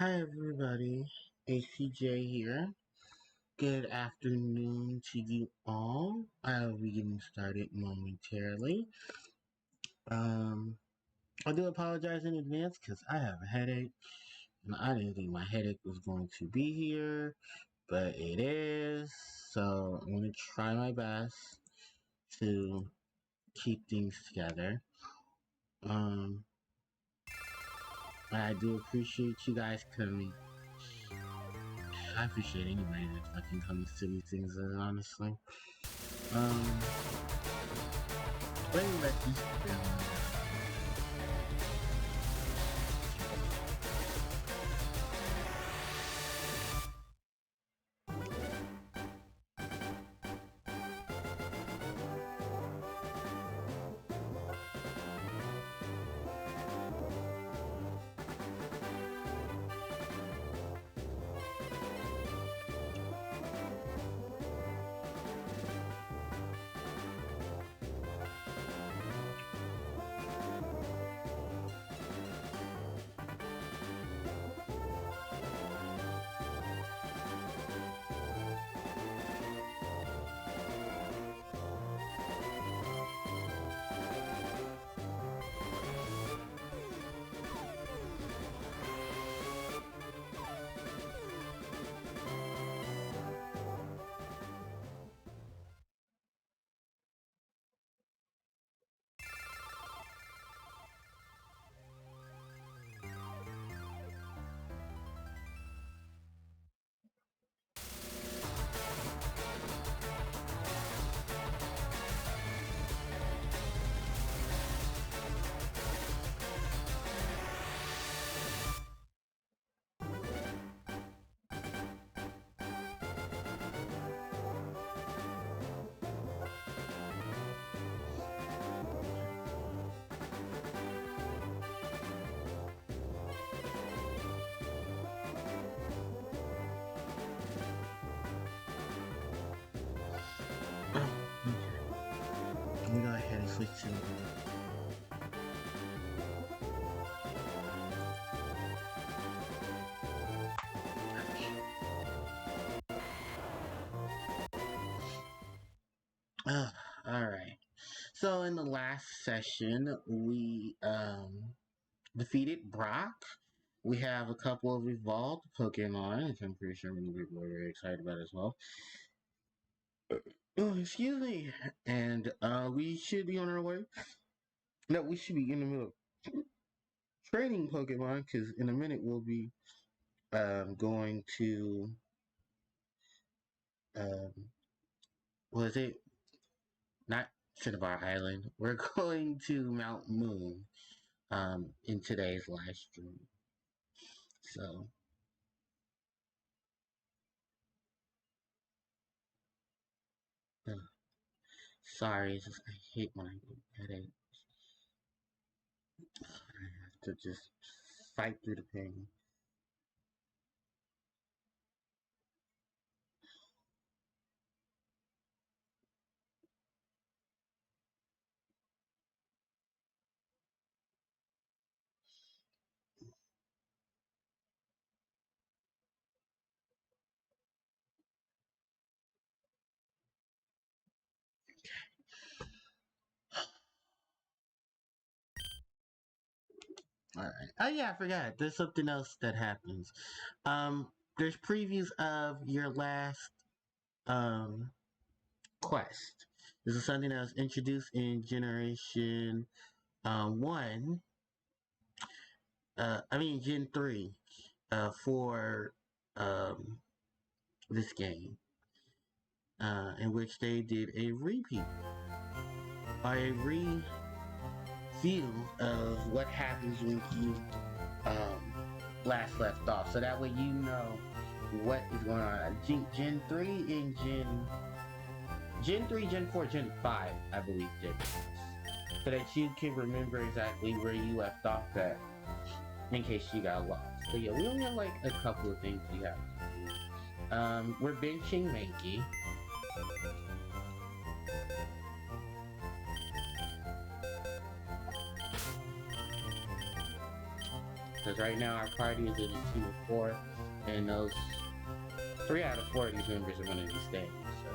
Hi everybody, ACJ here. Good afternoon to you all. I'll be getting started momentarily. Um, I do apologize in advance because I have a headache, and I didn't think my headache was going to be here, but it is. So I'm gonna try my best to keep things together. Um, I do appreciate you guys coming. I appreciate anybody that fucking comes to these things, honestly. Um, let me let this film. Okay, let me go ahead and switch to Alright. So in the last session, we defeated Brock. We have a couple of evolved Pokemon, which I'm pretty sure many people are very excited about as well. Oh, excuse me. And we should be on our way. No, we should be in the middle of training Pokemon because in a minute we'll be going to um, was it not Cinnabar Island? We're going to Mount Moon in today's live stream. So uh, sorry, it's just, I hate when I get headache. I have to just fight through the pain. All right. Oh yeah, I forgot. There's something else that happens. Um, there's previews of your last um quest. This is something that was introduced in Generation One. I mean Gen 3. For um this game. In which they did a repeat or a review of what happens when you um last left off. So that way you know what is going on. Gen 3 and Gen 3, Gen 4, Gen 5, I believe did. So that you can remember exactly where you left off at in case you got lost. So yeah, we only have like a couple of things we have to do. We're benching Mankey. Because right now our party is in a team of 4, and those 3 out of 4 of these members are going to be staying. So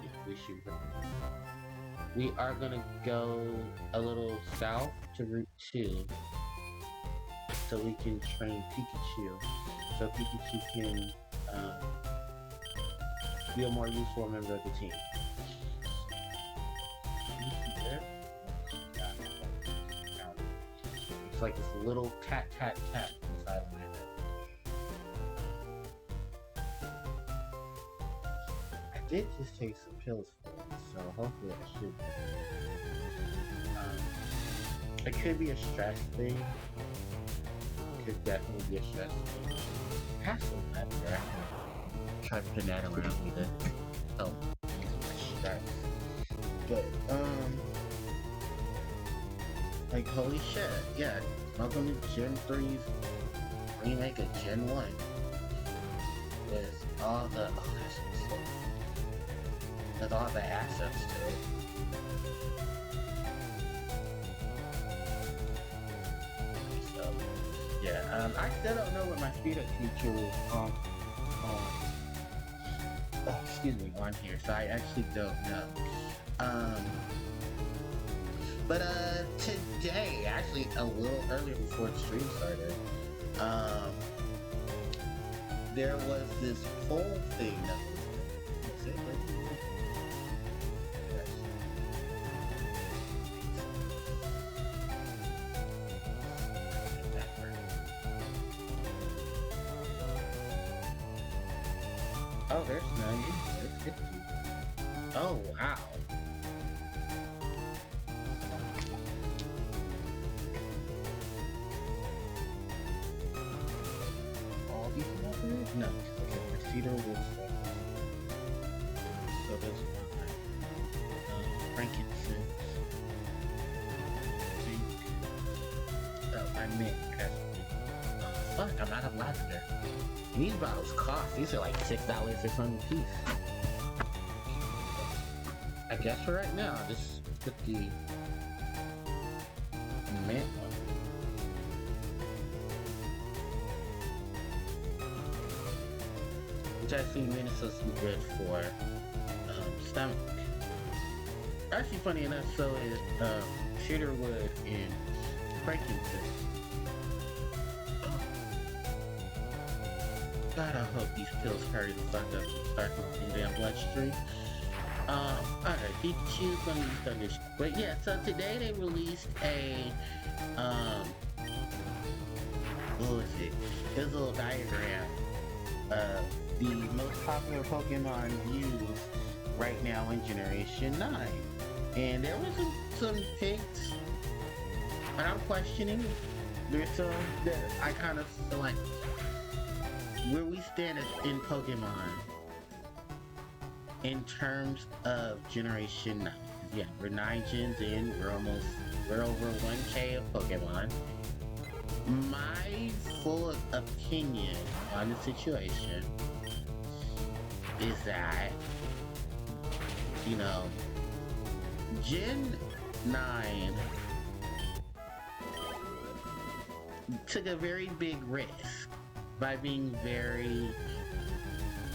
yeah, we should. We are going to go a little south to Route 2, so we can train Pikachu, so Pikachu can be a more useful member of the team. It's like this little tat tat tat inside of my head. I did just take some pills for it, so hopefully I should. It could be a stress thing. It could definitely be a stress thing. I have some left there. Try putting that around me to help my stress. But, like, holy shit, yeah, welcome to Gen 3's remake of Gen 1. With all the, with all the assets to it. So, yeah, I still don't know what my speed up feature is on here, so I actually don't know. But today, actually a little earlier before the stream started, there was this poll thing that was it? Oh, there's 90. There's 50. Oh, wow. All these numbers? No. Okay, Cedar was so there's one frankincense. I meant fuck, I'm out of lavender. These bottles cost. These are like $6 or something a piece. I guess for right now, just put the mint one. Which I think mint is supposed to be good for stomach. Actually, funny enough, so is cedarwood and frankincense. God, I hope these pills hurry the fuck up and start in the damn bloodstream. Alright, Pikachu's gonna use Thunder. But yeah, so today they released a, what was it? It was a little diagram of the most popular Pokemon used right now in Generation 9. And there was some picks, and I'm questioning. There's some that I kind of feel like where we stand in Pokemon in terms of Generation 9. Yeah, we're 9 gens in, we're over 1K of Pokemon. My full opinion on the situation is that, you know, Gen 9 took a very big risk by being very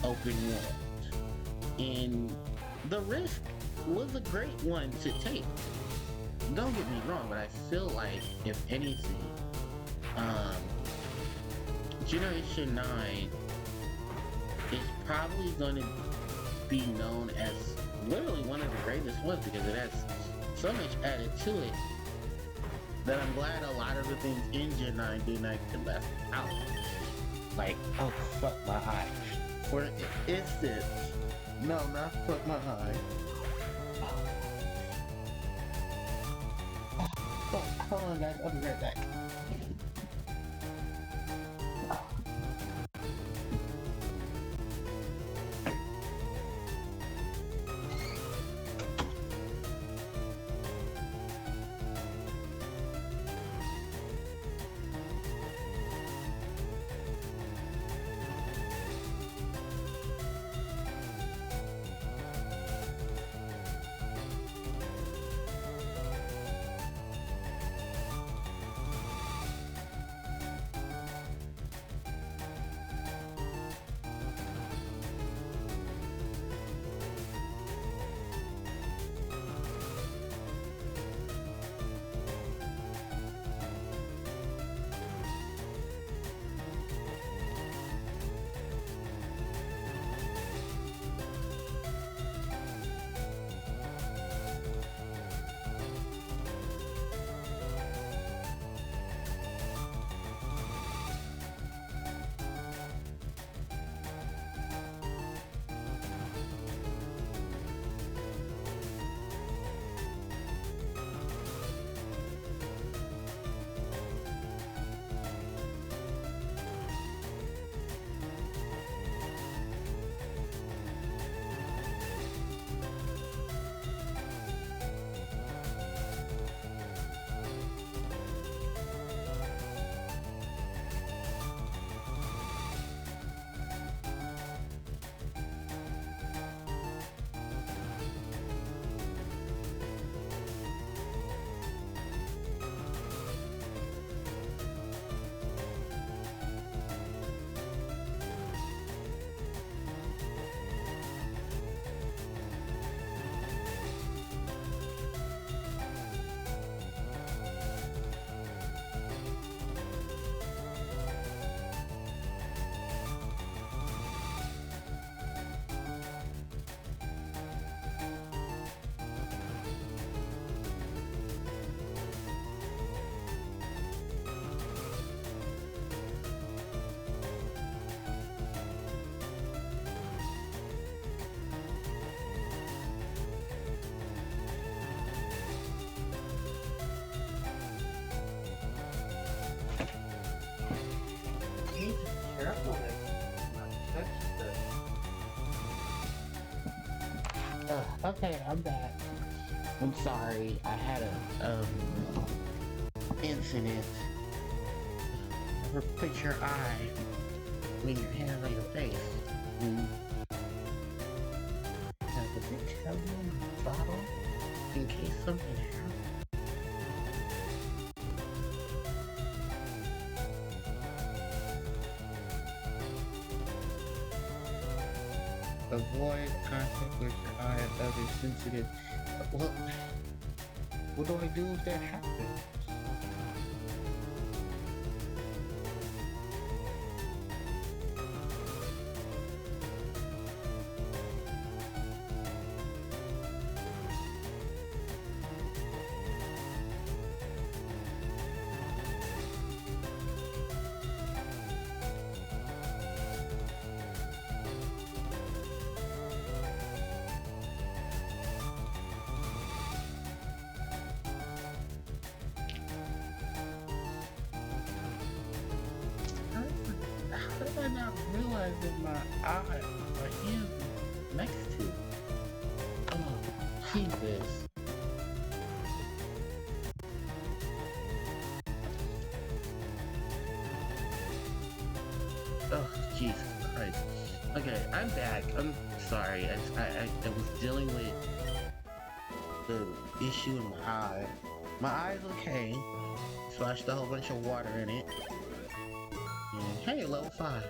open world. And the risk was a great one to take. Don't get me wrong, but I feel like, if anything, Generation 9 is probably going to be known as literally one of the greatest ones because it has so much added to it that I'm glad a lot of the things in Gen 9 did not get left out. Like, oh fuck my eye. For instance, no, not fuck my eye. Oh, fuck, hold on guys, I'll be right back. Okay, I'm back. I'm sorry, I had a incident. Never put your eye when your hands on your face. Mm. Have a big towel in the bottle in case something happens. Avoid contact with your eye and other sensitive. Well, what do I do if that happens? How did I not realize that my hand was next to? Oh, Jesus. Oh, Jesus Christ. Okay, I'm back. I'm sorry. I was dealing with the issue in my eye. My eye's okay. Splashed a whole bunch of water in it. And hey, level 5.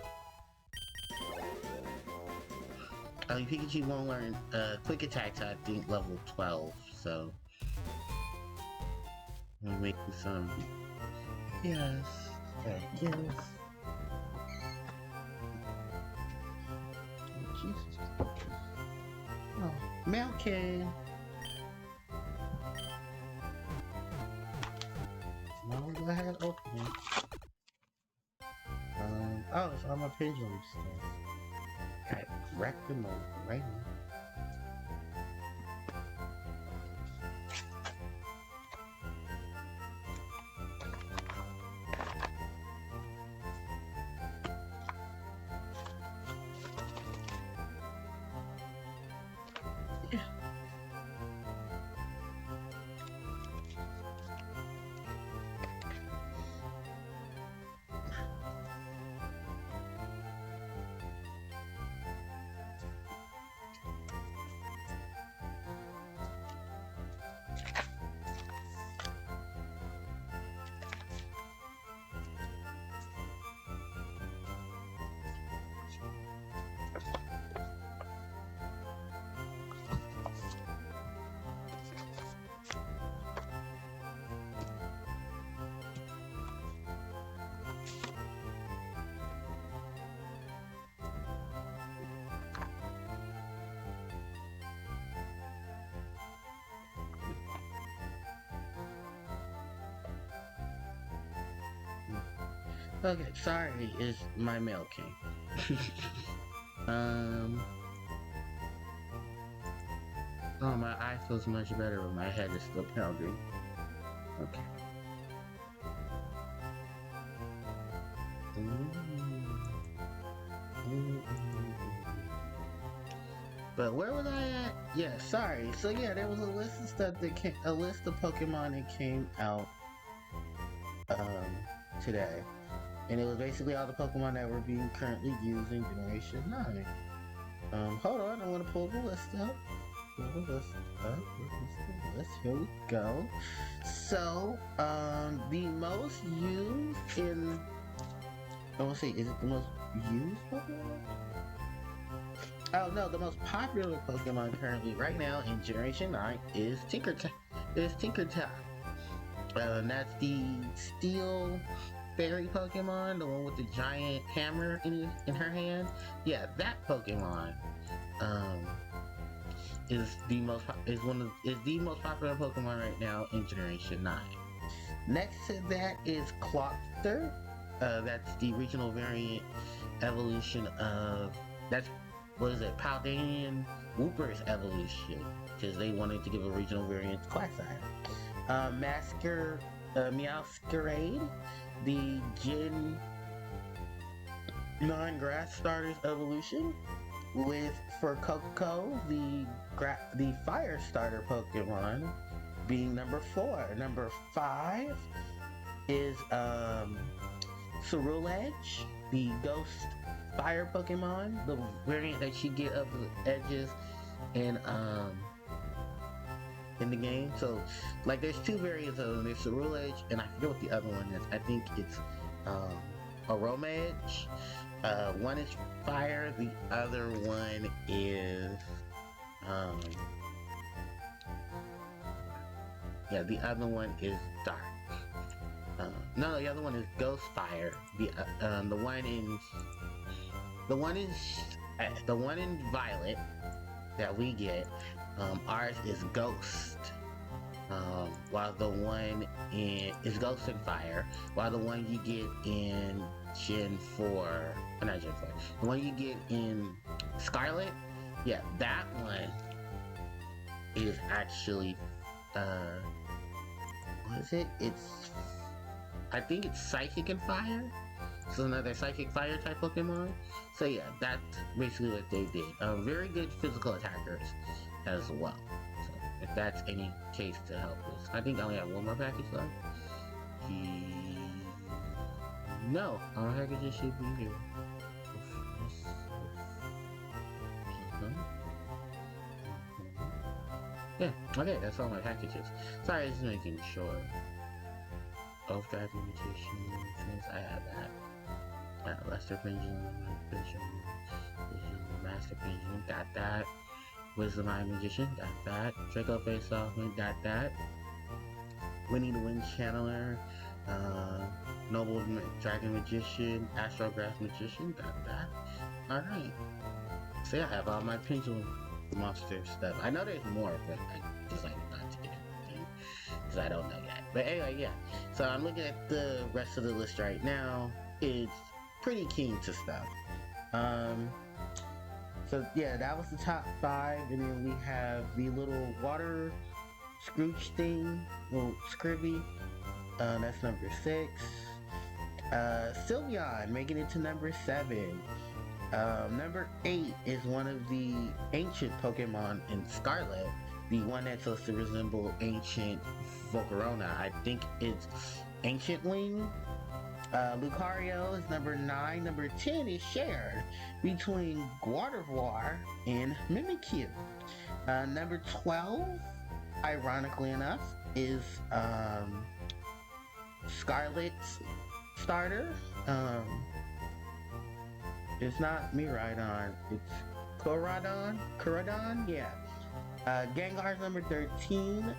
Pikachu won't learn quick attacks, I think, level 12, so I'm making some. Yes. Yes. Oh, Jesus. Oh, Malkin. Now we go ahead and open it. Oh, it's on my pendulum stuff. Got wrecked them over right now. Okay, sorry, is my mail king. Oh, my eye feels much better, but my head is still pounding. Okay. But where was I at? Yeah, sorry. So yeah, there was a list of stuff that came, a list of Pokemon that came out today. And it was basically all the Pokemon that were being currently used in Generation 9. Hold on, I'm gonna pull the list up. Pull the list up. Where's the list? Here we go. So, the most used in... I want to see, is it the most used Pokemon? Oh no, the most popular Pokemon currently right now in Generation 9 is Tinkertown. That's the Steel Fairy Pokemon, the one with the giant hammer in her hand. Yeah, that Pokemon is the most popular Pokemon right now in Generation 9. Next to that is Clockster. That's the regional variant evolution of Paldean Wooper's evolution, because they wanted to give a regional variant to Quagsire. Meowscarade, the Gen 9 Grass Starters evolution. with for Coco, the fire starter Pokemon being number 4. Number 5 is Ceruledge, the ghost fire Pokemon, the variant that you get of the edges in the game. So like there's two variants of them. There's Ceruledge and I forget what the other one is. I think it's Aromage. One is fire, the other one is yeah, the other one is dark. No, the other one is Ghost Fire. The one in Violet that we get, ours is Ghost. While the one is Ghost and Fire, while the one you get in Gen 4, not Gen 4, the one you get in Scarlet, yeah, that one is actually, what is it? I think it's Psychic and Fire. So another Psychic Fire type Pokemon. So yeah, that's basically what they did. Very good physical attackers as well. So if that's any case to help with. I think I only have one more package left. No, our packages should be here. Yeah, okay, that's all my packages. Sorry, just making sure. Overdrive Limitation, I have that. Lester Pendulum, Master Pendulum, got that. Wisdom Eye Magician, got that. Draco Face Off, got that. Winnie the Wind Channeler, Noble Dragon Magician, Astrograph Magician, got that. Alright. So yeah, I have all my Pendulum monster stuff. I know there's more, but I just like not to get it because I don't know yet. But anyway, yeah. So I'm looking at the rest of the list right now. It's pretty keen to stuff. So yeah, that was the top 5, and then we have the little water Scrooge thing, little Scribby. That's number 6. Sylveon making it to number 7. Number 8 is one of the ancient Pokemon in Scarlet, the one that's supposed to resemble ancient Volcarona. I think it's Ancient Wing. Lucario is number 9. Number 10 is shared between Gardevoir and Mimikyu. Number 12, ironically enough, is Scarlet's starter. It's not Miraidon, it's Koradon, yeah. Gengar's number 13,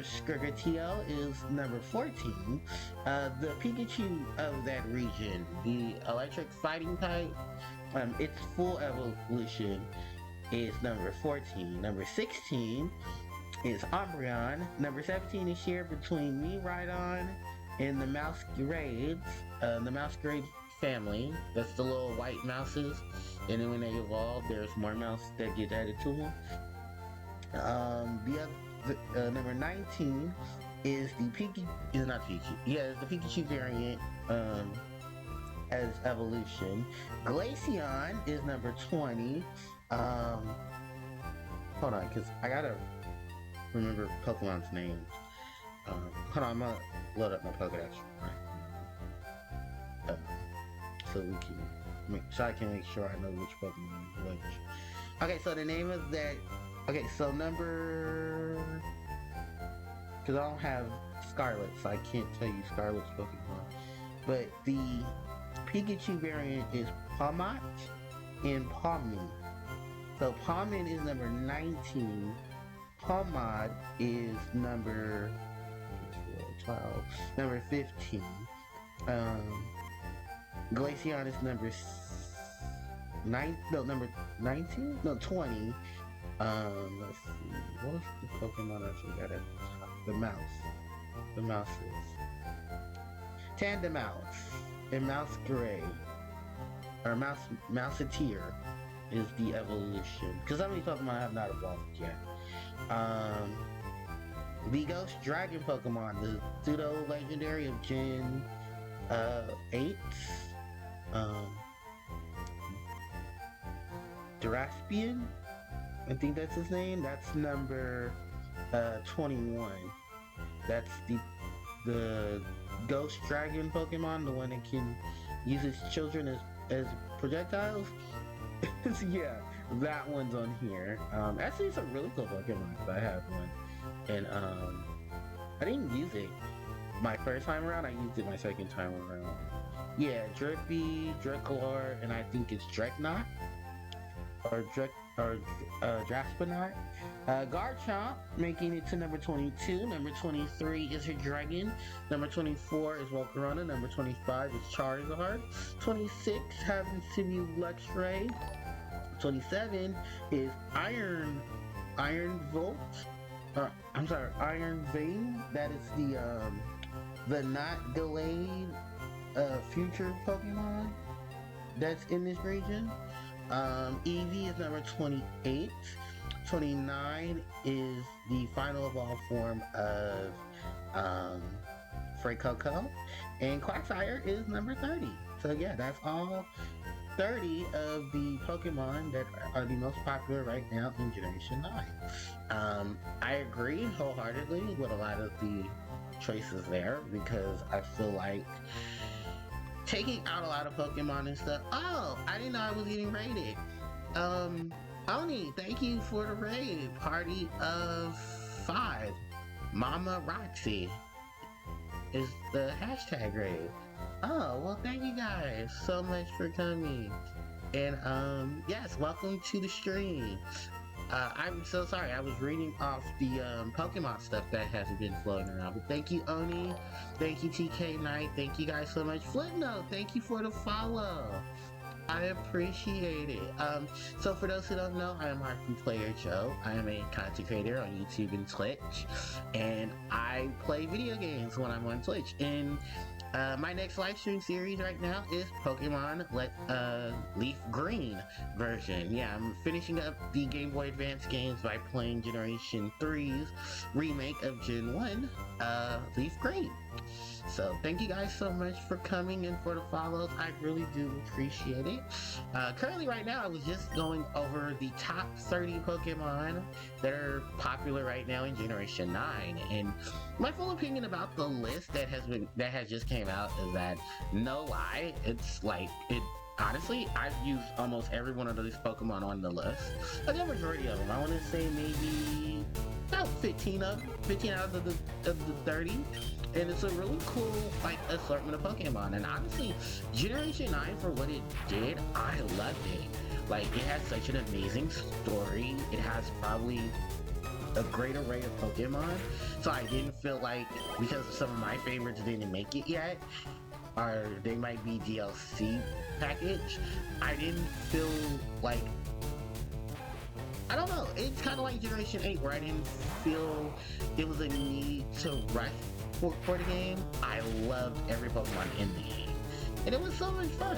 Scrigatio is number 14. The Pikachu of that region, the electric fighting type, its full evolution is number 14. Number 16 is Umbreon. Number 17 is shared between Miraidon and the Masquerades, the Masquerade family. That's the little white mouses, and then when they evolve, there's more mouse that get added to them. Number 19 is the Pikachu variant as evolution. Glaceon is number 20. Hold on, because I gotta remember Pokemon's names. Hold on, I'm gonna load up my Pokedex. So we can I can make sure I know which Pokemon is which. Okay, so the name of that. Okay, so because I don't have Scarlet, so I can't tell you Scarlet's Pokemon. But the Pikachu variant is Pawmot and Pawmin. So Pawmin is number 19. Pawmot is number 12. Number 15. Glaceon is number 19? No, 20. Let's see. What was the Pokemon I forgot at the top? The mouse. The mouses. Tandemouse and Masquerade. Or Mouseteer is the evolution. Because some of these Pokemon have not evolved yet. The Ghost Dragon Pokemon, the pseudo legendary of Gen 8. Draspian. I think that's his name. That's number 21. That's the ghost dragon Pokemon, the one that can use its children as projectiles. Yeah, that one's on here. Actually, it's a really cool Pokemon because I have one, and I didn't use it my first time around. I used it my second time around. Yeah, Drippy, Dracolaur, and I think it's Dreadnought or Draspanaut. Garchomp making it to number 22. Number 23 is her Dragon. Number 24 is Volcarona. Number 25 is Charizard. 26 happens to be Luxray. 27 is Iron Volt. I'm sorry, Iron Vein. That is the not delayed future Pokemon that's in this region. Eevee is number 28. 29 is the final evolved form of Freycoco. And Quagsire is number 30. So yeah, that's all 30 of the Pokemon that are the most popular right now in Generation 9. I agree wholeheartedly with a lot of the choices there because I feel like taking out a lot of Pokemon and stuff. Oh, I didn't know I was getting raided. Oni, thank you for the raid. Party of 5. Mama Roxy is the hashtag raid. Oh, well, thank you guys so much for coming. And, yes, welcome to the stream. I'm so sorry, I was reading off the Pokemon stuff that hasn't been floating around. But thank you, Oni. Thank you, TK Knight. Thank you guys so much. Flipnote, thank you for the follow. I appreciate it. So for those who don't know, I am Harpie Player Joe. I am a content creator on YouTube and Twitch. And I play video games when I'm on Twitch. And my next live stream series right now is Pokemon Leafgreen version. Yeah, I'm finishing up the Game Boy Advance games by playing Generation 3's remake of Gen 1, Leafgreen. So thank you guys so much for coming and for the follows. I really do appreciate it. Currently right now, I was just going over the top 30 Pokemon that are popular right now in Generation 9. And my full opinion about the list that has just came out is that, no lie, it's like, honestly, I've used almost every one of these Pokemon on the list. A good majority of them. I want to say maybe about 15 out of the 30. And it's a really cool, like, assortment of Pokemon. And honestly, Generation 9, for what it did, I loved it. Like, it has such an amazing story. It has probably a great array of Pokemon. So I didn't feel like, because some of my favorites didn't make it yet, or they might be DLC package, I didn't feel like, I don't know, it's kind of like Generation 8, where I didn't feel it was a need to rush for the game. I loved every Pokemon in the game, and it was so much fun.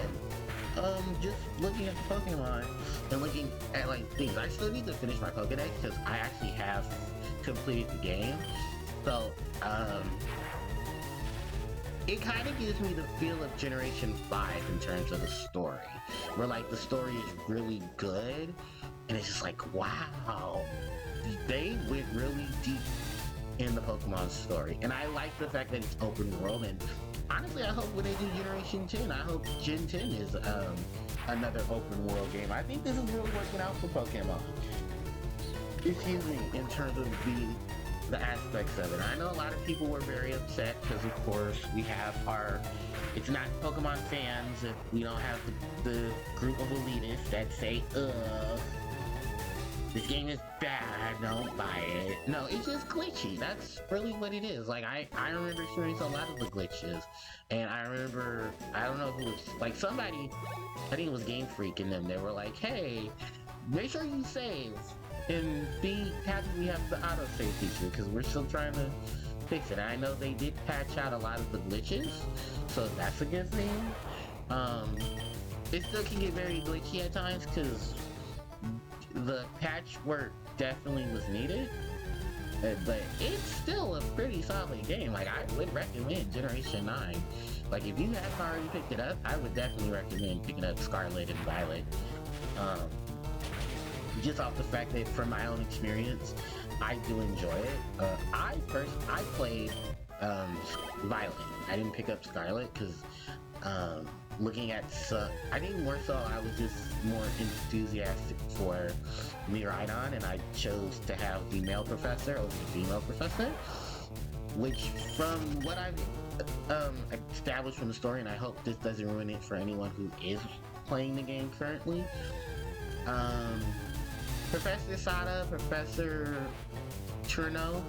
Just looking at the Pokemon and looking at like things. I still need to finish my Pokedex because I actually have completed the game. So it kind of gives me the feel of Generation 5 in terms of the story, where like the story is really good, and it's just like, wow, they went really deep in the Pokemon story. And I like the fact that it's open world, and honestly I hope when they do Generation 10, I hope Gen 10 is another open world game. I think this is really working out for Pokemon. Excuse me, in terms of the aspects of it. I know a lot of people were very upset because of course we have it's not Pokemon fans if we don't have the group of elitists that say, this game is bad, don't buy it. No, it's just glitchy. That's really what it is. Like, I remember experiencing a lot of the glitches. And I remember, I don't know who was, like somebody, I think it was Game Freak and them, they were like, hey, make sure you save. And be happy we have the autosave feature, because we're still trying to fix it. I know they did patch out a lot of the glitches, so that's a good thing. It still can get very glitchy at times, because the patchwork definitely was needed, but it's still a pretty solid game. Like, I would recommend Generation 9. Like, if you haven't already picked it up, I would definitely recommend picking up Scarlet and Violet. just off the fact that from my own experience, I do enjoy it. I played Violet. I didn't pick up Scarlet because looking at I think more so I was just more enthusiastic for Miraidon, and I chose to have the male professor over the female professor, which from what I've established from the story, and I hope this doesn't ruin it for anyone who is playing the game currently. Professor Sada, Professor Cherno,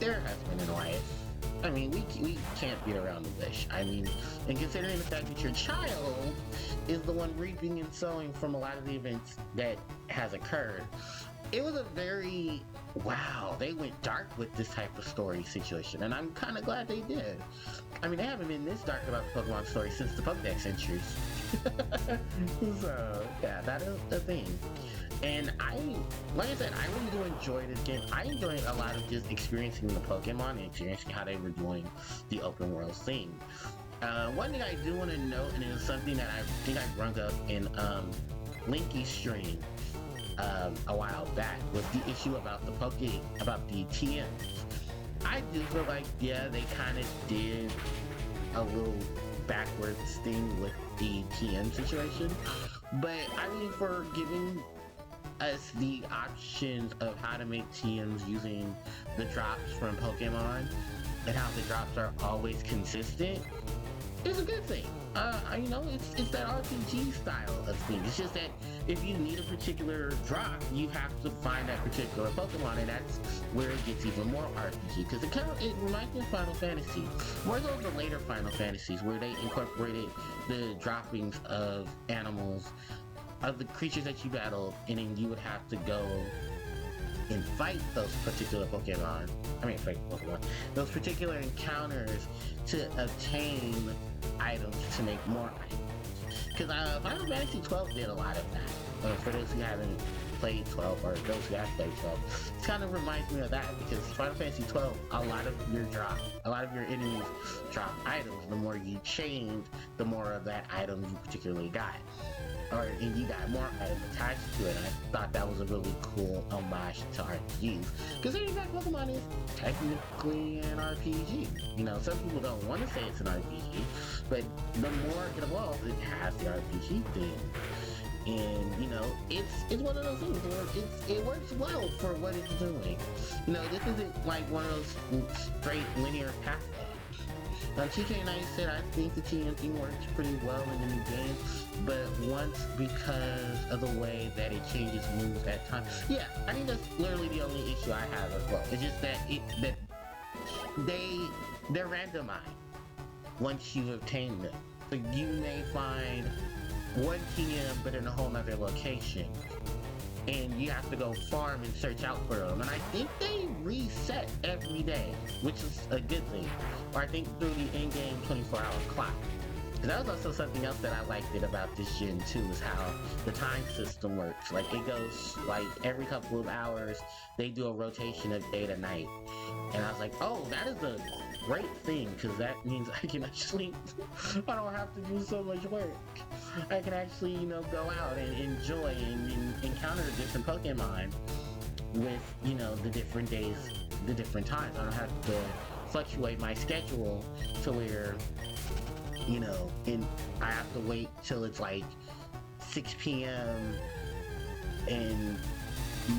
they're husband and wife. I mean, we can't beat around the bush. I mean, and considering the fact that your child is the one reaping and sowing from a lot of the events that has occurred, it was a very, wow, they went dark with this type of story situation, and I'm kind of glad they did. I mean, they haven't been this dark about the Pokemon story since the Pokedex entries. So, yeah, that is the thing. And like I said, I really do enjoy this game. I enjoyed a lot of just experiencing the Pokemon and experiencing how they were doing the open world thing. One thing I do want to note, and it was something that I think I brought up in Linky's stream a while back, was the issue about the TMs. I do feel like, yeah, they kind of did a little backwards thing with the TM situation, but I mean, for giving us the options of how to make TMs using the drops from Pokemon and how the drops are always consistent, it's a good thing. You know, it's that RPG style of thing. It's just that if you need a particular drop, you have to find that particular Pokemon, and that's where it gets even more RPG. Because it reminds me of Final Fantasy. More so the later Final Fantasies, where they incorporated the droppings of animals, of the creatures that you battled, and then you would have to go and fight those particular Pokemon. Those particular encounters to obtain items to make more items. Because Final Fantasy 12 did a lot of that. For those who haven't played 12, or those who have played 12, it kind of reminds me of that, because Final Fantasy 12, a lot of your enemies drop items. The more you chained, the more of that item you particularly got. And you got more items attached to it. And I thought that was a really cool homage to RPGs. Considering that Pokemon is technically an RPG. You know, some people don't want to say it's an RPG, but the more it evolves, it has the RPG thing. And, you know, it's one of those things where it works well for what it's doing. You know, this isn't like one of those straight linear pathways. TK9 said, I think the TM thing works pretty well in the new game, but once because of the way that it changes moves at times. Yeah, I think that's literally the only issue I have as well. It's just that they're randomized once you obtain them. So you may find one TM but in a whole nother location, and you have to go farm and search out for them. And I think they reset every day, which is a good thing. Or I think through the in-game 24-hour clock. And that was also something else that I liked about this gen too, is how the time system works. Like, it goes, like, every couple of hours, they do a rotation of day to night. And I was like, oh, that is a great thing, because that means I can actually, I don't have to do so much work. I can actually, you know, go out and enjoy and encounter different Pokemon with, you know, the different days, the different times. I don't have to fluctuate my schedule to where, you know, I have to wait till it's like 6 p.m. and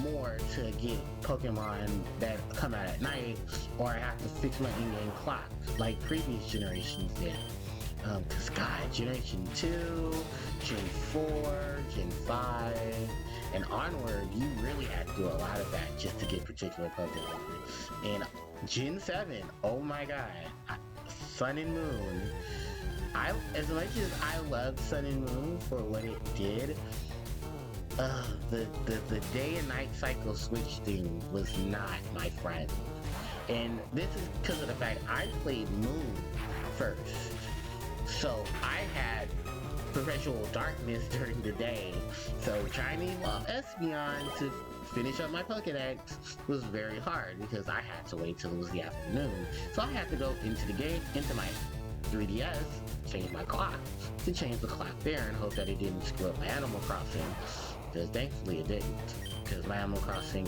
more to get Pokemon that come out at night, or I have to fix my in-game clock like previous generations did. Because God, Generation 2, Gen 4, Gen 5, and onward, you really had to do a lot of that just to get particular Pokemon. And Gen 7, oh my God, Sun and Moon. As much as I loved Sun and Moon for what it did, the day and night cycle switch thing was not my friend. And this is because of the fact I played Moon first. So I had perpetual darkness during the day. So trying to evolve Espeon to finish up my Pokedex was very hard, because I had to wait till it was the afternoon. So I had to go into the game, into my 3DS, change my clock, to change the clock there and hope that it didn't screw up my Animal Crossing. because thankfully it didn't. Because my Animal Crossing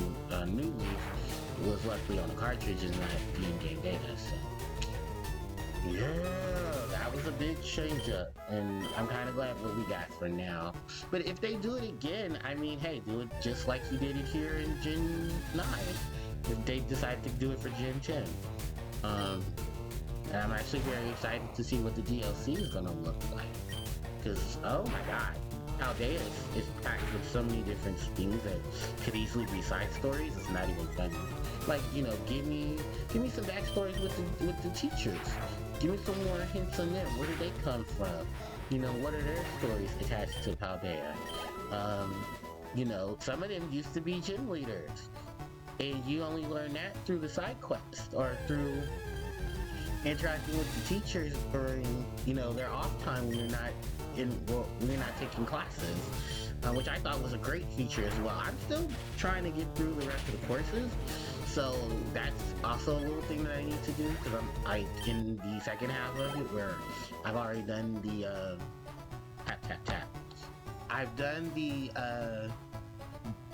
New Leaf was luckily on the cartridge and not the in-game data. So yeah, that was a big change up, and I'm kind of glad what we got for now. But if they do it again, I mean, hey, do it just like you did it here in Gen 9. If they decide to do it for Gen 10. And I'm actually very excited to see what the DLC is gonna look like. Because, oh my god, Paldea is packed with so many different things that could easily be side stories. It's not even funny. Like, you know, give me some backstories with the teachers. Give me some more hints on them. Where did they come from? You know, what are their stories attached to Paldea? You know, some of them used to be gym leaders, and you only learn that through the side quest or through interacting with the teachers during, you know, their off time when you're not taking classes, which I thought was a great feature as well. I'm still trying to get through the rest of the courses, so that's also a little thing that I need to do, because I'm in the second half of it where I've already done the tap. I've done the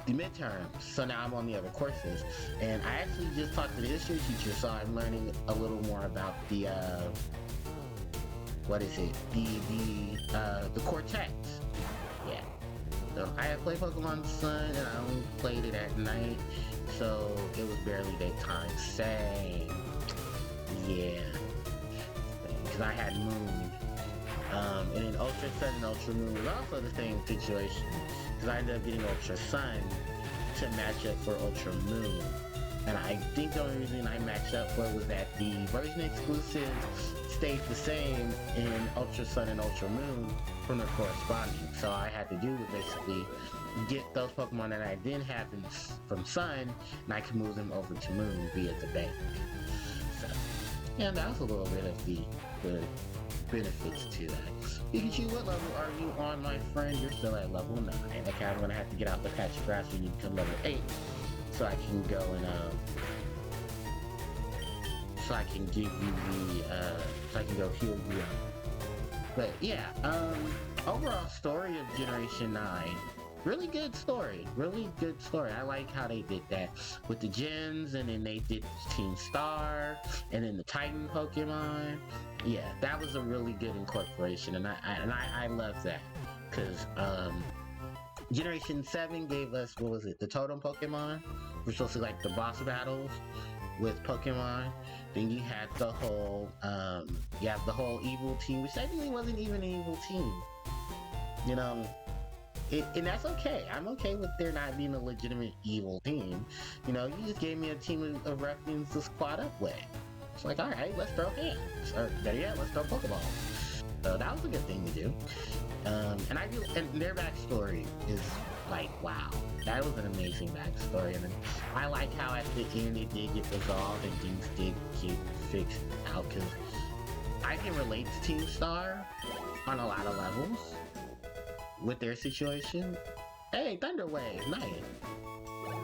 midterms, so now I'm on the other courses, and I actually just talked to the history teacher, so I'm learning a little more about the what is it, the quartets. Yeah, so I had played Pokemon Sun and I only played it at night, so it was barely daytime. Same. Yeah, because I had Moon, and then Ultra Sun and Ultra Moon was also the same situation, because I ended up getting Ultra Sun to match up for Ultra Moon. And I think the only reason I matched up for it was that the version exclusive stayed the same in Ultra Sun and Ultra Moon from the corresponding. So all I had to do was basically get those Pokemon that I didn't have from Sun, and I could move them over to Moon via the bank. So, yeah, that was a little bit of the benefits to that. Pikachu, what level are you on, my friend? You're still at level 9. Okay, I'm gonna have to get out the patch of grass when you become level 8, so I can go and so I can give you the so I can go heal you up. But yeah, overall story of Generation 9, really good story. I like how they did that with the gens, and then they did Team Star, and then the Titan Pokemon. Yeah, that was a really good incorporation, and I love that, because Generation 7 gave us, what was it, the Totem Pokemon, which was supposed to be like the boss battles with Pokemon. Then you had the whole evil team, which technically wasn't even an evil team, you know. And that's okay. I'm okay with there not being a legitimate evil team. You know, you just gave me a team of ruffians to squad up with. It's like, alright, let's throw hands. Or better yet, let's throw Pokeballs. So that was a good thing to do. And their backstory is like, wow. That was an amazing backstory. And I like how at the end it did get resolved and things did get fixed out, because I can relate to Team Star on a lot of levels with their situation. Hey, Thunder Wave, nice.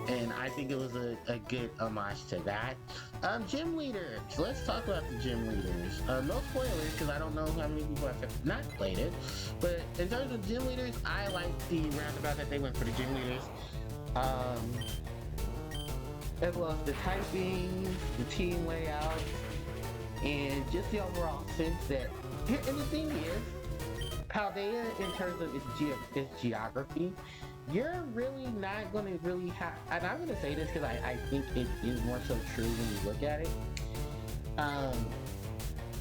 And I think it was a good homage to that. Gym leaders. Let's talk about the gym leaders. No spoilers, because I don't know how many people have not played it. But in terms of gym leaders, I like the roundabout that they went for the gym leaders. As well as the typing, the team layout, and just the overall sense that, and the thing is, Paldea, in terms of its geography, you're really not going to really have, and I'm going to say this because I think it is more so true when you look at it.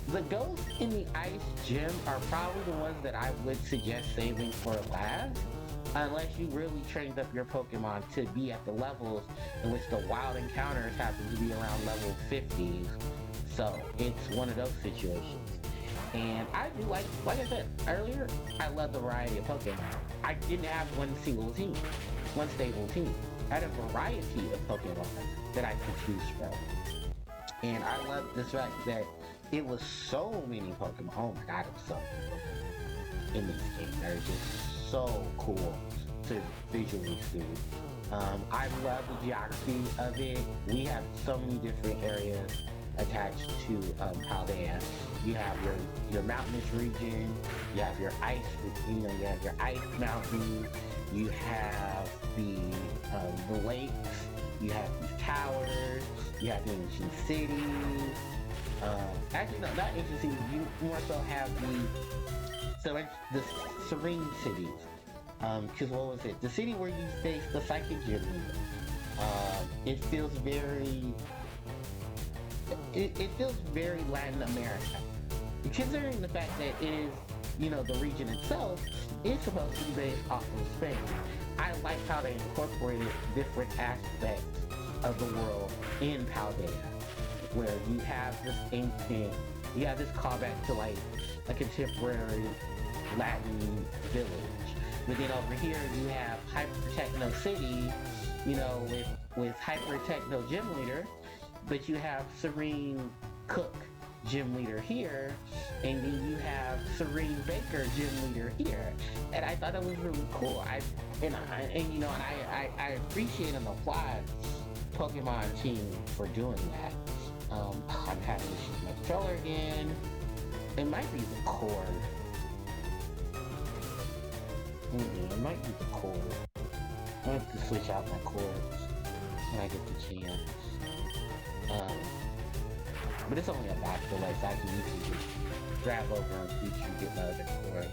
The ghosts in the ice gym are probably the ones that I would suggest saving for last, unless you really trained up your Pokemon to be at the levels in which the wild encounters happen to be around level 50s. So it's one of those situations. And I do like I said earlier, I love the variety of Pokemon. I didn't have one single team, one stable team. I had a variety of Pokemon that I could choose from. And I love the fact that it was so many Pokemon. Oh my god, it was so many Pokemon in this game. They're just so cool to visually see. I love the geography of it. We have so many different areas attached to Paldea. You have your mountainous region, you have your ice, you have your ice mountain, you have the lakes, you have these towers, you have the ancient cities. Actually, no, not ancient cities. You more so have the serene cities. Because what was it? The city where you face the psychic gym leader. It feels very. It feels very Latin America, considering the fact that it is, the region itself is supposed to be based off of Spain. I like how they incorporated different aspects of the world in Paldea, where you have this ancient, you have this callback to like a contemporary Latin village. But then over here you have Hyper Techno City, with Hyper Techno Gym Leader, but you have Serene Cook Gym Leader here, and then you have Serene Baker Gym Leader here. And I thought that was really cool. I appreciate and applaud Pokemon team for doing that. I'm having to shoot my controller again. It might be the cord. Yeah, it might be the cord. I have to switch out my cords when I get the chance. But it's only a back delay, so I can usually just grab over and feature get my other cord.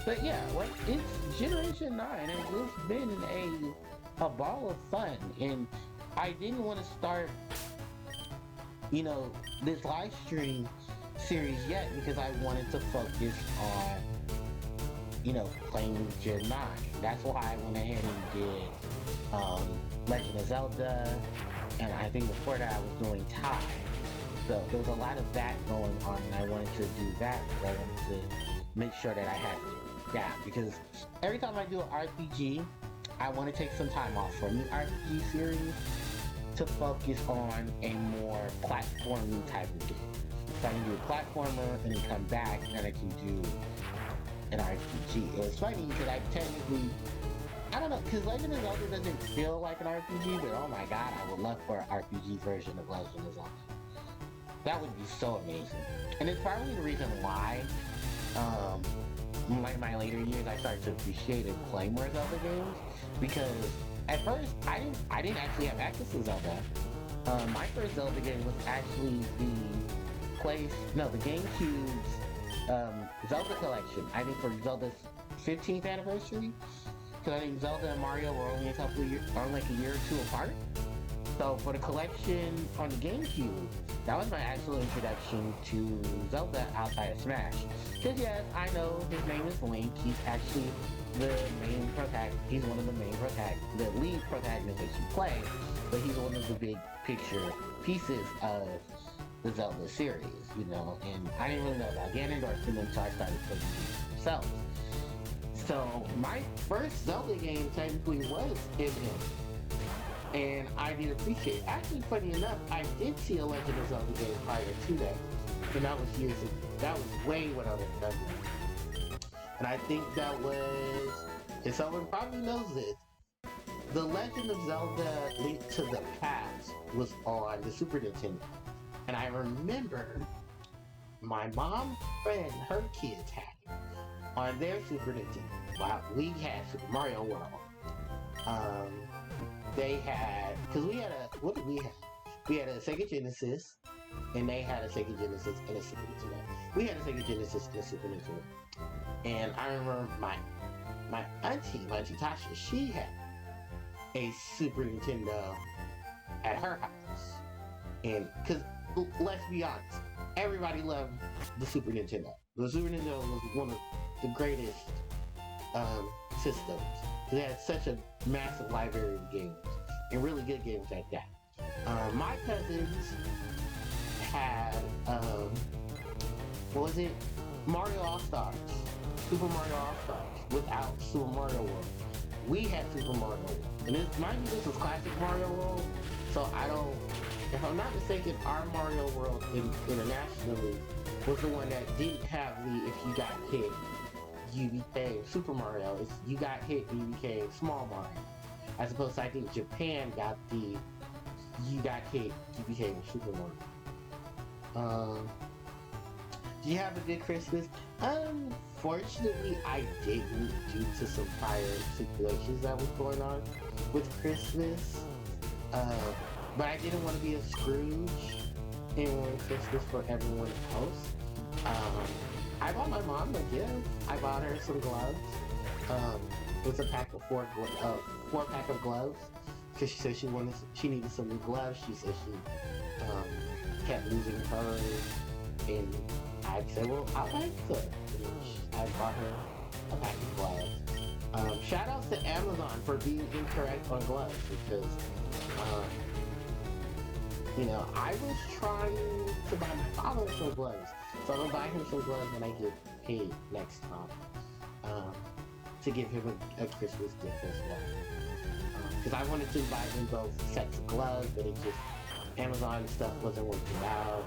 But yeah, like, it's Generation 9, and it's been a ball of fun, and I didn't want to start, this live stream series yet because I wanted to focus on, playing Gen 9. That's why I went ahead and did Legend of Zelda, and I think before that I was doing Tide. So there was a lot of that going on, and I wanted to do that because I wanted to make sure that I had that, because every time I do an RPG, I want to take some time off from the RPG series to focus on a more platforming type of game. So I can do a platformer and then come back and I can do an RPG. It was funny because I don't know, because Legend of Zelda doesn't feel like an RPG, but oh my god, I would love for an RPG version of Legend of Zelda. That would be so amazing. And it's probably the reason why, like my later years, I started to appreciate and play more Zelda games, because at first, I didn't actually have access to Zelda. My first Zelda game was actually the GameCube's Zelda collection. I think for Zelda's 15th anniversary, because I think Zelda and Mario were only like a year or two apart. So for the collection on the GameCube, that was my actual introduction to Zelda outside of Smash. Because yes, I know his name is Link. He's actually the main protagonist. He's one of the the lead protagonists that you play, but he's one of the big picture pieces of the Zelda series, and I didn't really know about Ganondorf until I started playing games myself. So my first Zelda game technically was him, and I did appreciate it. Actually, funny enough, I did see a Legend of Zelda game prior to that, and that was years ago. That was way when I was younger. And I think that was, and someone probably knows this, the Legend of Zelda Link to the Past was on the Super Nintendo. And I remember my mom and her kids had it on their Super Nintendo. Wow, we had Super Mario World. They had, because we had what did we have? We had a Sega Genesis, and they had a Sega Genesis and a Super Nintendo. We had a Sega Genesis and a Super Nintendo. And I remember my auntie Tasha, she had a Super Nintendo at her house. And, because, let's be honest, everybody loved the Super Nintendo. The Super Nintendo was one of the greatest systems. It had such a massive library of games, and really good games at that. My cousins had, what was it? Mario All-Stars. Super Mario All-Stars without Super Mario World. We had Super Mario World. And mind you, this was classic Mario World, so if I'm not mistaken, our Mario World internationally was the one that didn't have the, if you got hit, you became Super Mario. You got hit and you became Small Mario. As opposed to, I think Japan got the you got hit, you became a supermarket. Do you have a good Christmas? Unfortunately, I didn't due to some prior situations that was going on with Christmas. Uh, but I didn't want to be a Scrooge and ruin Christmas for everyone else. I bought my mom a gift. I bought her some gloves. It was a pack of four pack of gloves. Cause she said she needed some new gloves. She said she kept losing hers, and I said, well, I'll buy some. I bought her a pack of gloves. Shout outs to Amazon for being incorrect on gloves because, I was trying to buy my father some gloves. So I'm gonna buy him some gloves when I get paid next time. To give him a Christmas gift as well. Because I wanted to buy them both sets of gloves, but it just, Amazon stuff wasn't working out.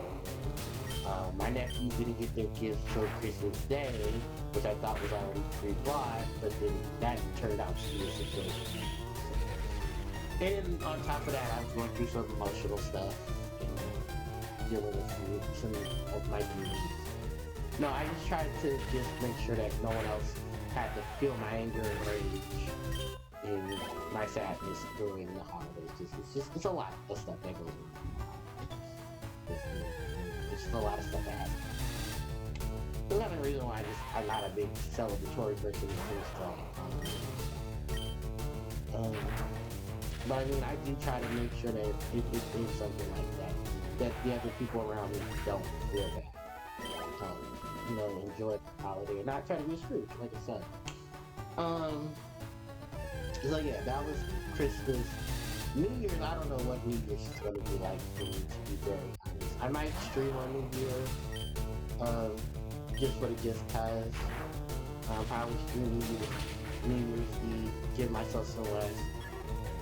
My nephew didn't get their gifts till Christmas Day, which I thought was already pre-bought, but then that turned out to be a situation. And on top of that, I was going through some emotional stuff and dealing with some of my needs. No, I just tried to just make sure that no one else had to feel my anger and rage and my sadness during the holidays. It's a lot of stuff that goes on. It's just a lot of stuff that happens. There's another reason why I'm not a big celebratory person when it comes to but I mean, I do try to make sure that if it is something like that the other people around me don't feel bad. Enjoy the holiday and not try to be a Scrooge, like I said. So yeah, that was Christmas. New Year's, I don't know what New Year's is going to be like for me, to be very honest. I might stream on New Year's, just for the just cause. Probably stream New Year's Eve, give myself some rest,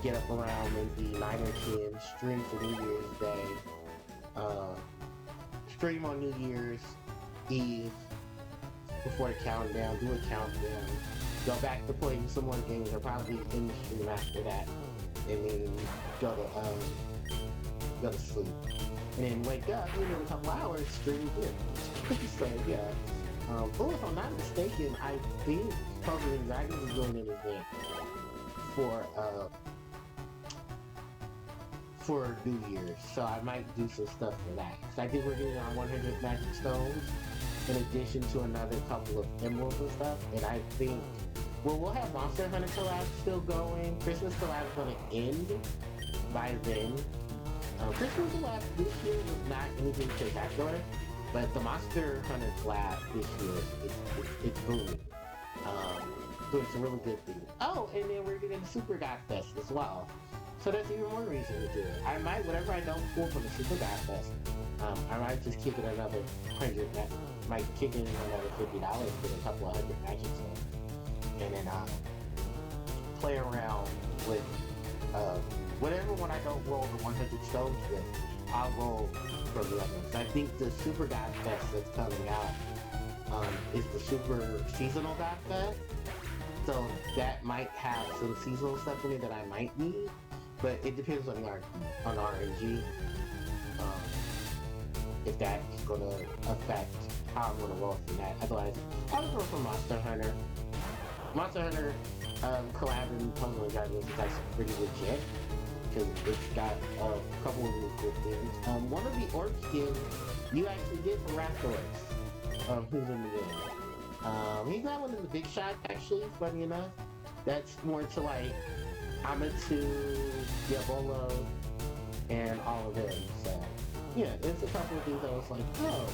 get up around maybe 9 or 10, stream for New Year's Day, stream on New Year's Eve before the countdown, do a countdown, go back to playing some more games, or probably in the stream after that, and then go to sleep. And then wake up, in a couple hours, stream again. So yeah. But if I'm not mistaken, I think Puzzle and Dragons is doing an event for New Year's, so I might do some stuff for that. So I think we're getting our 100 magic stones, in addition to another couple of emeralds and stuff. And I think, we'll have Monster Hunter collab still going. Christmas collab is going to end by then. Christmas collab this year was not anything spectacular, but the Monster Hunter collab this year it's booming. Doing some really good things. Oh, and then we're getting the Super God Fest as well. So that's even more reason to do it. I might, whatever I don't pull from the Super God Fest, I might just kick in another 100, might kick in another $50 for a couple of 100 magic stones. And then play around with whatever one I don't roll the 100 stones with, I'll roll from the other ones. I think the Super God Fest that's coming out is the Super Seasonal God Fest. So that might have some seasonal stuff in it that I might need, but it depends on the RNG. If that's gonna affect how I'm gonna roll from that. Otherwise, I'll just roll from Monster Hunter. Monster Hunter collabing Puzzle and Dragons is actually pretty legit because it's got a couple of really cool things. One of the orc skins you actually get from Raptorix, who's in the game. He's not one of the big shots actually, funny enough. That's more to like Amatu, Diabolo, and all of them. So yeah, it's a couple of things I was like, oh,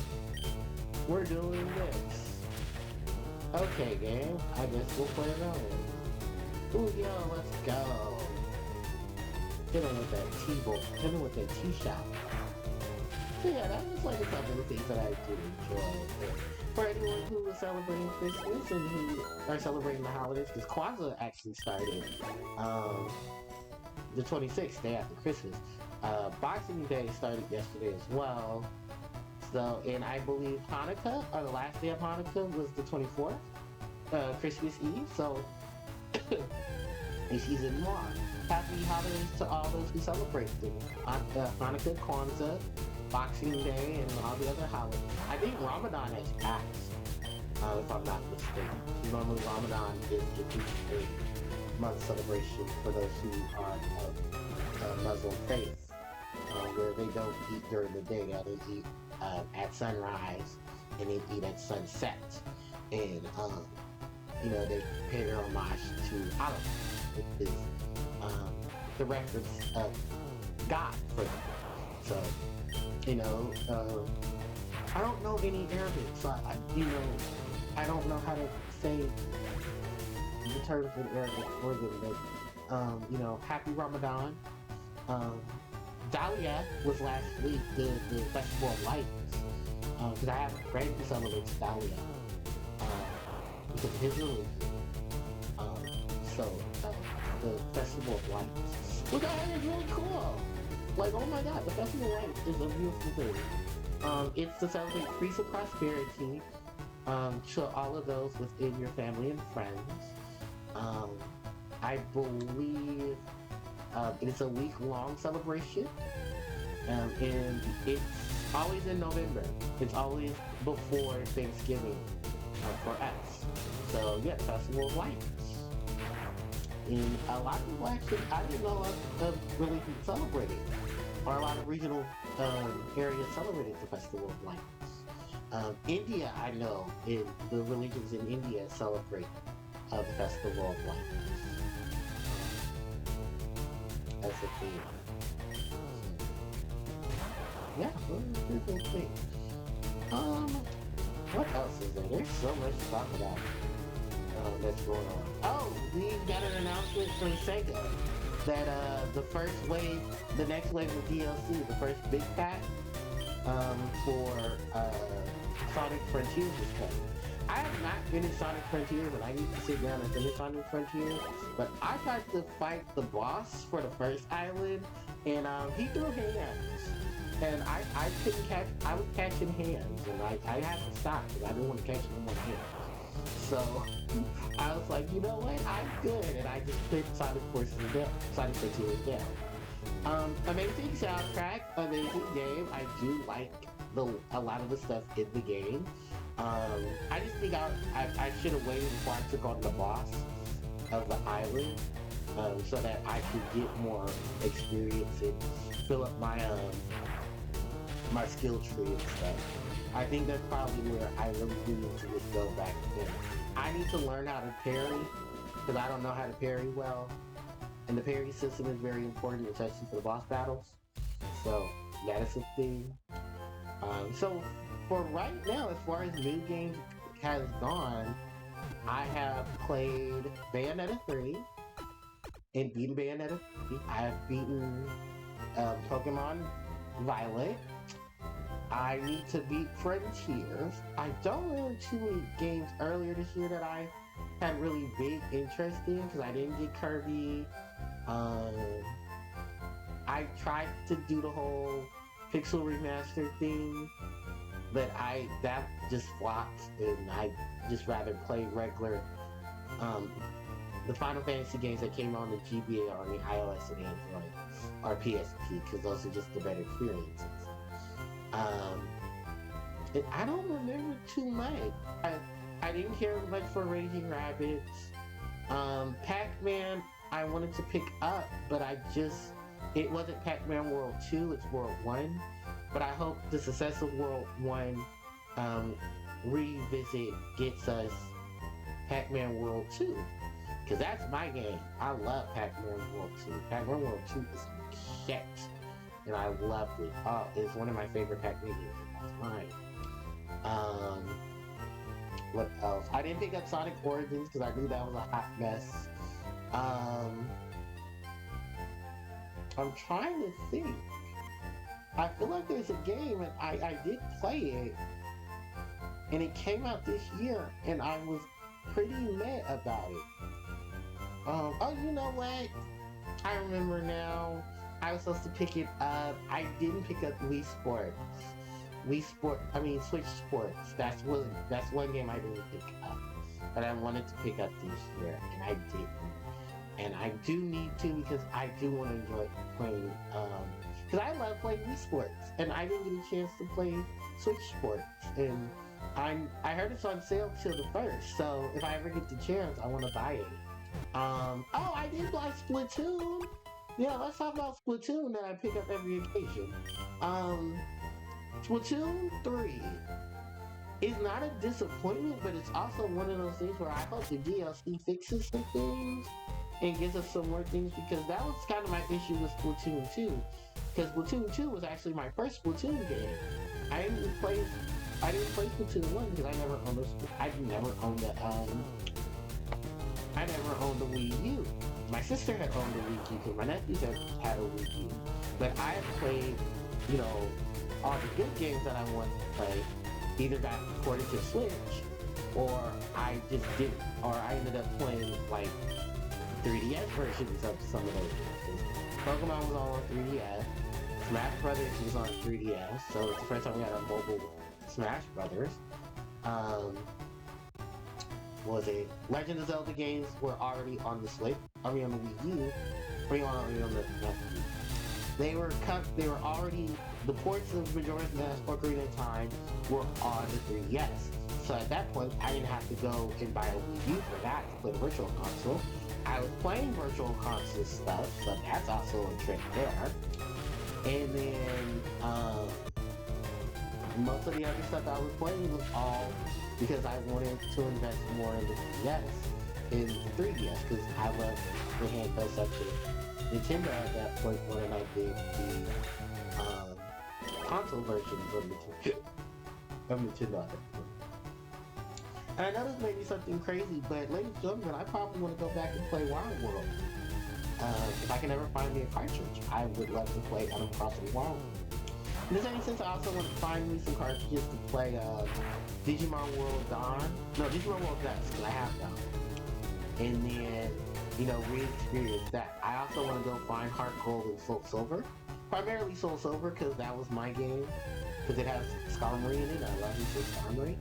we're doing this. Okay, game, I guess we'll play it on. Ooh, yo, let's go. Hit him with that T-ball. Hit him with that T-shot. So yeah, that was like a couple of things that I do enjoy. For anyone who is celebrating Christmas and who are celebrating the holidays, because Kwanzaa actually started the 26th, day after Christmas. Boxing Day started yesterday as well. So, and I believe Hanukkah, or the last day of Hanukkah, was the 24th, Christmas Eve. So, and she's in March. happy holidays to all those who celebrate them. Hanukkah, Kwanzaa, Boxing Day, and all the other holidays. I think Ramadan has passed, if I'm not mistaken. Normally Ramadan is a month celebration for those who are of Muslim faith, where they don't eat during the day. They eat at sunrise and they eat at sunset. And, they pay their homage to Allah, which is the reference of God for them. So, I don't know any Arabic, so I don't know how to say the terms in Arabic for them, but, happy Ramadan. Dahlia was last week, the Festival of Lights, because I have a friend who celebrates Dahlia, because of his religion. The Festival of Lights, which I think is really cool. Like, oh my god, the Festival of Lights is a beautiful thing. It's to celebrate peace and prosperity to all of those within your family and friends. I believe it's a week-long celebration, and it's always in November. It's always before Thanksgiving for us. So yeah, Festival of Lights. And a lot of people actually, I didn't know of really celebrating, or a lot of regional areas celebrated the Festival of Lights. India, I know, the religions in India celebrate the Festival of Lights as a theme. Yeah, good thing. What else is there? There's so much to talk about that's going on. Oh, we got an announcement from Sega that the next wave of DLC, the first big pack for Sonic Frontiers is coming. I have not finished Sonic Frontiers, and I need to sit down and finish Sonic Frontiers, but I tried to fight the boss for the first island, and he threw hands. And I couldn't catch, I was catching hands, and I had to stop because I didn't want to catch no more hands. So I was like, you know what, I'm good, and I just put Sonic Frontiers down. Amazing soundtrack, amazing game. I do like a lot of the stuff in the game. I just think I should have waited before I took on the boss of the island, so that I could get more experience and fill up my skill tree and stuff. I think that's probably where I really do need to just go back in. I need to learn how to parry, because I don't know how to parry well. And the parry system is very important, especially for the boss battles. So that is a thing. So for right now, as far as new games has gone, I have played Bayonetta 3 and beaten Bayonetta 3. I have beaten Pokemon Violet. I need to beat Frontiers. I don't know too many games earlier this year that I had really big interest in, because I didn't get Kirby. I tried to do the whole Pixel Remaster thing, but that just flopped, and I just rather play regular the Final Fantasy games that came on the GBA or on the iOS and Android or PSP, because those are just the better experiences. And I don't remember too much. I didn't care much for Raging Rabbits. Pac-Man I wanted to pick up, but it wasn't Pac-Man World 2, it's World 1. But I hope the success of World 1 revisit gets us Pac-Man World 2. Because that's my game. I love Pac-Man World 2. Pac-Man World 2 is shit. And I loved it. Oh, it's one of my favorite Pac-Man games of all time. What else? I didn't pick up Sonic Origins because I knew that was a hot mess. I'm trying to think. I feel like there's a game, and I did play it, and it came out this year, and I was pretty mad about it. Oh, you know what? I remember now. I was supposed to pick it up. I didn't pick up Switch Sports. That's one game I didn't pick up, but I wanted to pick up this year, and I didn't. and I do need to because I do want to enjoy playing. Because I love playing Wii Sports, and I didn't get a chance to play Switch Sports, and I heard it's on sale till the first. So if I ever get the chance, I want to buy it. Oh, I did buy Splatoon. Yeah, let's talk about Splatoon that I pick up every occasion. Um, Splatoon 3 is not a disappointment, but it's also one of those things where I hope the DLC fixes some things and gives us some more things, because that was kind of my issue with Splatoon 2. Because Splatoon 2 was actually my first Splatoon game. I didn't play Splatoon 1 because I never owned the Wii U. My sister had owned the Wii U because my nephews had a Wii U. But I had played, you know, all the good games that I wanted to play either got ported to Switch, or I just didn't, or I ended up playing like 3DS versions of some of those games. Pokemon was all on 3DS. Smash Brothers was on 3DS, so it's the first time we had a mobile Smash Brothers. What was it? Legend of Zelda games were already on the Switch, already on the Wii U, already on the They were already, the ports of Majora's Mask, Ocarina of Time were on the 3DS. So at that point, I didn't have to go and buy a Wii U for that to play the Virtual Console. I was playing Virtual Console stuff, so that's also a trick there. And then, most of the other stuff I was playing was all because I wanted to invest more in the 3DS, in the 3DS, because I love the handheld section. Nintendo at that point when I did the console versions of Nintendo at that point. And I know this may be something crazy, but ladies and gentlemen, I probably want to go back and play Wild World. If I can ever find me a cartridge, I would love to play Animal Crossing Wild World. In the same sense, I also want to find me some cartridges to play Digimon World Dawn. No, Digimon World Dusk, because I have Dawn. And then, you know, re-experience that. I also want to go find Heart Gold and Soul Silver. Primarily Soul Silver, because that was my game. Because it has Scarlet in it. I love me some Scarlet.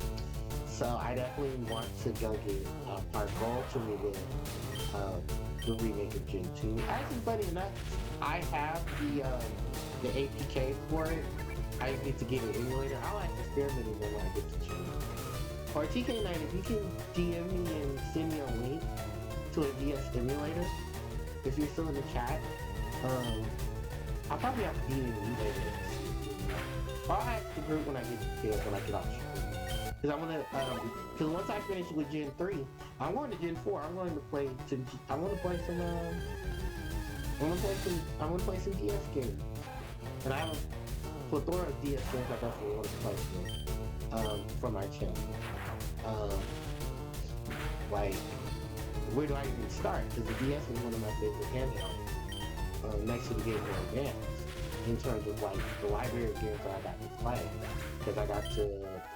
So I definitely want to go get Heart Gold to me with the remake of Gen 2. Actually, funny enough, I have the APK for it. I get to get an emulator. I like experimenting when I get to Gen. Or TK9, if you can DM me and send me a link to a DS emulator, if you're still in the chat, I'll probably have to be in the emulator. Or I'll ask the group when I get off stream. Because I want to, because once I finish with Gen 3, I'm going to Gen 4. I want to play some DS games. And I have a plethora of DS games I definitely want to play from my channel. Like, where do I even start? Because the DS is one of my favorite handhelds, next to the Game Boy Advance, in terms of like the library of games that I got to play. Because I got to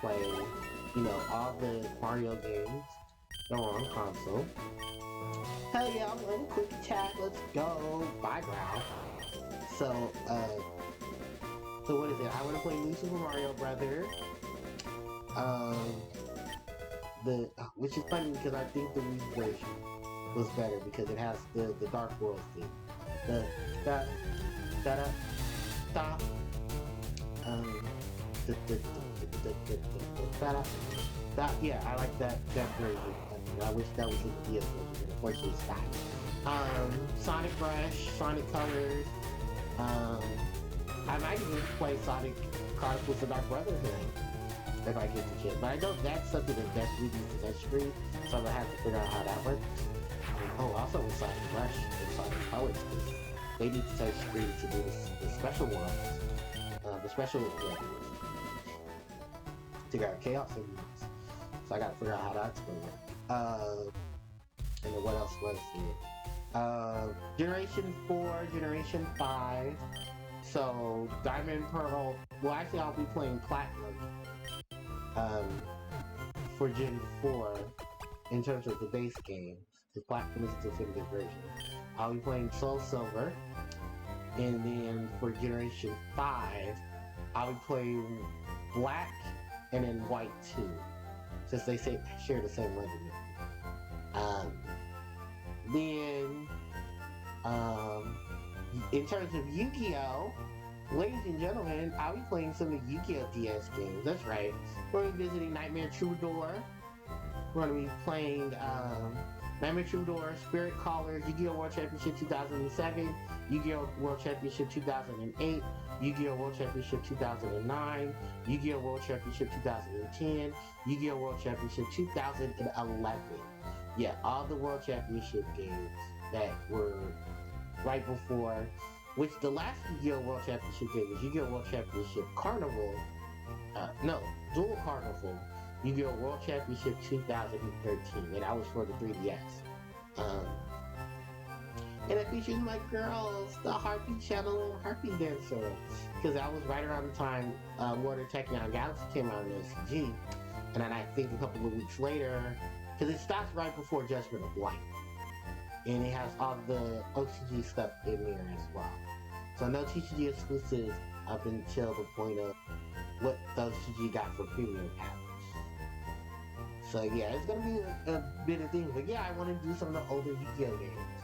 play, you know, all the Mario games that were on console. Hell yeah, I'm in quick chat, let's go, bye ground. So what is it? I want to play New Super Mario Brothers. Which is funny because I think the Wii version was better because it has the Dark World theme. Yeah, I like that version. I wish that was in the DS version, but unfortunately it's not. Sonic Rush, Sonic Colors. I might even play Sonic Chronicles of Dark Brotherhood if I get the chance. But I know that's something that definitely needs to touch screen, so I'm gonna have to figure out how that works. Also with Sonic Rush and Sonic Colors, they need to touch screen to do the special ones. The special to get Chaos Emeralds. So I gotta figure out how that's gonna work. And then what else was here? Generation 4, Generation 5. So Diamond Pearl. Well, actually, I'll be playing Platinum for Gen 4 in terms of the base games. The Platinum is the definitive version. I'll be playing Soul Silver, and then for Generation 5, I'll be playing Black and then White 2, since they share the same revenue. Then In terms of Yu-Gi-Oh, ladies and gentlemen, I'll be playing some of the Yu-Gi-Oh DS games. That's right. We're going to be visiting Nightmare Troubadour. We're going to be playing Nightmare Troubadour, Spirit Caller, Yu-Gi-Oh! World Championship 2007, Yu-Gi-Oh! World Championship 2008, Yu-Gi-Oh! World Championship 2009, Yu-Gi-Oh! World Championship 2010, Yu-Gi-Oh! World Championship 2011. Yeah, all the World Championship games that were right before, which the last Yu-Gi-Oh! World Championship game was Yu-Gi-Oh! World Championship Carnival, Dual Carnival, Yu-Gi-Oh! World Championship 2013, and that was for the 3DS. And it features my girls, the Harpie channel and Harpie Dancer, because that was right around the time Water Tachyon Galaxy came out in OCG, and then I think a couple of weeks later, because it stops right before Judgment of Light, and it has all the OCG stuff in there as well. So no TCG exclusives up until the point of what the OCG got for premium package. So yeah, it's gonna be a bit of things, but yeah, I want to do some of the older Yu-Gi-Oh games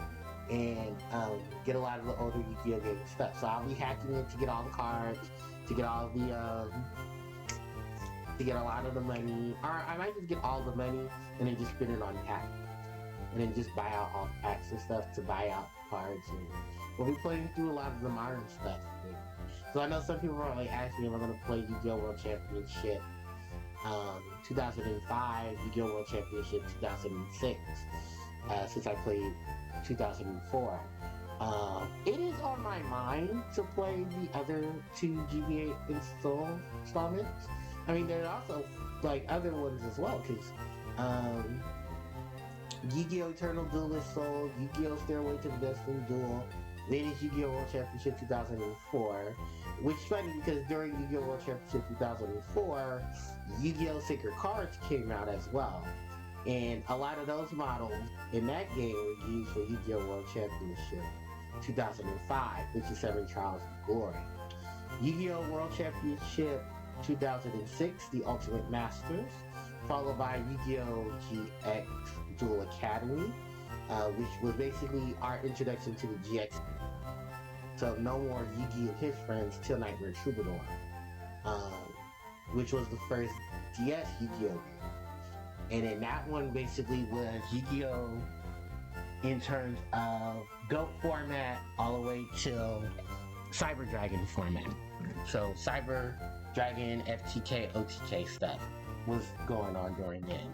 and get a lot of the older Yu-Gi-Oh game stuff. So I'll be hacking it to get all the cards, to get all the to get a lot of the money, or I might just get all the money and then just spend it on packs, and then just buy out all packs and stuff to buy out cards. And we'll be playing through a lot of the modern stuff. So I know some people are like asking me if I'm gonna play Yu-Gi-Oh! World Championship 2005, Yu-Gi-Oh! World Championship 2006, since I played 2004. It is on my mind to play the other two GBA installments. I mean, there are also like other ones as well, because Yu-Gi-Oh! Eternal Duelist Soul, Yu-Gi-Oh! Stairway to the Destiny Duel, Ladies Yu-Gi-Oh! World Championship 2004, which is funny because during Yu-Gi-Oh! World Championship 2004, Yu-Gi-Oh! Sacred Cards came out as well. And a lot of those models in that game were used for Yu-Gi-Oh! World Championship 2005, which is Seven Trials of Glory. Yu-Gi-Oh! World Championship 2006, The Ultimate Masters, followed by Yu-Gi-Oh! GX Duel Academy, which was basically our introduction to the GX. So no more Yu-Gi and his friends till Nightmare Troubadour, which was the first DS Yu-Gi-Oh! game. And then that one basically was Yu-Gi-Oh! In terms of GOAT format all the way till Cyber Dragon format. So Cyber Dragon, FTK, OTK stuff was going on during then.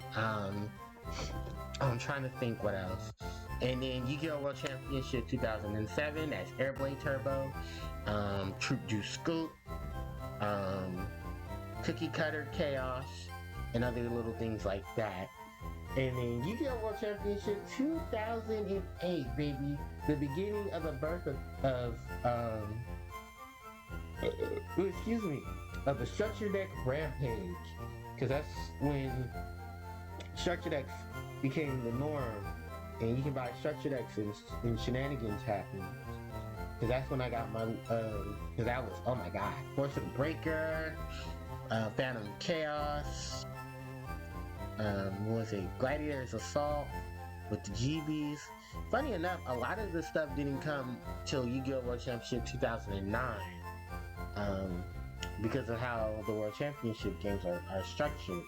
I'm trying to think what else. And then Yu-Gi-Oh! World Championship 2007, that's Airblade Turbo, Troop Juice Scoop, Cookie Cutter Chaos, and other little things like that. And then Yu-Gi-Oh! World Championship 2008, baby, the beginning of the birth of the Structure Deck Rampage, because that's when Structure Decks became the norm, and you can buy Structure Decks and shenanigans happening. Because that's when I got my, because that was, oh my god, Force of the Breaker, Phantom Chaos, what was it, Gladiator's Assault with the GBs. Funny enough, a lot of this stuff didn't come till Yu-Gi-Oh! World Championship 2009, because of how the World Championship games are structured.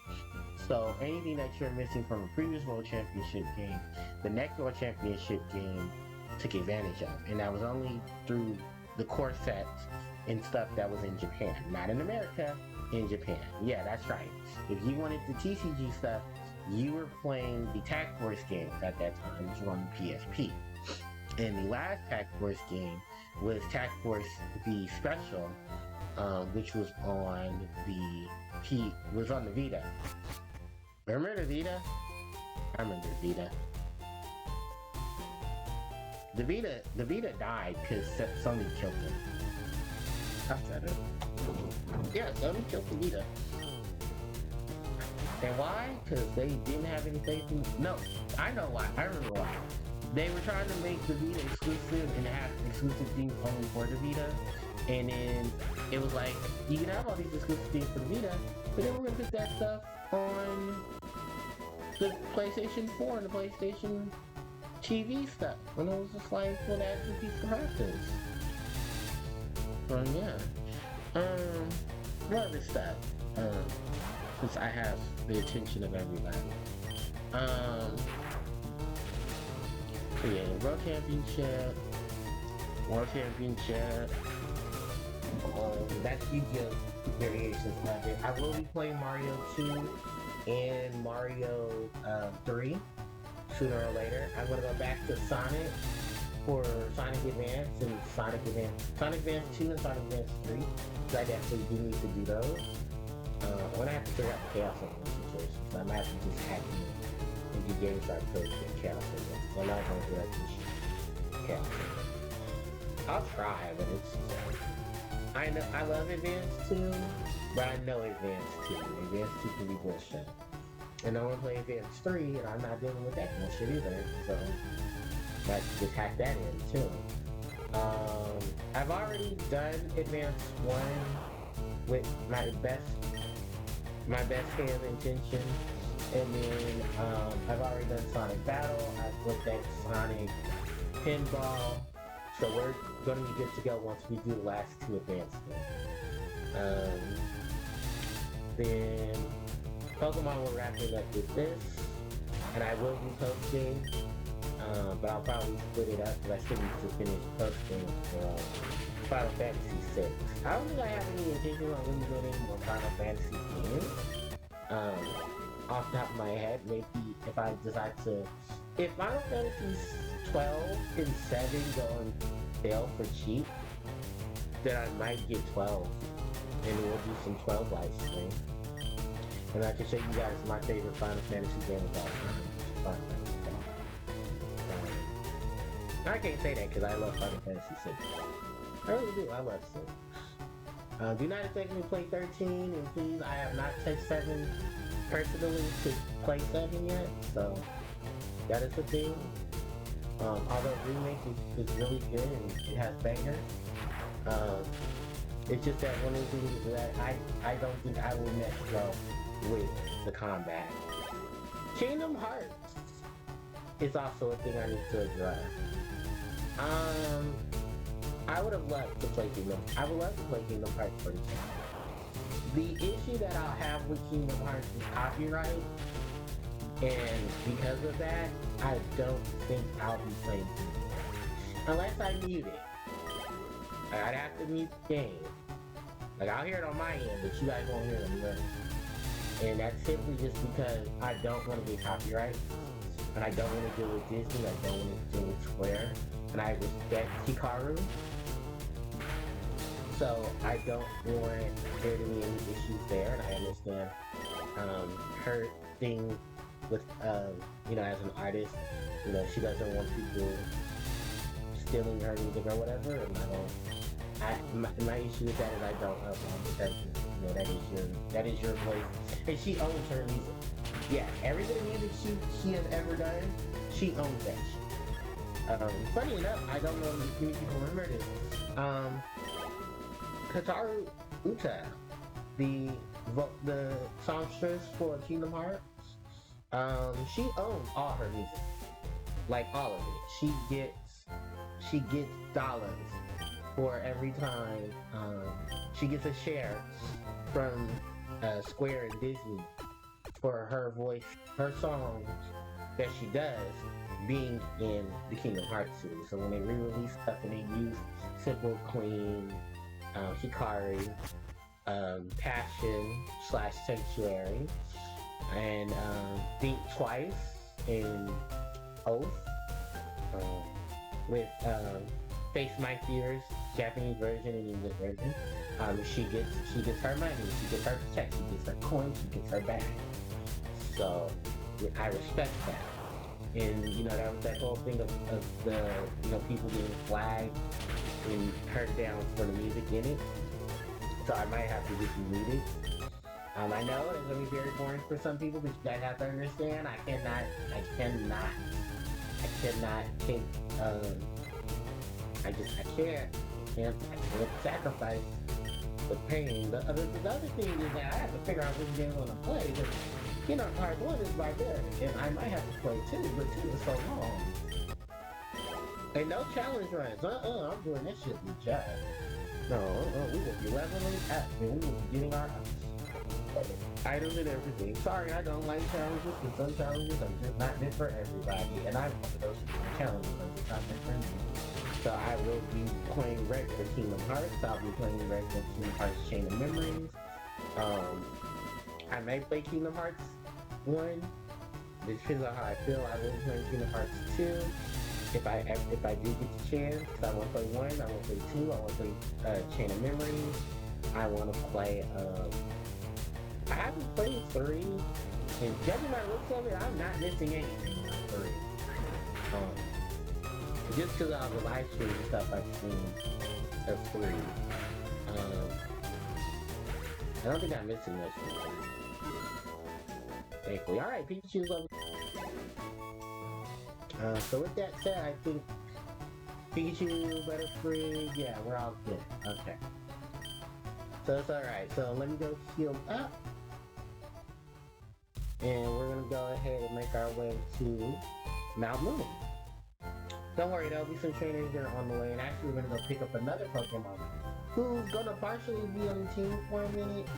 So anything that you're missing from a previous World Championship game, the next World Championship game took advantage of. And that was only through the core sets and stuff that was in Japan. Not in America, in Japan. Yeah, that's right. If you wanted the TCG stuff, you were playing the Tag Force games at that time, which were on the PSP. And the last Tag Force game was Tag Force V Special, which was on the Vita. Remember the Vita? I remember the Vita. The Vita died because Sony killed it. I said it. Yeah, Sony killed the Vita. And why? Because they didn't have any faith in... No, I know why. I remember why. They were trying to make the Vita exclusive and have exclusive things only for the Vita. And then it was like, you can have all these exclusive things for the Vita, but then we're going to put that stuff on the PlayStation 4 and the PlayStation TV stuff. And it was just like, well, that's a piece of purpose. Yeah. Love this stuff. Since I have the attention of everybody. Um, yeah, World Championship. That's Yu-Gi-Oh! Variations of it. I will be playing Mario 2 and Mario 3 sooner or later. I'm gonna go back to Sonic for Sonic Advance and Sonic Advance 2 and Sonic Advance 3. So I definitely do need to do those. I'm gonna have to figure out the chaos in those situations. So I might have to just hack and do games I could get chaos in them. So I'm not gonna do that this year. Chaos in them. I'll try, but it's I know I love Advance 2, but I know Advance 2. Advance 2 can be bullshit. And I want to play Advance 3, and I'm not dealing with that bullshit either, so I just hack that in too. I've already done Advance 1 with my best hand of intention, and then I've already done Sonic Battle. I've looked at Sonic Pinball, so we're gonna be good to go once we do the last two Advanced games. Then Pokemon, we're wrapping up with this, and I will be posting, but I'll probably split it up because I still need to finish posting for Final Fantasy VI. I don't think I have any intention on really doing any more Final Fantasy games. Off the top of my head, maybe if I decide to, if Final Fantasy 12 and 7 go on sale for cheap, then I might get 12, and we'll do some 12 live stream. And I can show you guys my favorite Final Fantasy game of all time. I can't say that because I love Final Fantasy 6. I really do, I love 6. Do not expect me to play 13, and please, I have not touched 7 personally to play 7 yet, so that is the thing. Although remake is really good and it has bangers, it's just that one of the things that I don't think I will mess well with the combat. Kingdom Hearts is also a thing I need to address. I would have loved to play Kingdom Hearts 13. The issue that I'll have with Kingdom Hearts is copyright, and because of that, I don't think I'll be playing Kingdom Hearts. Unless I mute it. I'd have to mute the game. Like, I'll hear it on my end, but you guys won't hear it on yours. And that's simply just because I don't want to get copyright, and I don't want to deal with Disney, I don't want to deal with Square, and I respect Hikaru. So I don't want there to be any issues there, and I understand her thing with, you know, as an artist, you know, she doesn't want people stealing her music or whatever, and my issue with that is I don't because, you know, that is your voice, and she owns her music. Yeah, every bit of music she has ever done, she owns that shit. Funny enough, I don't know if many people remember this. Kataru Uta, the songstress for Kingdom Hearts, she owns all her music, like all of it. She gets dollars for every time she gets a share from Square and Disney for her voice, her songs that she does being in the Kingdom Hearts series. So when they re-release stuff and they use Simple Queen, Hikari, Passion / Sanctuary, and Think Twice in Oath, with Face My Fears, Japanese version and English version. She gets her money, she gets her check, she gets her coins, she gets her bag. So I respect that. And you know, that whole thing of the, you know, people being flagged and hurt down for the music in it. So I might have to just mute it. I know it's gonna be very boring for some people, but you guys have to understand I cannot take I can't sacrifice the pain. The other thing is that I have to figure out which game I'm gonna play. You know, part 1 is right there, and I might have to play 2, but 2 is so long. And no challenge runs. I'm doing that shit with Jack. No, we will be leveling up and we will be getting our items and everything. Sorry, I don't like challenges, because some challenges are just not meant for everybody, and I'm one of those challenges are just not meant for me. So I will be playing regular Kingdom Hearts. I'll be playing regular Kingdom Hearts Chain of Memories. I may play Kingdom Hearts 1. It depends on how I feel. I will be playing Kingdom Hearts 2. If I do get the chance, I want to play 1, I want to play 2, I want to play Chain of Memories. I want to play, I haven't played 3. And judging by the looks of it, I'm not missing anything on 3. Just because of the live stream and stuff I've seen of 3. I don't think I'm missing much from 3. Thankfully. Alright, Pikachu's level. So with that said, I think Pikachu, Butterfree, yeah, we're all good. Okay. So it's alright. So let me go heal up. And we're gonna go ahead and make our way to Mount Moon. Don't worry, there'll be some trainers there on the way, and actually we're gonna go pick up another Pokemon who's gonna partially be on the team for a minute.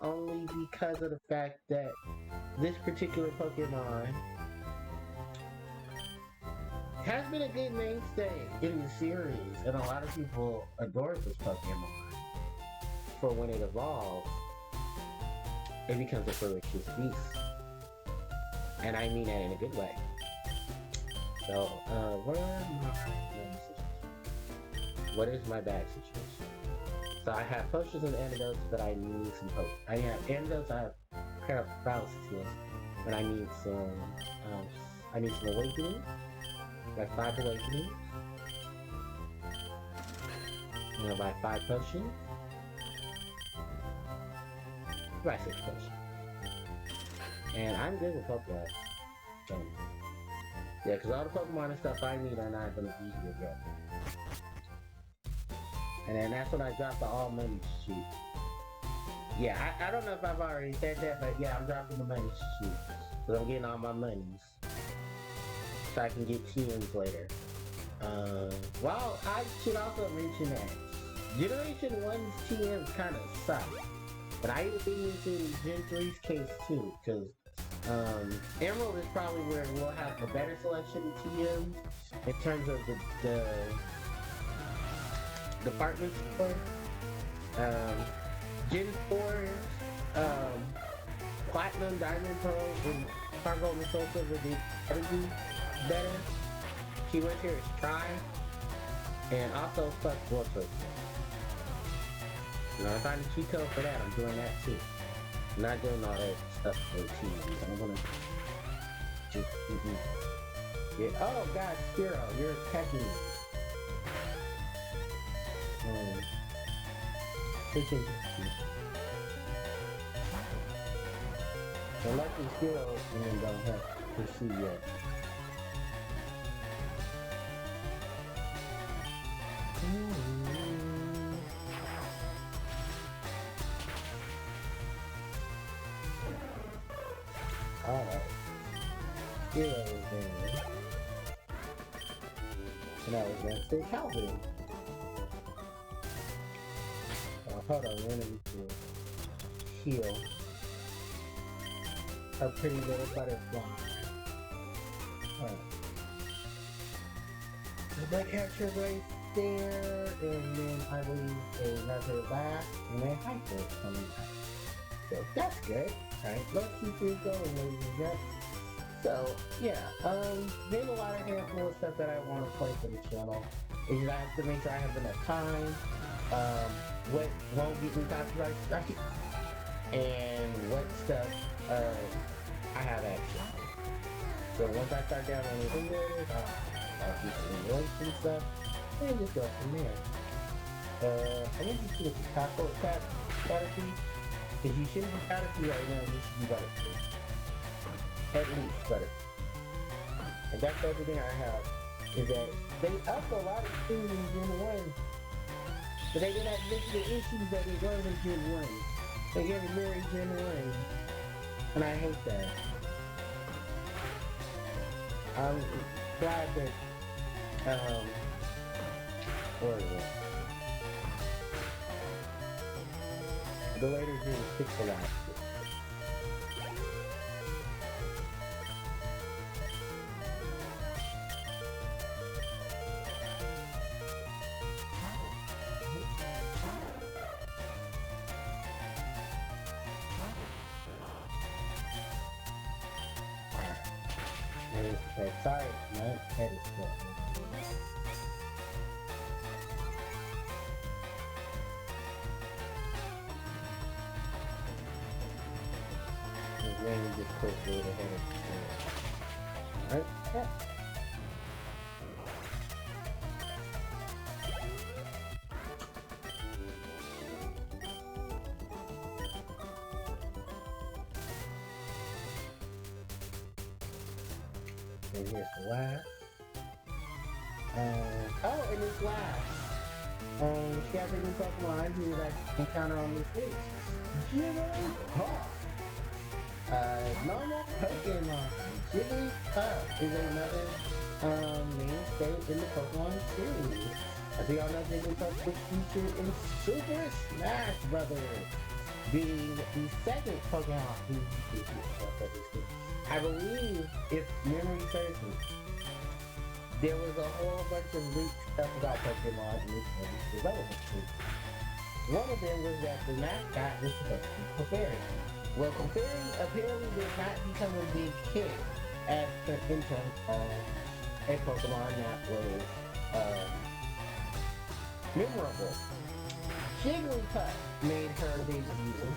Only because of the fact that this particular Pokemon has been a good mainstay in the series, and a lot of people adore this Pokemon. For when it evolves, it becomes a ferocious beast. And I mean that in a good way. So, what is my bad situation? So I have potions and antidotes, but I need some potions. I have antidotes, I have paralysis heals, but I need some awakening. Like 5 awakenings. I'm gonna buy 5 potions. Buy 6 potions. And I'm good with Pokemon. So, yeah, because all the Pokemon and stuff I need are not gonna be here yet. And then that's when I dropped the all money sheet. Yeah, I don't know if I've already said that, but yeah, I'm dropping the money sheet. Because I'm getting all my monies. So I can get TMs later. Well, I should also mention that Generation 1's TMs kind of suck. But I even think it's in Gen 3's case too, because Emerald is probably where we'll have the better selection of TMs in terms of the department store. Gen 4, Platinum, Diamond, Pearl, and Cargo and Soul Silver did everything better. Key word here is try, and also plus World Tour. You know, if I find a cheat code for that, I'm doing that too. I'm not doing all that stuff for TV. I'm gonna just yeah. Oh God, Spiro, you're attacking me. So luckily Spiro don't have to see yet. Alright. Spiro is there. And I was gonna say Calvin. Hold on, we're gonna need to heal a pretty little butterfly. Alright. The capture right there, and then I believe another laugh, and then hyper coming out. So that's good. Alright, let's keep this going, ladies and gents. So, yeah, there's a lot of handful of stuff that I want to play for the channel. Is that I have to make sure I have enough time. What won't get me copyright strike, and what stuff I have access to. So once I start downloading videos, I'll do some links and stuff, and just go from there. I need to see if the taco tap Butterfree, because you shouldn't be Butterfree right now, you should be Butterfree. At least Butterfree. And that's everything I have, is that they upped a lot of things in Gen 1. But they didn't have to fix the issues that they were in Gen 1. They gave it very Gen 1. And I hate that. I'm glad that, what is it? The later Gen pixelized it. Okay, sorry, my head is still. Let me just quickly ahead of the Alright, yeah. And here's the last. Oh, and it's last. She has a new Pokemon who I encounter on this page. Jigglypuff. Normal Pokemon. Jigglypuff is another mainstay in the Pokemon series. As we all know, Jigglypuff was featured in Super Smash Brothers, being the second Pokemon who I believe, if memory serves me, there was a whole bunch of leaked stuff about Pokemon in this movie's development team. One of them was that the mascot was supposed to be Clefairy. Well, Clefairy apparently did not become a big hit in terms of a Pokemon that was memorable. Jigglypuff made her debut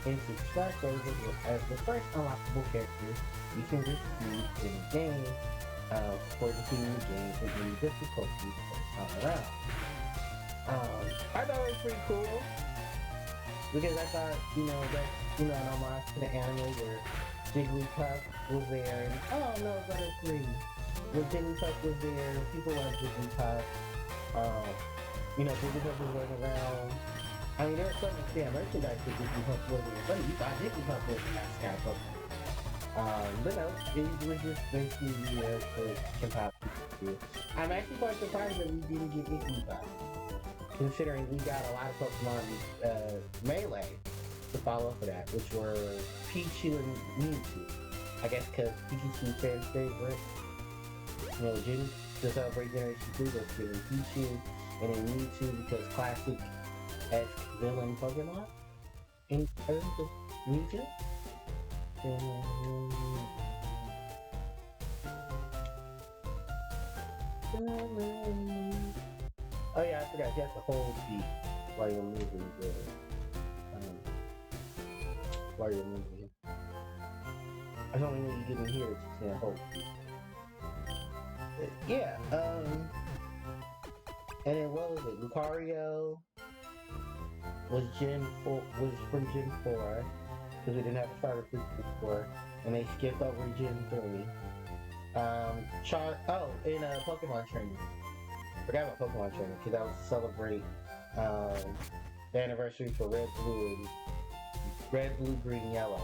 in Super Smash Bros. As the first unlockable character you can receive in the game for defeating the game with any difficulty the first time around. I thought it was pretty cool because I thought, that's, an homage to the anime where Jigglypuff was there and, oh no, better free. When Jigglypuff was there, people loved Jigglypuff. Jigglypuff was running around. I mean, there was some extent merchandise that Jigglypuff was there, but you thought Jigglypuff was the mascot Pokemon. But no, it was just basically there to compile people. I'm actually quite surprised that we didn't get Jigglypuff, considering we got a lot of Pokemon Melee to follow up with that, which were Pichu and Mewtwo. I guess because Pikachu's fan favorite, to celebrate Generation 2, was given Pichu, and then Mewtwo because classic-esque villain Pokemon in terms of Mewtwo. Oh yeah, I forgot, you have to hold beat while you're moving while you're moving. That's only when you get in here that you can't hold beat. But yeah, and then what was it? Lucario was from Gen 4, because we didn't have a starter for Gen 4, and they skipped over Gen 3. In Pokemon training. Forgot about Pokemon training, because that was to celebrate the anniversary for Red, Blue, Green, Yellow.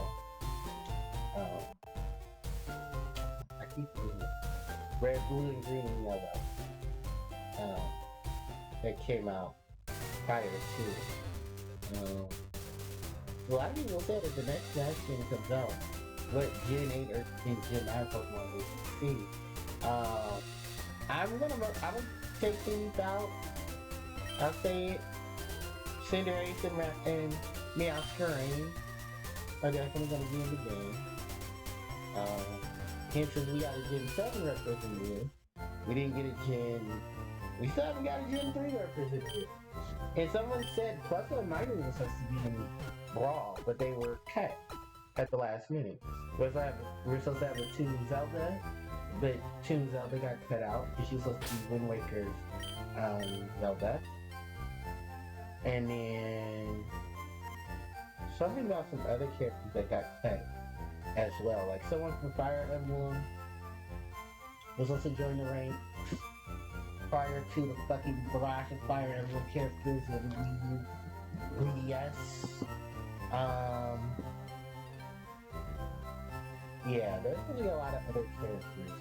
I keep forgetting it. Red, Blue, and Green, and Yellow. That came out prior to. A lot of people said that the next Smash game comes out, what Gen 8 or Gen 9 Pokemon we see. I'm gonna take these out. I'll say it. Cinderace and Meowscarada are definitely gonna be in the game. Hence, since we got a Gen 7 representative, we didn't get a we still haven't got a Gen 3 representative. And someone said Pluto and Minor was supposed to be in Brawl, but they were cut at the last minute. We're supposed to have a Toon Zelda, but Toon Zelda got cut out because she was supposed to be Wind Waker's Zelda. And then something about some other characters that got cut as well. Like someone from Fire Emblem was supposed to join the ranks prior to the fucking barrage of Fire Emblem characters and 3DS. Yeah, there's gonna be a lot of other characters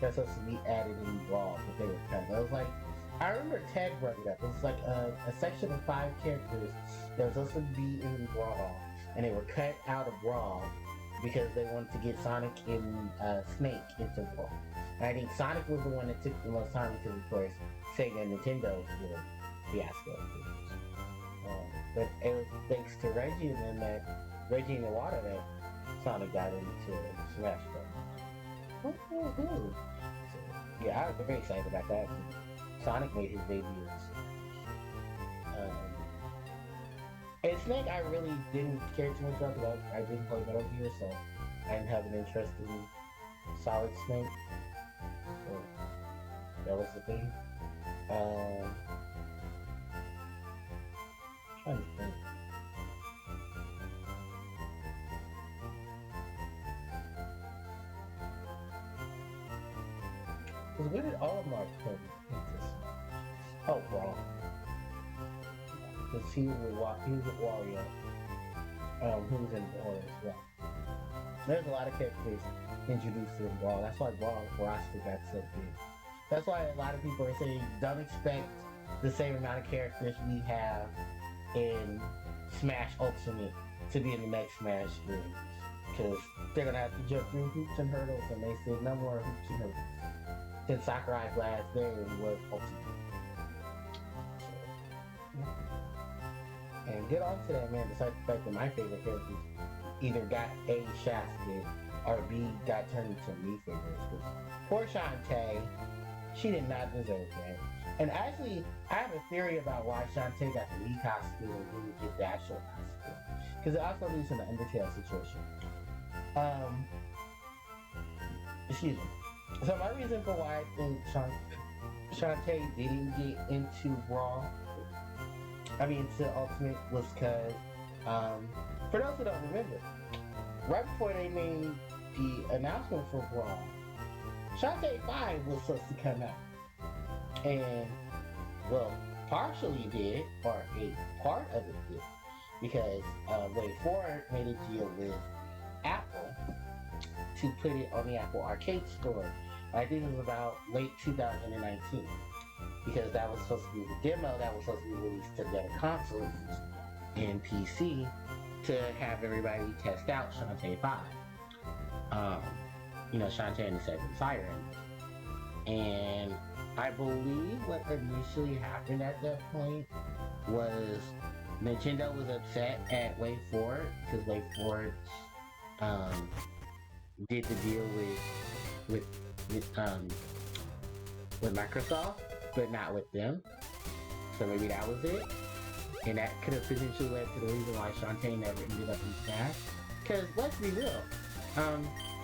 that's supposed to be added in Brawl, but they were cut. It was like I remember Ted brought it up. It was like a section of 5 characters that was supposed to be in Brawl, and they were cut out of Brawl because they wanted to get Sonic and Snake into Brawl. And I think Sonic was the one that took the most time because, of course, Sega and Nintendo was a fiasco. But it was thanks to Reggie and then that Reggie and the Water that Sonic got into Smash Bros. So, yeah, I was very excited about that. Sonic made his debut. Um, and Snake, I really didn't care too much about because I didn't play Metal Gear, so I didn't have an interest in Solid Snake. So that was the thing. Trying to think. Because where did all of Mark come into? Oh, Brawl. Because he was with Wario. Who was in Brawl as well. There's a lot of characters introduced in Brawl. That's why Brawl roster got so big. That's why a lot of people are saying don't expect the same amount of characters we have in Smash Ultimate to be in the next Smash game. Because they're going to have to jump through hoops and hurdles, and they said no more hoops and hurdles. Since Sakurai's last game was Ultimate. So, and get on to that, man, besides the fact that my favorite characters either got A, shafted, or B, got turned into Mii figures. Because poor Shantae, she did not deserve that. And actually, I have a theory about why Shantae got the Mii costume and didn't get the actual costume. Because it also leads in the Undertale situation. Excuse me. So my reason for why I think Shantae didn't get into Brawl, to Ultimate, was because, for those who don't remember, right before they made the announcement for Brawl, Shantae 5 was supposed to come out. And, well, partially did, or a part of it did, because Way Forward made a deal with Apple to put it on the Apple Arcade Store. I think it was about late 2019, because that was supposed to be the demo that was supposed to be released to the other consoles and PC to have everybody test out Shantae 5. Shantae and the Seven Sirens. And I believe what initially happened at that point was Nintendo was upset at Way Forward because Way Forward did the deal with Microsoft, but not with them. So maybe that was it. And that could have potentially led to the reason why Shantae never ended up in Smash. Because let's be real,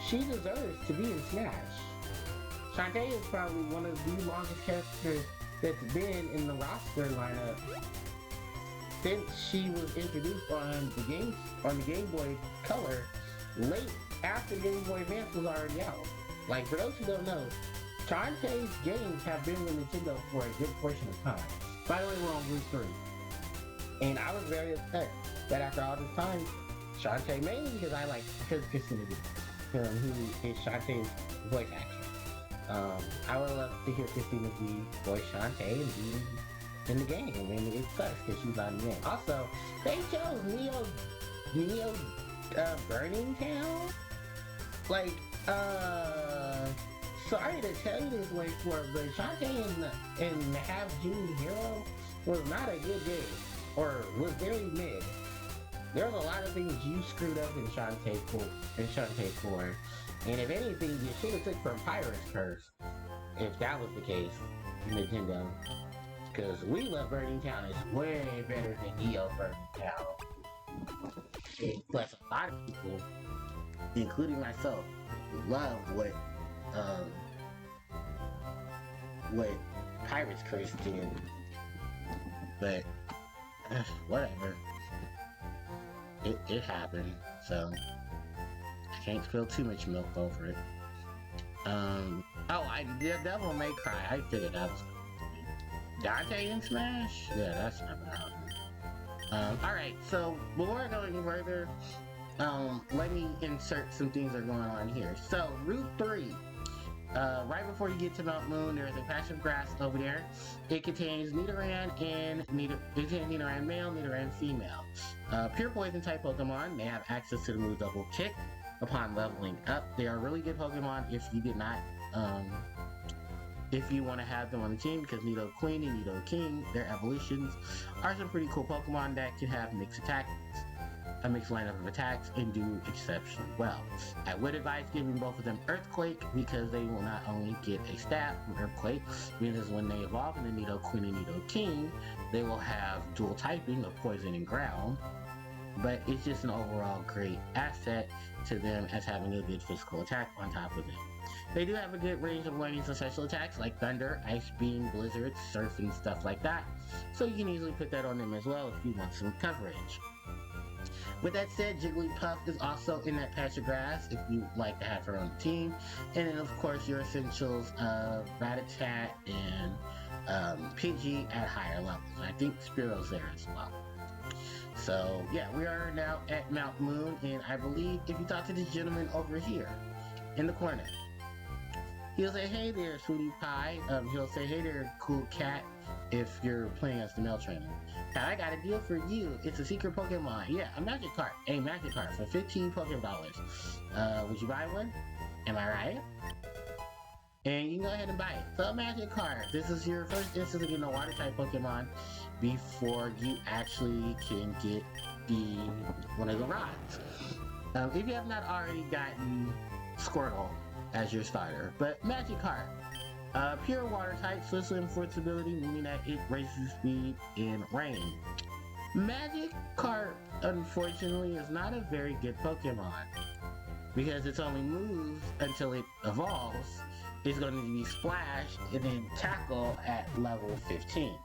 she deserves to be in Smash. Shantae is probably one of the longest characters that's been in the roster lineup since she was introduced on the Game Boy Color late after Game Boy Advance was already out. Like, for those who don't know, Shantae's games have been with Nintendo for a good portion of time. By the way, we're on Route 3. And I was very upset that after all this time, Shantae, mainly because Christina D, who is Shantae's voice actress. I would love to hear Christina D voice Shantae and be in the game. And it sucks because she's not in the game. Also, they chose Neo Burning Town? Like, sorry to tell you this way for it, but Shantae in the Half Genie Hero was not a good game, or was very mid. There was a lot of things you screwed up in Shantae 4, and if anything, you should have took from Pirate's Curse, if that was the case, Nintendo. Because We Love Burning Town is way better than Neo Burning Town. Plus, a lot of people, including myself, loved what Pirate's Curse did. But whatever. It happened, so I can't spill too much milk over it. Devil May Cry. I figured that was Dante in Smash? Yeah, that's not gonna happen. Alright, so before going further, let me insert some things that are going on here. So, Route 3 Right before you get to Mount Moon, there is a patch of grass over there. It contains Nidoran male, Nidoran female. Pure poison type Pokemon. They have access to the move Double Kick upon leveling up. They are really good Pokemon if you did not, if you want to have them on the team, because Nido Queen and Nido King, their evolutions are some pretty cool Pokemon that can have mixed attacks, a mixed lineup of attacks, and do exceptionally well. I would advise giving both of them Earthquake, because they will not only get a stat from Earthquake, because when they evolve into Nido Queen and Nido King, they will have dual typing of Poison and Ground, but it's just an overall great asset to them as having a good physical attack on top of it. They do have a good range of learning some special attacks like Thunder, Ice Beam, Blizzard, Surf, and stuff like that, so you can easily put that on them as well if you want some coverage. With that said, Jigglypuff is also in that patch of grass if you like to have her on the team. And then, of course, your essentials of Rattata and Pidgey at higher levels. I think Spearo's there as well. So, yeah, we are now at Mount Moon, and I believe if you talk to this gentleman over here in the corner, he'll say, "Hey there, sweetie pie." He'll say, "Hey there, cool cat," if you're playing as the male trainer. "Cat, I got a deal for you. It's a secret Pokemon. Yeah, a Magikarp. A Magikarp for 15 Pokedollars. Would you buy one? Am I right?" And you can go ahead and buy it. So a Magikarp. This is your first instance of getting a water type Pokemon before you actually can get one of the rods. If you have not already gotten Squirtle as your starter, but Magikarp. Pure water type, Swift Swim for its ability, meaning that it raises speed in rain. Magikarp, unfortunately, is not a very good Pokemon, because its only moves until it evolves is going to be Splash and then Tackle at level 15.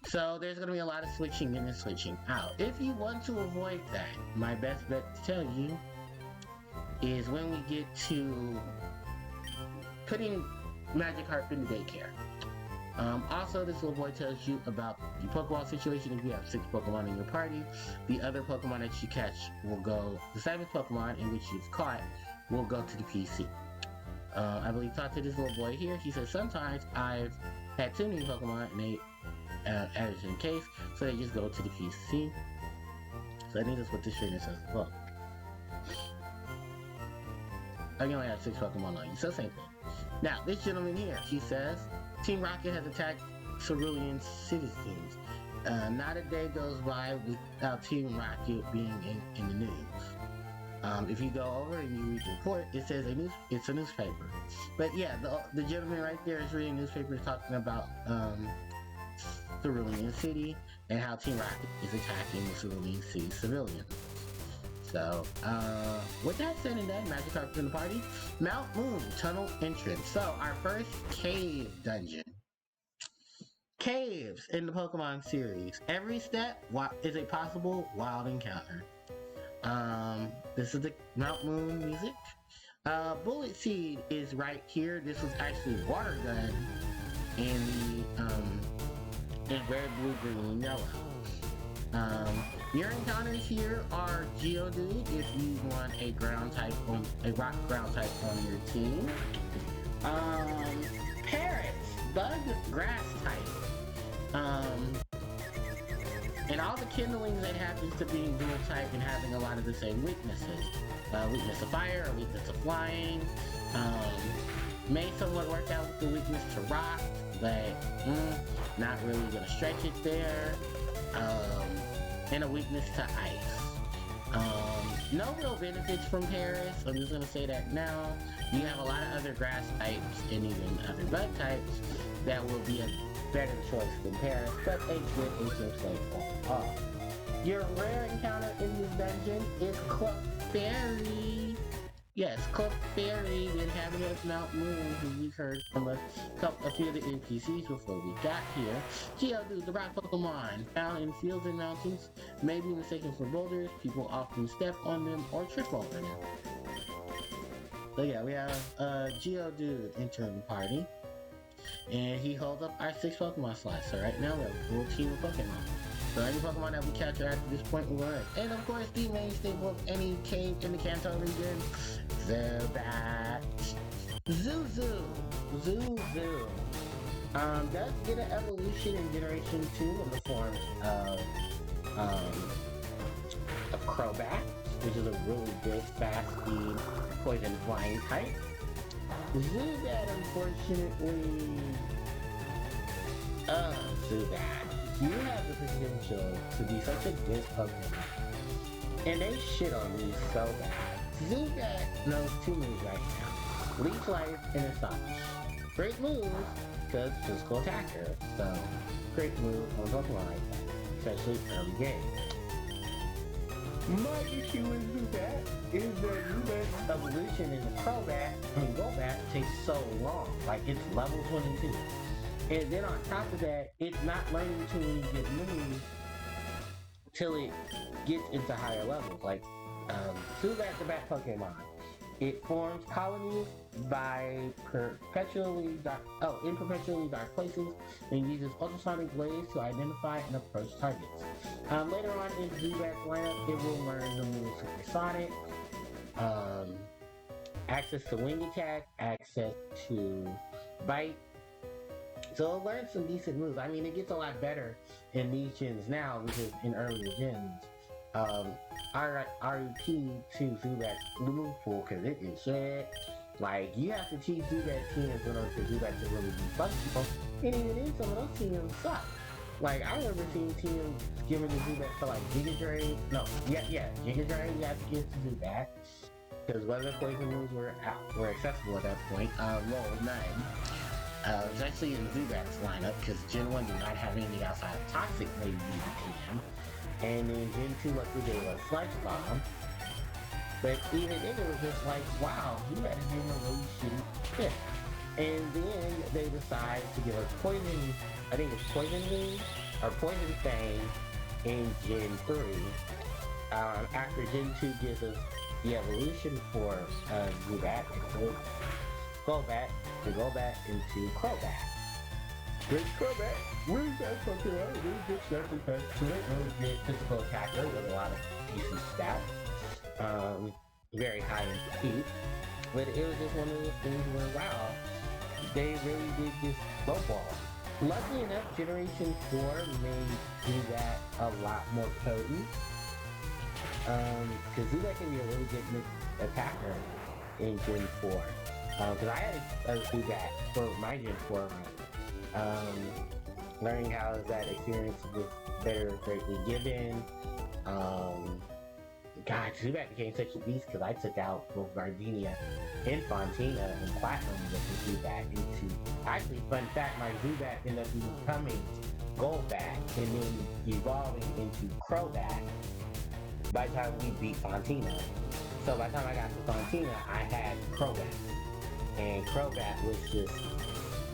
So there's going to be a lot of switching in and switching out. If you want to avoid that, my best bet to tell you is when we get to putting Magikarp in the daycare. Also, this little boy tells you about the Pokeball situation. If you have 6 Pokemon in your party, the other Pokemon that you catch will go, the 7th Pokemon in which you've caught will go to the PC. I believe talk to this little boy here. He says, "Sometimes I've had too many Pokemon and they added in case, so they just go to the PC." So I think that's what this trainer says as well. I can only have 6 Pokemon on you, so same thing. Now, this gentleman here, he says, "Team Rocket has attacked civilian citizens. Not a day goes by without Team Rocket being in the news." If you go over and you read the report, it says it's a newspaper. But yeah, the gentleman right there is reading newspapers talking about Cerulean City and how Team Rocket is attacking the Cerulean City civilians. So, with that said and done, Magikarp in the party. Mount Moon, tunnel entrance. So, our first cave dungeon. Caves in the Pokemon series. Every step is a possible wild encounter. This is the Mount Moon music. Bullet Seed is right here. This was actually Water Gun in red, blue, green, and yellow. Your encounters here are Geodude if you want a rock ground type on your team. Parrots, bug grass type. And all the kindlings that happens to being dual type and having a lot of the same weaknesses. Weakness to fire, or weakness to flying. May somewhat work out with the weakness to rock, but not really gonna stretch it there. And a weakness to ice. No real benefits from Paris. I'm just gonna say that now. You have a lot of other grass types and even other bug types that will be a better choice than Paris, but a good HM overall. Your rare encounter in this dungeon is Clefairy. Yes, Clefairy, the inhabitant of Mount Moon, who we've heard from a few of the NPCs before we got here. Geodude, the rock Pokemon, found in fields and mountains, may be mistaken for boulders. People often step on them or trip over them. So yeah, we have Geodude entering the party, and he holds up our 6 Pokemon slots. So right now we have a full team of Pokemon. So any Pokemon that we capture after this point will run. And of course, the main staple of any cave in the Kanto region, the bat. Zuzu. Zuzu. Does get an evolution in Generation 2 in the form um, of Crobat, which is a really good fast speed poison flying type. Zubat, unfortunately, Zubat, you have the potential to be such a good Pokemon. And they shit on me so bad. Zubat knows two moves right now. Leech Life and Astonish. Great moves, because physical attacker. So, great move on Pokemon like that, especially early game. My issue with Zubat is that Zubat's evolution in the Crobat and Golbat takes so long. Like, it's level 22. And then on top of that, it's not learning to really get moves till it gets into higher levels. Like, Zubat's a bat Pokemon. It forms colonies by perpetually dark, in perpetually dark places, and uses ultrasonic blades to identify and approach targets. Later on in Zubat's lineup, it will learn the move Supersonic, access to Wing Attack, access to Bite. So it'll learn some decent moves. I mean, it gets a lot better in these gens now, because in earlier gens, REP to Zubat's move pool, because it is shit. Like, you have to teach Zubat teams in order for Zubat to really be functional, and even then, some of those teams suck. Like, I remember seeing teams giving the Zubat for like Giga Drain. No, Giga Drain you have to give to Zubat, because weather poison moves were accessible at that point. Roll 9. Especially in Zubat's lineup, because Gen 1 did not have anything outside of Toxic maybe TM. And then Gen 2 luckily gave us Sludge Bomb. But even then it was just like, wow, Zubat is doing a really shitty shit. And then they decide to give us Poison, I think it's Poison Wing, or Poison Fang in Gen 3. After Gen 2 gives us the evolution for Zubat, Golbat, to go back into Crobat. With Crobat, really good Pokemon, really good strength and defense to it, really good physical attacker with a lot of decent stats. Very high in speed. But it was just one of those things where, wow, they really did this lowball. Luckily enough, Generation 4 made Zubat a lot more potent. Because Zubat can be a really good attacker in Gen 4. Because I had to do that for my Gen 4 run. Learning how that experience was better greatly given. God, Zubat became such a beast because I took out both Gardenia and Fontina and Platinum with the Zubat into... Actually, fun fact, my Zubat ended up becoming Golbat and then evolving into Crobat by the time we beat Fontina. So by the time I got to Fontina, I had Crobat. And Crobat was just,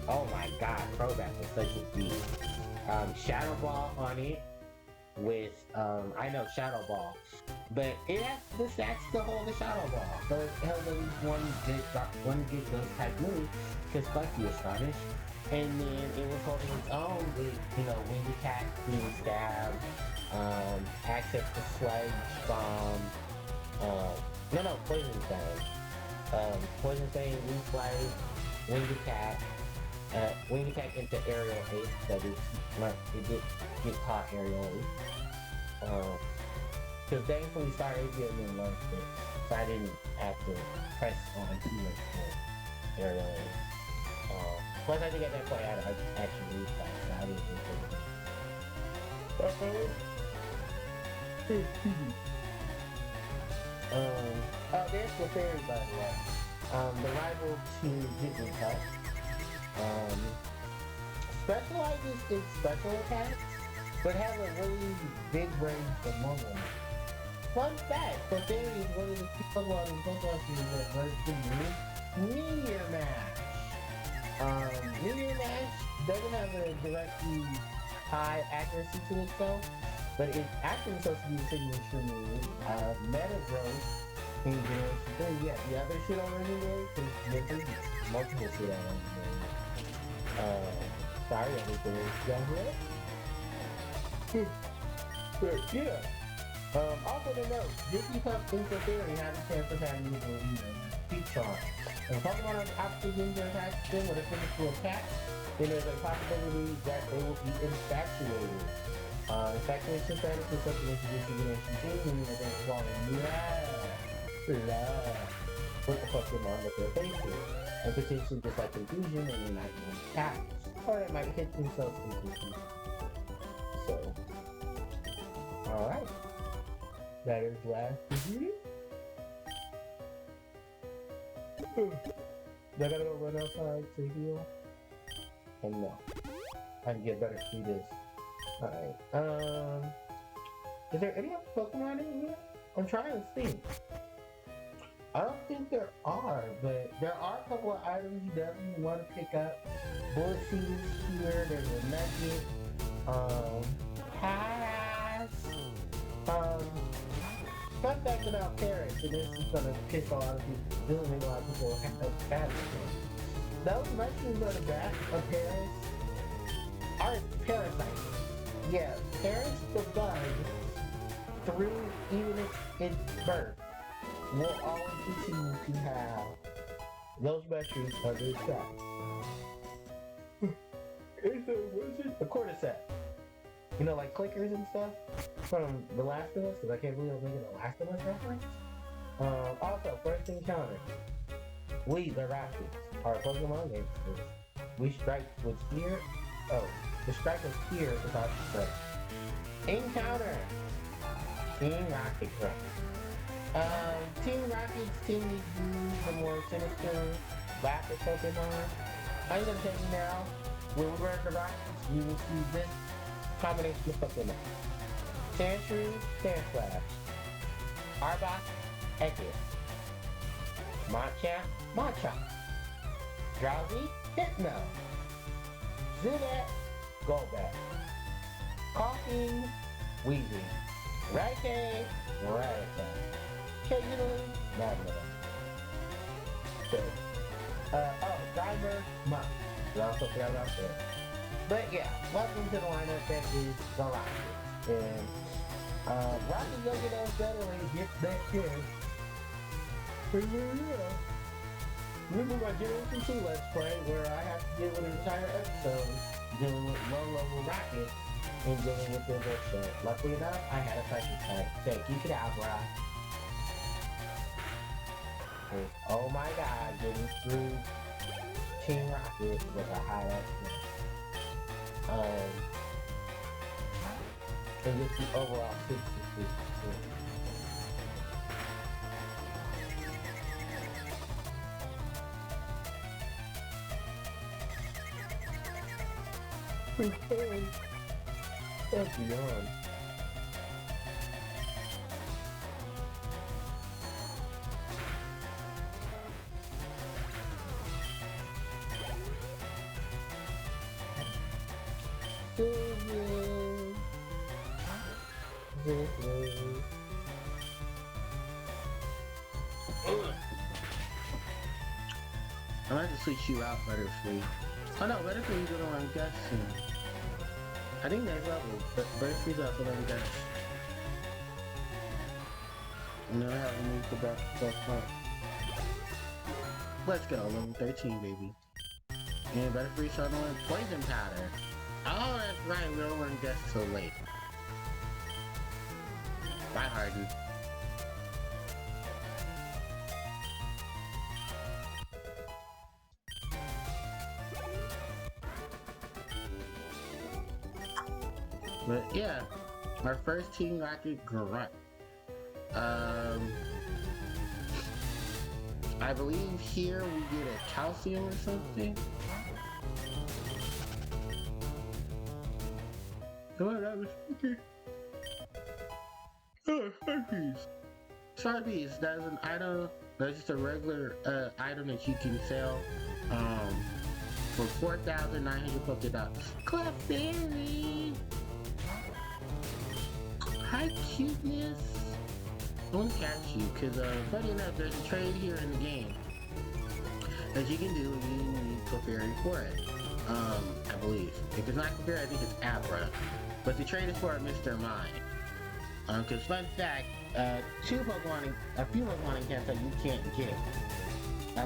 oh my god, Crobat was such a beast. Shadow Ball on it with, I know Shadow Ball, but it has the stats to hold the Shadow Ball. So it held at least one good those type moves, because fuck you, Astonish. And then it was holding its own with, Wing Attack, Being Stab, access to Sludge Bomb, Poison Fang. Poison Fang, Leaf Life, Wing Attack into Aerial Ace, that it did get caught Aerial Ace. Because thankfully Star Asia and then launched it, so I didn't have to press on too much for Aerial Ace. Plus I think at that point I had actually Leaf Life, so I didn't think there's the fairy, by the way. The rival to Jigglypuff. Specializes in special attacks, but has a really big range for normal. Fun fact, the fairy is one of the Pokemon in Pokemon series that works to use Meteor Mash. Meteor Mash doesn't have a directly high accuracy to itself, but it's actually supposed to be a signature move. Meta Growth in Generation 3. Yeah, the other shit on Legendary, because there's multiple shit on Legendary. Sorry, everything is down here. But yeah. Also to note, Jigglypuff Interfering has a chance of having you speech on. If Pokemon are obstacles to attach them when it's finished to attack, then there's a possibility that they will be infatuated. Infatuation status is something that you generation team, meaning that they fall in love with the Pokemon that they're facing. And potentially just like confusion and they might want attacks. Or they might hit themselves in confusion. So, alright. That is last review. I gotta go run outside to heal. And no. I can get better through this. Alright. Is there any other Pokemon in here? I'm trying to think. I don't think there are, but there are a couple of items you definitely want to pick up. Bullet Seeds here, there's a nugget. Pass. Fun fact about Paris, and this is gonna piss a lot of people, really make a lot of people have those mushrooms on the back of Paris are parasites. Yeah, Paris the bug, through even its birth, will always continue to have those mushrooms under its back. What is it? A cordyceps. You know, like clickers and stuff from The Last of Us, because I can't believe I'm making The Last of Us reference. Also, first encounter. We, the Rockets, are Pokemon gangsters. We strike with fear. Oh, the strike of fear is our strike. Encounter. Team Rocket Run. Team Rockets tend to use the more sinister, rapid Pokemon. I'm gonna tell you now, when we run the Rockets, you will see this combination of Pokemon. Sandshrew, Sandslash. Arbok, Ekid. Machamp, Machop. Drowsy, Hypno. Zubat, Golbat. Coughing, Weezing. Raticate, Occasionally, Magnemite. So, Dimer, Muck. We also forgot about that. But yeah, welcome to the lineup that is the Rockets. And Rockets don't get us better when it gets that good. Yeah. This is my Generation 2 Let's Play where I have to deal with an entire episode dealing with low-level Rockets and dealing with their workshop. Luckily enough, I had a psychic type. So keep it out, bro. Oh my god, getting through Team Rocket was a highlight. And just the overall 66. Okay. That's beyond. I might have to switch you out, Butterfree. Oh no, Butterfree's the one I'm guessing. I think there's levels, but Butterfree's also level guess. And then I have to move the back stuff up. Let's go, level 13, baby. And Butterfree starting on Poison Powder. Oh, that's right, we don't want to guess so late. Bye, Harden. But yeah, our first Team Rocket Grunt. I believe here we get a calcium or something. Oh, that was okay. Oh, Harpies. Harpies, that is an item, that's just a regular item that you can sell for 4,900 Poké Dots. Clefairy! Hi, cuteness! I want to catch you, because funny enough, there's a trade here in the game that you can do and you need Clefairy for it. I believe. If it's not Clefairy, I think it's Abra. But the trade is for Mr. Mime. Because fun fact, a few Pokemon in Kansas you can't get.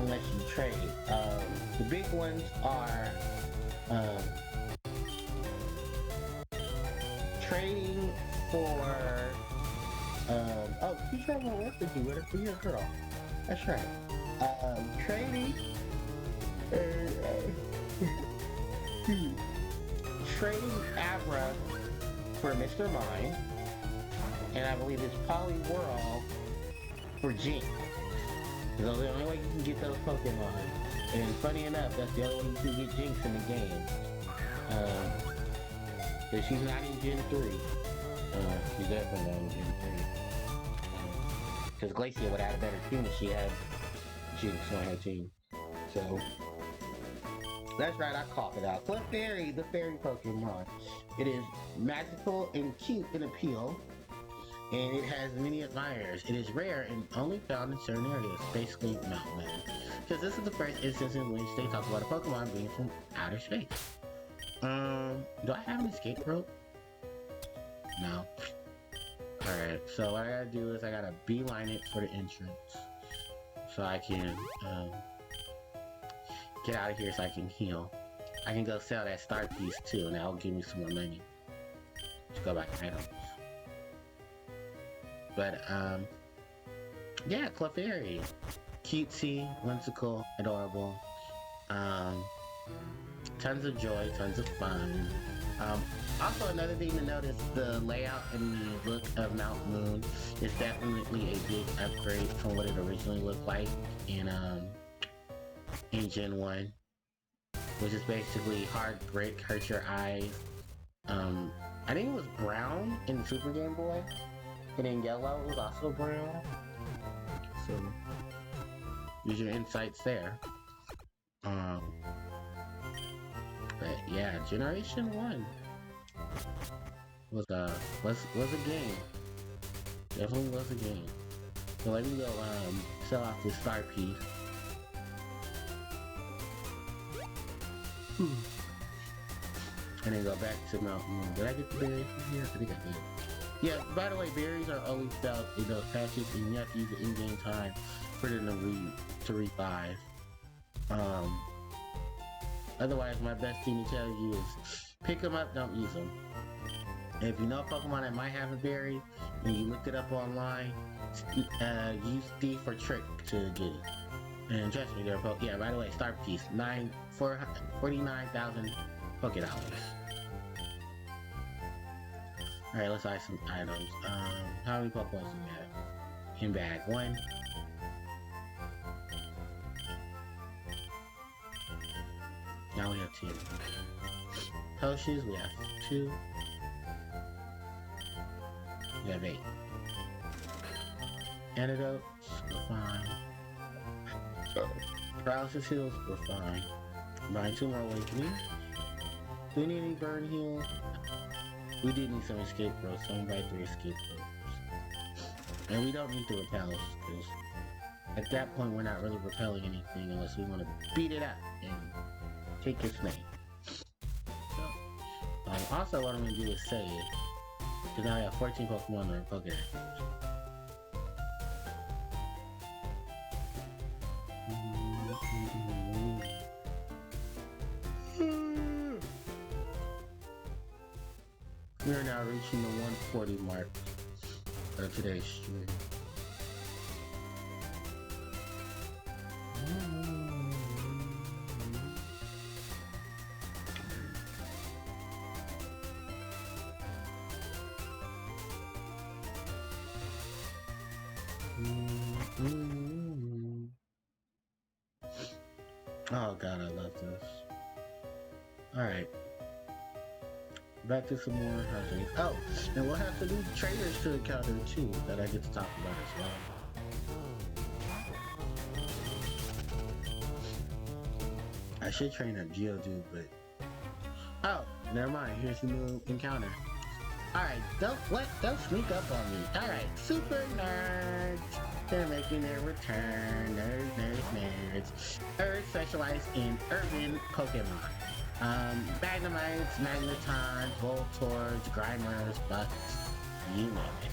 unless you trade. The big ones are um, trading for. Oh, you have more work to do with it for your girl. That's right. Trading. Trading Abra for Mr. Mime, and I believe it's Poliwhirl for Jinx. Those are the only way you can get those Pokemon. And funny enough, that's the only way you can get Jinx in the game. But she's not in Gen 3. She's definitely not in Gen 3. Because Glacia would have had a better team if she had Jinx on her team. So, that's right, I called it out. Clefairy, the fairy Pokemon. It is magical and cute in appeal. And it has many admirers. It is rare and only found in certain areas, basically mountain. Because this is the first instance in which they talk about a Pokemon being from outer space. Do I have an escape rope? No. Alright, so what I gotta do is I gotta beeline it for the entrance. So I can, get out of here so I can heal. I can go sell that star piece too, and that'll give me some more money. Let's go back to items. But, yeah, Clefairy. Cutesy, whimsical, adorable. Tons of joy, tons of fun. Also, another thing to notice, the layout and the look of Mount Moon is definitely a big upgrade from what it originally looked like in Gen 1. Which is basically hard brick, hurt your eyes. I think it was brown in the Super Game Boy. And in yellow, it was also brown. So, use your insights there. But yeah, Generation 1 was a game. Definitely was a game. So let me go sell off this star piece. And then go back to Mount Moon. Did I get the berries from here? I think I did. Yeah, by the way, berries are only found in those patches, and you have to use the in-game time for them to revive. Otherwise, my best thing to tell you is pick them up, don't use them. And if you know a Pokemon that might have a berry, and you looked it up online, use Thief or Trick to get it. And trust me, they're yeah, by the way, Star Piece, 49,000 Poké Dollars. Alright, let's buy some items. How many Pokeballs do we have? In bag 1. Now we have 2. Potions, we have 2. We have 8. Antidotes, we're fine. Paralysis heals, we're fine. Buying 2 more awakening. Do we need any burn heals? We did need some escape ropes, so I'm going to buy 3 escape ropes. And we don't need to repel, because at that point we're not really repelling anything unless we want to beat it up and take its name. So, also what I'm going to do is save, because now I have 14 Pokemon in Pokédex. We are now reaching the 140 mark of today's stream. Oh god, I love this. Alright. Back to some more hunting. Oh, and we'll have some new traders to encounter too that I get to talk about as well. I should train up Geodude, but oh, never mind. Here's the new encounter. All right, don't sneak up on me. All right, super nerds. They're making their return. Nerds. Nerds specialize in urban Pokemon. Magnemites, Magnetons, Voltors, Grimers, Bucks, you name it.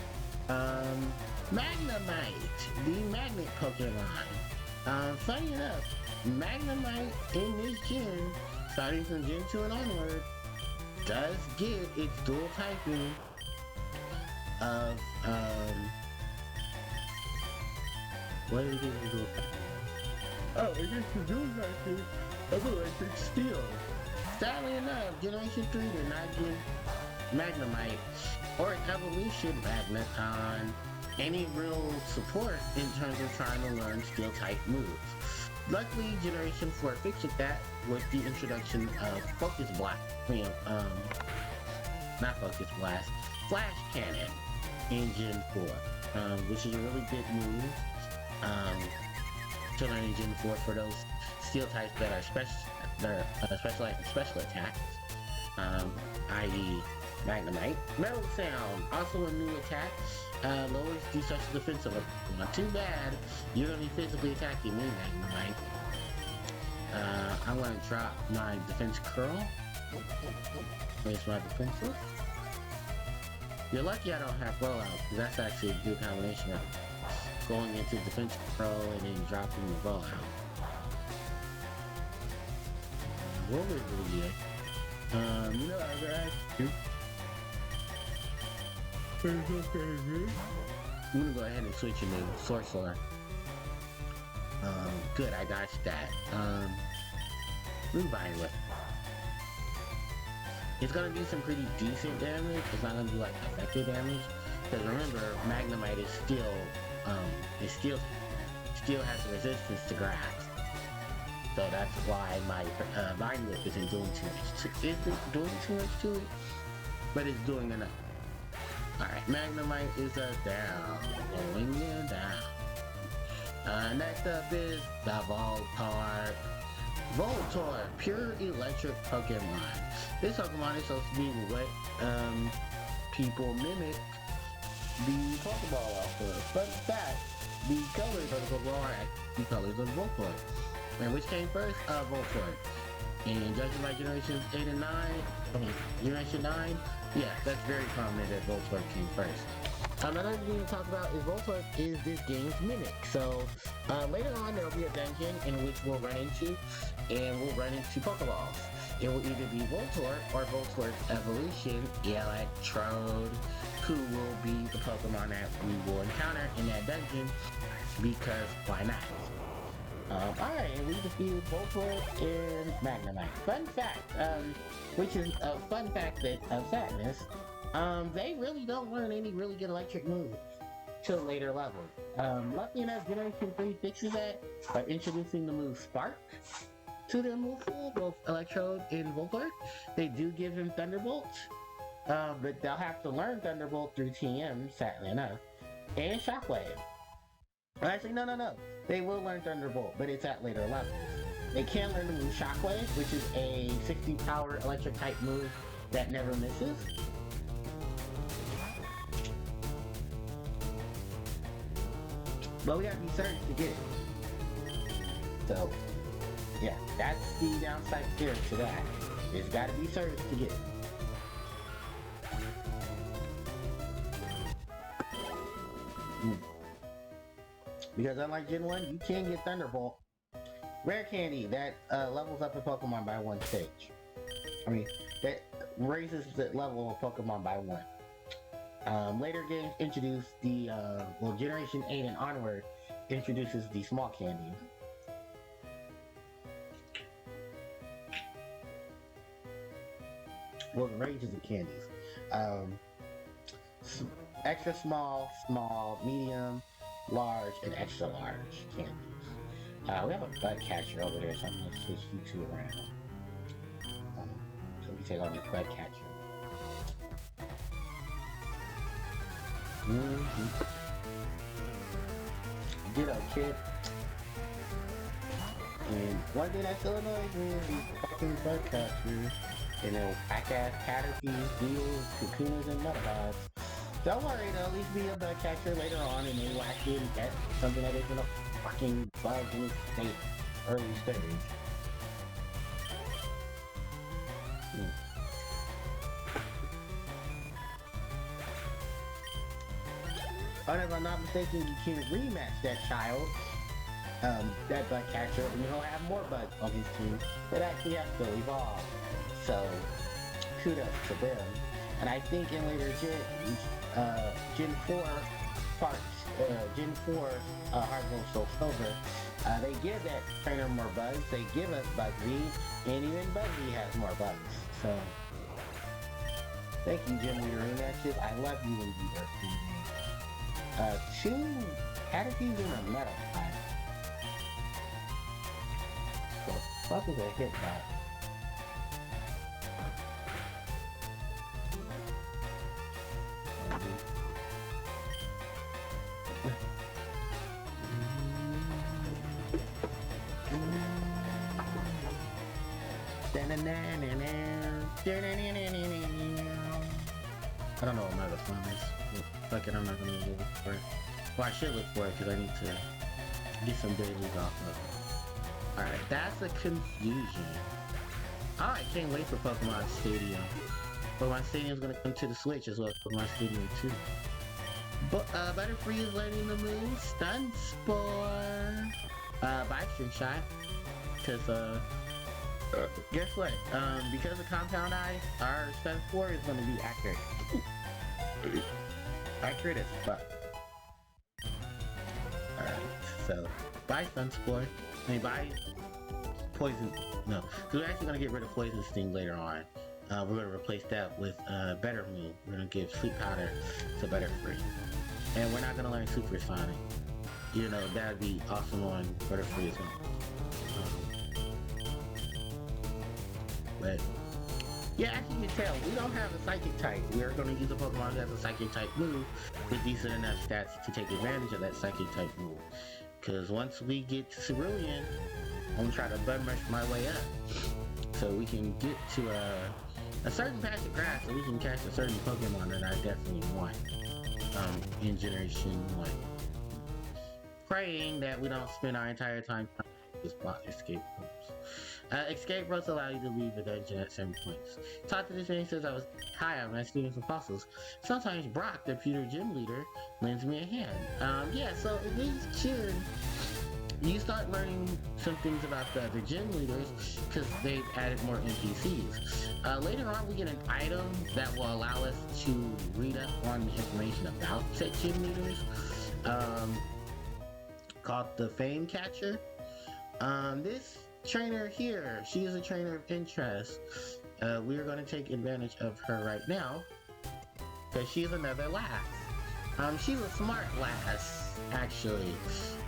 Magnemite, the magnet Pokemon. Funny enough, Magnemite in this gen, starting from Gen 2 and onward, does get its dual typing of, what did it get its dual typing? Oh, it gets the dual typing of Electric Steel. Sadly enough, Generation 3 did not give Magnemite or Evolution Magneton any real support in terms of trying to learn steel type moves. Luckily, Generation 4 fixed that with the introduction of Focus Blast. Not Focus Blast, Flash Cannon in Gen 4, which is a really good move to learn in Gen 4 for those steel types that are specialized in special attacks, i.e. Magnemite. Metal Sound, also a new attack, lowers the special defense of a Pokemon. Too bad you're going to be physically attacking me, Magnemite. I'm going to drop my defense curl. Place my defensive. You're lucky I don't have rollout, because that's actually a good combination of going into defense curl and then dropping the rollout. What was it? You know, I was ask you. I'm gonna go ahead and switch into Sorcerer. Good, I dodged that. Revine Whip. It's gonna do some pretty decent damage. It's not gonna do like effective damage. Because remember, Magnemite is still has resistance to grass. So that's why my Vine Whip isn't doing too much to it, but it's doing enough. Alright, Magnemite is down. Going down. Next up is the Voltorb. Voltorb, pure electric Pokemon. This Pokemon is supposed to be what people mimic the Pokeball off of. Fun fact, the colors of the Pokeball are actually the colors of Voltorb. And which came first? Voltorb. And judging by Generations 8 and 9, Generation 9, yeah, that's very common that Voltorb came first. Another thing to talk about is Voltorb is this game's mimic. So later on there will be a dungeon in which we'll run into Pokeballs. It will either be Voltorb or Voltorb's evolution, Electrode, who will be the Pokemon that we will encounter in that dungeon, because why not? Alright, and we defeated Voltorb and Magnemite. Fun fact, which is a fun fact of sadness, they really don't learn any really good electric moves till later levels. Luckily enough, Generation 3 fixes that by introducing the move Spark to their move pool, both Electrode and Voltorb. They do give him Thunderbolt, but they'll have to learn Thunderbolt through TM, sadly enough, and Shockwave. Actually, no. They will learn Thunderbolt, but it's at later levels. They can learn the move Shockwave, which is a 60 power electric type move that never misses. But we gotta be certain to get it. So, yeah, that's the downside here to that. It's gotta be certain to get it. Because unlike Gen 1, you can get Thunderbolt. Rare Candy, that levels up a Pokemon by one stage. That raises the level of Pokemon by one. Later games introduce the, Generation 8 and onward introduces the small candy. Well, the ranges of candies. Extra small, medium, large, and extra large candies. We have a bud catcher over there, so I'm going to switch you two around. So we take on the bud catcher. Get up, kid. And one thing that still annoys me is these fucking bud catchers. And then whack-ass Caterpies, Beetles, Cocooners, and Metapods. Don't worry, there'll at least be a bug catcher later on and they whack you and get something that isn't a fucking bug in its early stage. But if I'm not mistaken, you can rematch that child that bug catcher, and he'll have more bugs on his team that actually have to evolve. So, kudos to them. And I think in later Gen 4 parts, Gen 4 Hard Gold Soul Silver, they give that trainer more bugs. They give us Bugsy, and even Bugsy has more bugs. So, thank you, Gym Leader Rematches. I love you when you are 2 Caterpies in a metal type. So, fuck is a hit bot? I don't know what my other song is. Fuck it, I'm not gonna look for it. Well, I should look for it because I need to get some dailies off of it. Alright, that's a confusion. I can't wait for Pokemon Stadium. Pokemon Stadium is gonna come to the Switch as well as Pokemon Stadium 2. But Butterfree is letting the move Stun Spore. Bye String Shot. Cause guess what? Because of Compound Eye, our Stun Spore is gonna be accurate. Accurate as fuck. Alright, so bye Stun Spore. I mean bye Poison. No, because we're actually gonna get rid of Poison Sting later on. We're gonna replace that with Better Move. We're gonna give Sleep Powder to Butterfree. And we're not gonna learn Super Sonic. You know, that would be awesome on Butterfree as well. But yeah, as you can tell, we don't have a Psychic type. We're gonna use a Pokemon that has a Psychic type move with decent enough stats to take advantage of that Psychic type move. Cause once we get to Cerulean, I'm gonna try to bum rush my way up. So we can get to a certain patch of grass so we can catch a certain Pokemon that I definitely want. In Generation 1. Praying that we don't spend our entire time trying to just block escape ropes. Escape ropes allow you to leave the dungeon at certain points. Talk to this man says hi, I'm my students and fossils. Sometimes Brock, the Pewter Gym Leader, lends me a hand. Yeah, so in this gym, you start learning some things about the gym leaders because they've added more NPCs. Later on, we get an item that will allow us to read up on the information about said gym leaders, called the Fame Catcher. This trainer here, she is a trainer of interest. We are going to take advantage of her right now because she's another lass. She's a smart lass, actually.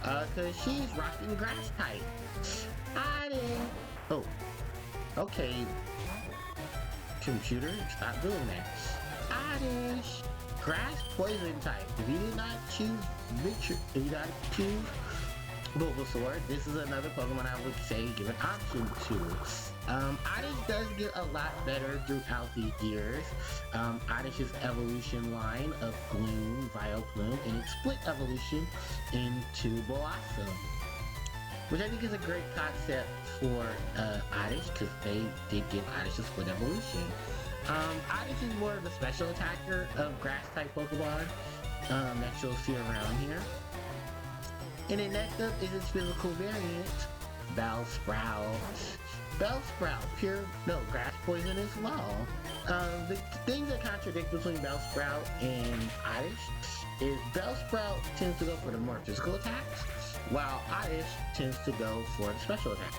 Cause she's rocking grass type. I didn't. Oh. Okay. Computer, stop doing that. Oddish. Grass poison type. If you did not choose Victory, if you did not choose Bulbasaur, this is another Pokemon I would say give an option to. Oddish does get a lot better throughout the years. Oddish's evolution line of Gloom, Vileplume, and its split evolution into Blossom, which I think is a great concept for Oddish because they did give Oddish a split evolution. Oddish is more of the special attacker of grass type Pokemon that you'll see around here. And then next up is its physical variant, Bellsprout. Bellsprout, grass poison as well. The things that contradict between Bellsprout and Oddish is Bellsprout tends to go for the more physical attacks, while Oddish tends to go for the special attacks.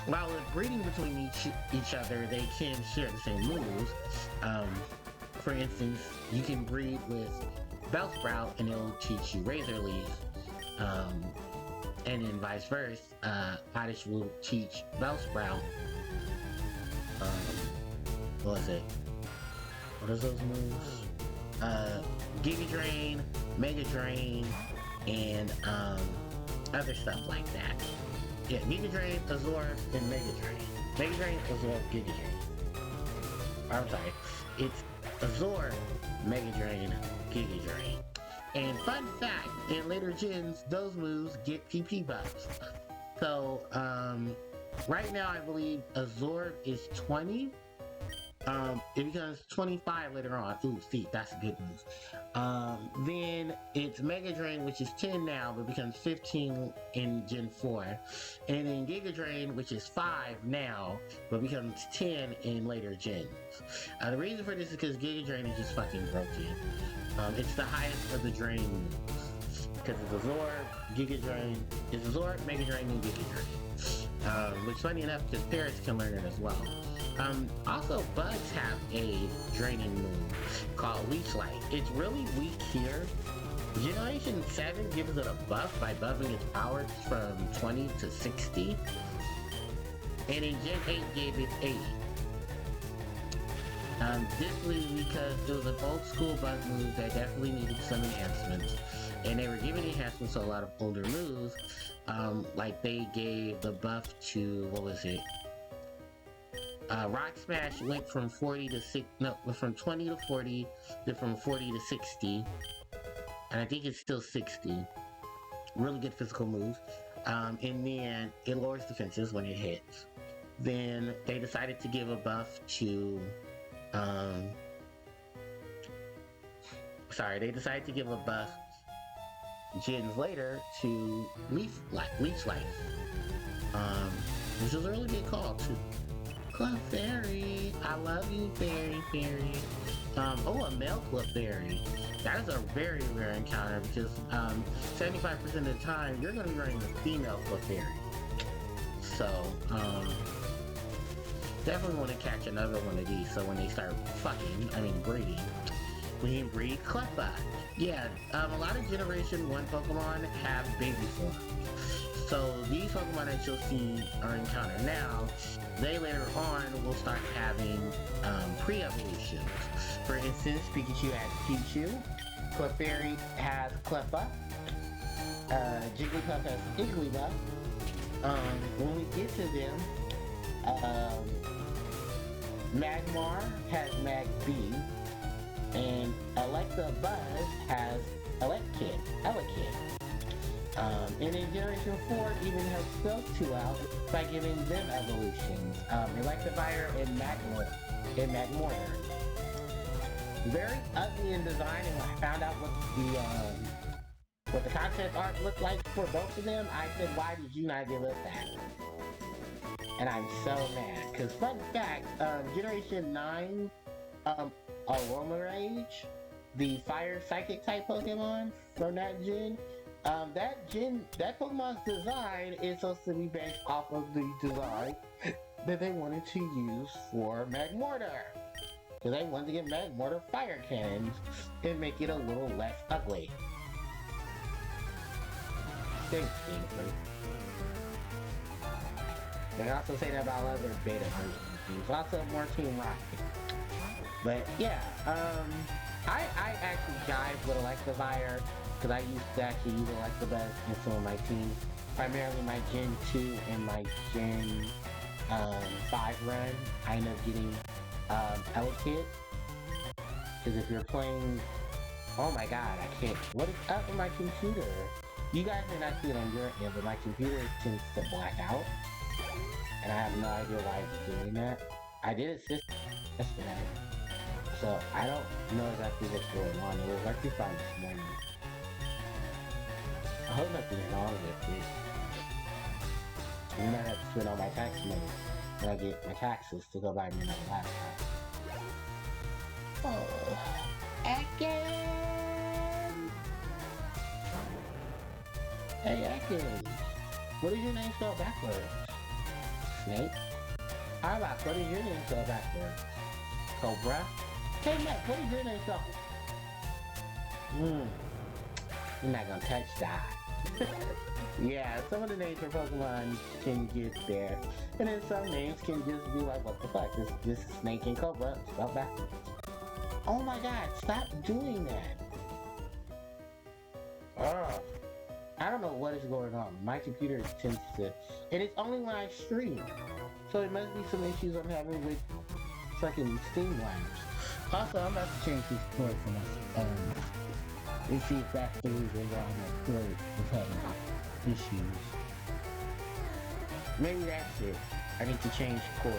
While breeding between each other, they can share the same moves. For instance, you can breed with Bellsprout and it'll teach you Razor Leaf. And then vice versa, Oddish will teach Bellsprout. What was it? What are those moves? Giga Drain, Mega Drain, and other stuff like that. Yeah, Giga Drain, Absorb, and Mega Drain. Mega Drain, Absorb, Giga Drain. I'm sorry. It's Absorb, Mega Drain, Giga Drain. And fun fact, in later gens, those moves get PP buffs. So, right now I believe Absorb is 20, It becomes 25 later on. Ooh, see, that's good news. Then it's Mega Drain, which is 10 now, but becomes 15 in Gen 4. And then Giga Drain, which is 5 now, but becomes 10 in later gens. The reason for this is because Giga Drain is just fucking broken. It's the highest of the Drain moves. Because it's a Zord, Giga Drain, it's a Zord, Mega Drain, and Giga Drain. Which funny enough, because Parrots can learn it as well. Also, bugs have a draining move called Leech Light. It's really weak here. Generation 7 gives it a buff by buffing its powers from 20 to 60. And in Gen 8 gave it 80. This was because it was an old school bug move that definitely needed some enhancements. And they were giving enhancements to a lot of older moves. Like they gave the buff to, what was it? Rock Smash went from 40 to 6, no, from 20 to 40, then from 40 to 60. And I think it's still 60. Really good physical move. And then it lowers defenses when it hits. Then they decided to give a buff to, they decided to give a buff gens later to Leech Life. Which is a really good call too. Clefairy, I love you, Fairy. Oh, a male Clefairy. That is a very rare encounter because 75% of the time you're going to be running a female Clefairy. So, definitely want to catch another one of these. So when they start breeding, we can breed Cleffa. Yeah, a lot of Generation 1 Pokemon have baby forms. So these Pokemon that you'll see are encountered now, they later on will start having pre-evolutions. For instance, Pikachu has Pichu, Clefairy has Cleffa, Jigglypuff has Igglybuff. When we get to them, Magmar has Magby, and Electabuzz has Elekid. And in Generation 4 even has Spelltwo out by giving them evolutions. Electivire and Magmortar. Very ugly in design, and when I found out what the concept art looked like for both of them, I said, why did you not give us that? And I'm so mad, because fun fact, Generation 9, Aroma Rage, the fire psychic type Pokemon from that gen, that Pokemon's design is supposed to be based off of the design that they wanted to use for Magmortar. Because they wanted to give Magmortar fire cannons and make it a little less ugly. Thanks, Gameplay. They also say that about other beta versions. Also more Team Rocket. But yeah, I actually jive with Electivire because I used to actually use Electabuzz in some of my teams. Primarily my Gen 2 and my Gen 5 run. I end up getting Elekid. Because if you're playing... Oh my god, I can't... What is up with my computer? You guys may not see it on your end, but my computer tends to black out. And I have no idea why it's doing that. I did it yesterday. So I don't know exactly what's going on. It was actually fine this morning. I hope nothing's wrong with it. I might have to spend all my tax money when I get my taxes to go buy me another laptop. Oh, Atkins! Hey, Atkins! What is your name spelled backwards? Snake? How about, what is your name spelled backwards? Cobra? Hey, Matt, what is your name spelled? You're not gonna touch that. Yeah, some of the names for Pokemon can get there. And then some names can just be like, what the fuck? This is Snake and Cobra spelled backwards. Oh my god, stop doing that. Ugh. I don't know what is going on. My computer tends to... And it's only when I stream. So it must be some issues I'm having with fucking Steam Labs. Also, I'm about to change this cord for my... and see if that's the reason why my cord is having issues. Maybe that's it. I need to change cords.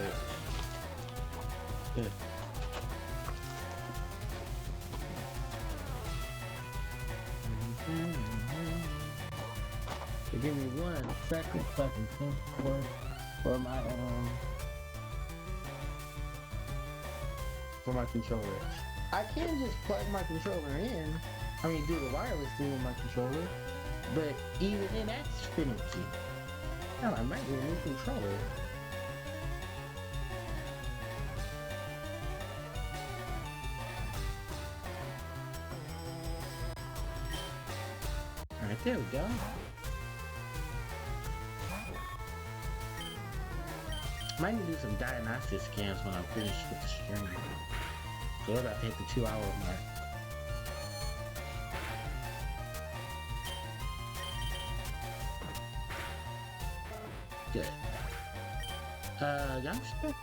So give me 1 second fucking for my for my controller. I can just plug my controller in. I mean, do the wireless thing with my controller, but even then, that's finicky. Hell, I might need a new controller. Alright, there we go. Might need to do some diagnostic scans when I'm finished with the stream. So we're about to hit the 2-hour mark. Good. Youngster?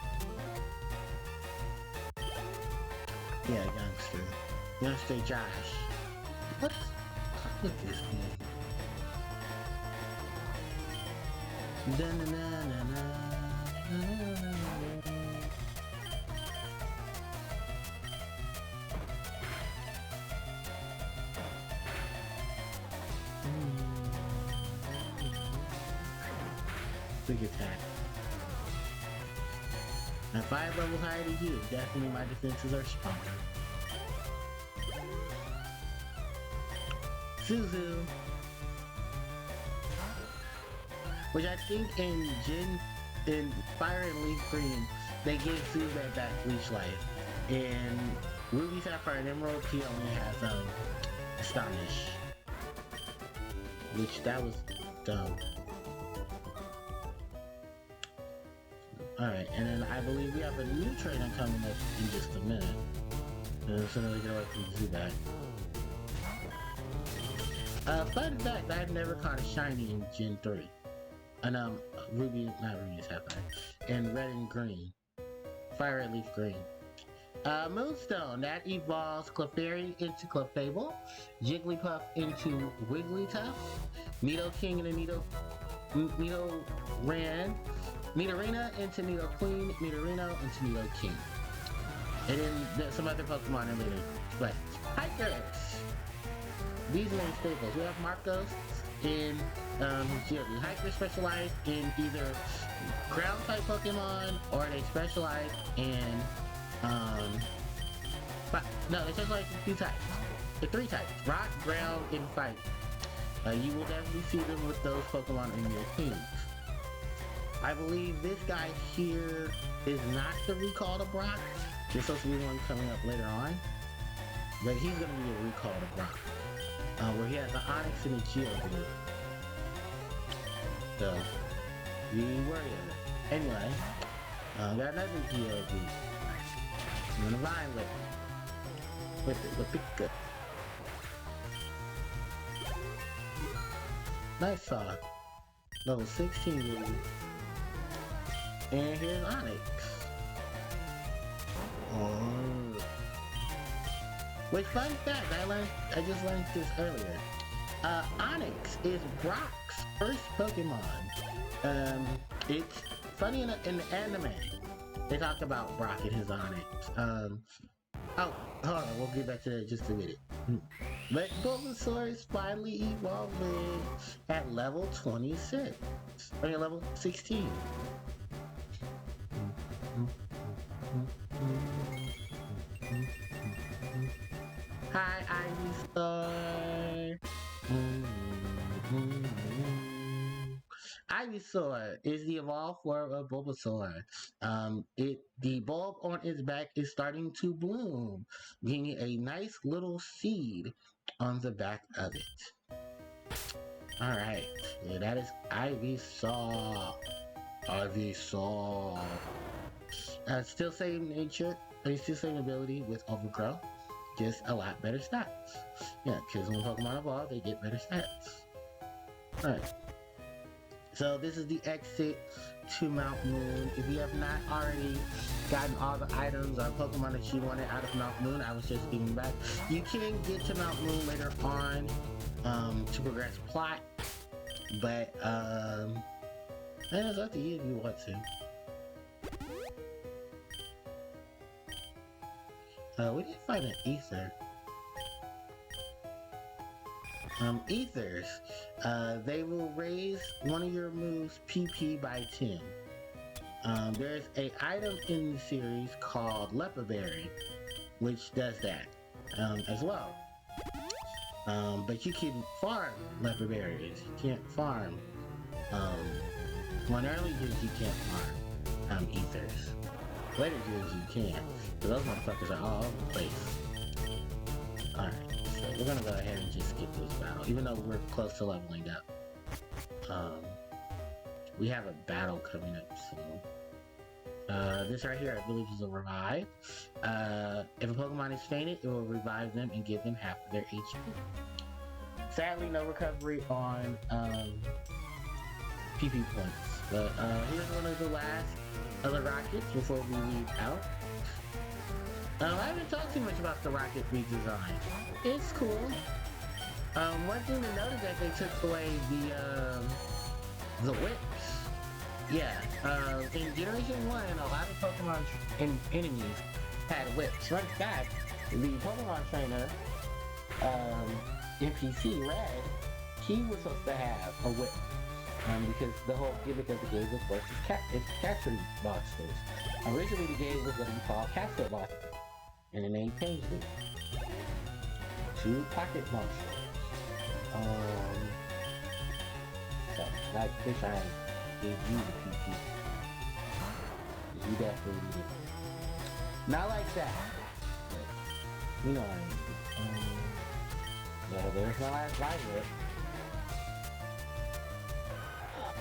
Yeah, youngster. Youngster Josh. What's up with this name? Da-na-na-na-na. Big attack. At 5 levels higher than you, definitely my defenses are stronger. Suzu. Which I think in Fire and Leaf Green, they gave Suzu back Leech Life. In Ruby, Sapphire, and Emerald, he only has Astonish. Which that was dumb. Alright, and then I believe we have a new trainer coming up in just a minute. So then we can away from Zubat. Fun fact, I've never caught a shiny in Gen 3. And Ruby, not Ruby, Sapphire. And Red and Green. Fire and Leaf Green. Moonstone, that evolves Clefairy into Clefable, Jigglypuff into Wigglytuff, Nidoking into Nidorina into Nidoqueen, Nidorino into Nidoking. And then there's some other Pokemon in there. But Hikers! These are main staples. We have Marcos in Geodude. Hikers specialize in either ground type Pokemon or they specialize in no, they specialize in 2 types. The 3 types. Rock, ground, and fight. You will definitely see them with those Pokemon in your teams. I believe this guy here is not the recall to Brock. There's supposed to be one coming up later on. But he's going to be a recall to Brock. Where he has the Onix and the Geodude. So, be wary of it. Anyway, got another Geodude. I'm gonna Vine Whip it good. Nice saw. Level 16 Ruby. And here's Onix. Oh. Which fun fact, I just learned this earlier. Onix is Brock's first Pokemon. It's funny in the anime. They talk about Brock and his Onix. Oh, hold on, we'll get back to that in just a minute. But Bulbasaur is finally evolving at level 26. I mean, level 16. Hi, Ivysaur! Ivysaur is the evolved form of Bulbasaur. The bulb on its back is starting to bloom, giving a nice little seed on the back of it. Alright, yeah, that is Ivysaur. Ivysaur. Still same nature, still same ability with Overgrow, just a lot better stats. Yeah, because when Pokemon evolve, they get better stats. Alright. So this is the exit to Mount Moon. If you have not already gotten all the items or Pokemon that you wanted out of Mount Moon, I was just giving back. You can get to Mount Moon later on to progress plot, but it's up to you if you want to. We did find an ether. Ethers. They will raise one of your moves PP by 10. There's a item in the series called Leopard Berry, which does that as well. But you can farm leopard berries. You can't farm. When early years you can't farm ethers. Later years you can. But those motherfuckers are all over the place. Alright, so we're gonna go ahead and just skip this battle, even though we're close to leveling up. We have a battle coming up soon. This right here I believe is a revive. If a Pokemon is fainted, it will revive them and give them half of their HP. Sadly, no recovery on PP points. But here's one of the last other rockets before we leave out. I haven't talked too much about the rocket redesign. It's cool. One thing to note is that they took away the whips. Yeah, in Generation 1, a lot of Pokemon and enemies had whips. Like that, the Pokemon trainer, NPC Red, he was supposed to have a whip. Because the whole gimmick of the game was versus capturing monsters. Originally the game was going to be called Capture Monsters, and then they changed it to Pocket Monsters. So I wish I gave you the PP. You definitely need it. Not like that, but you know what I mean. Yeah, there's my last line there.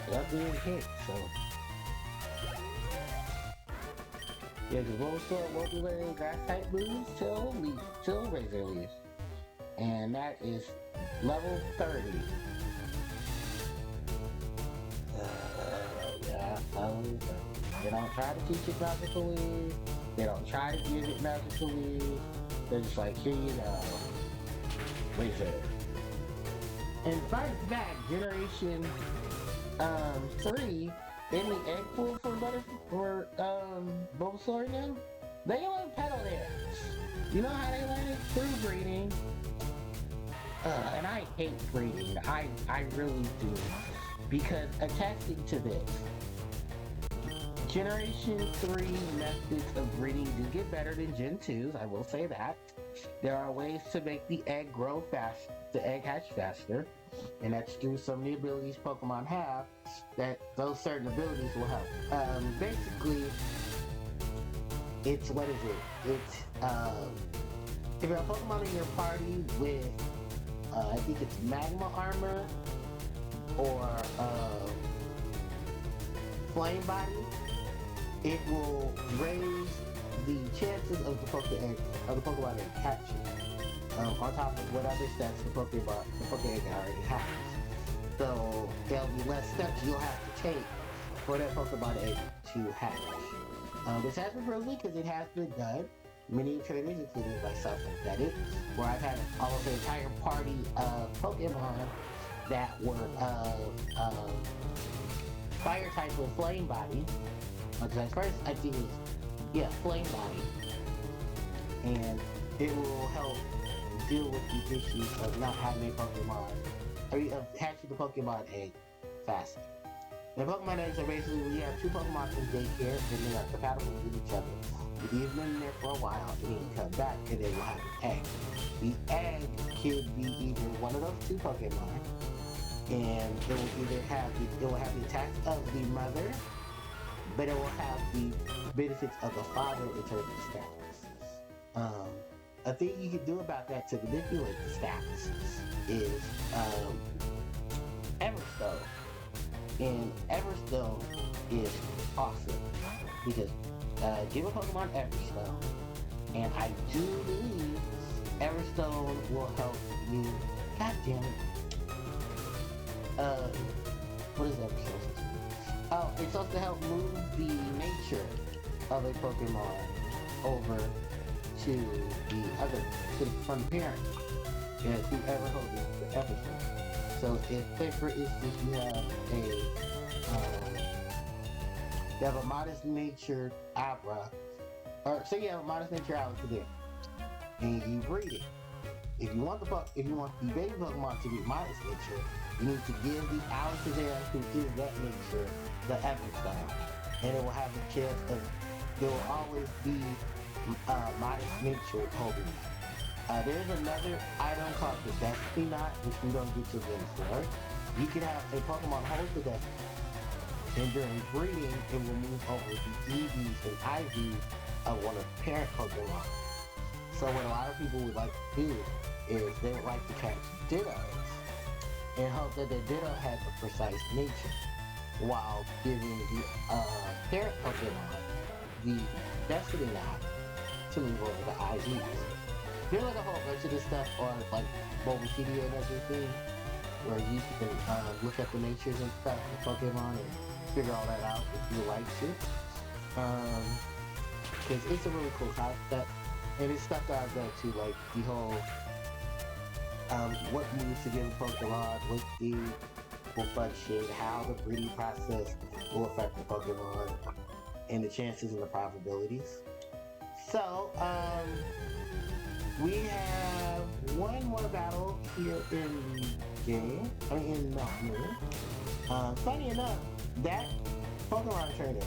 That being hit, so yeah, the Bulbasaur won't be wearing grass type moves till Razor leaves, and that is level 30. Yeah, they don't try to teach it magical leaves. They don't try to give it magical leaves. They're just like, here you go, Razor. And besides that, Generation 3 in the egg pool for Bulbasaur now, they learn pedal dance. You know how they learn it? Through breeding. And I hate breeding. I really do. Because attesting to this, Generation 3 methods of breeding do get better than Gen 2's, I will say that. There are ways to make the egg grow fast, the egg hatch faster. And that's through some of the abilities Pokemon have, that those certain abilities will help. Basically, it's, what is it? It's, if you have a Pokemon in your party with, I think it's Magma Armor, or, Flame Body, it will raise the chances of the Pokemon egg hatching. On top of whatever steps the Poké Egg already has. So there'll be less steps you'll have to take for that Pokemon Egg to hatch. This has been proven because it has been done. Many trainers, including myself, have done it, where I've had almost an entire party of Pokemon that were Fire type with Flame Body. Because at first I think it was, Flame Body. And it will help deal with the issues of not having a Pokemon, of hatching the Pokemon egg faster. The Pokemon eggs are basically when you have two Pokemon in daycare and they are compatible with each other. You leave them in there for a while and then you come back and they will have an egg. The egg can be either one of those two Pokemon, and it will either have the attacks of the mother, but it will have the benefits of the father in terms of stats. A thing you can do about that to manipulate the stats is Everstone. And Everstone is awesome because give a Pokemon Everstone, and I do believe Everstone will help you. God damn it. What is Everstone supposed to do? Oh, it's supposed to help move the nature of a Pokemon over to from the parent, and whoever holds the Everstone. So if, say for instance, you have a modest natured Abra, or say you have a modest natured Alakazam, and you breed it, if you want the baby Pokemon to be modest nature, you need to give the Alakazam who is that nature the Epic Stone, and it will have a chance of there will always be modest nature holding it. There's another item called the Destiny Knot, which we don't get to them for. You can have a Pokemon hold the Destiny, and during breeding, it will move over the EVs and IVs of one of the parent Pokemon. So what a lot of people would like to do is they would like to catch Dittos and hope that the Ditto has a precise nature, while giving the parent Pokemon the Destiny Knot to move over the IVs. There's like a whole bunch of this stuff on like Bulbapedia and everything, where you can look at the natures and stuff of Pokemon and figure all that out if you like to. Because it's a really cool concept, and it's stuff that I've done too, like the whole what moves to give a Pokemon, what the will function, how the breeding process will affect the Pokemon, and the chances and the probabilities. So, we have one more battle here in the game, in the moon. Funny enough, that Pokemon trainer,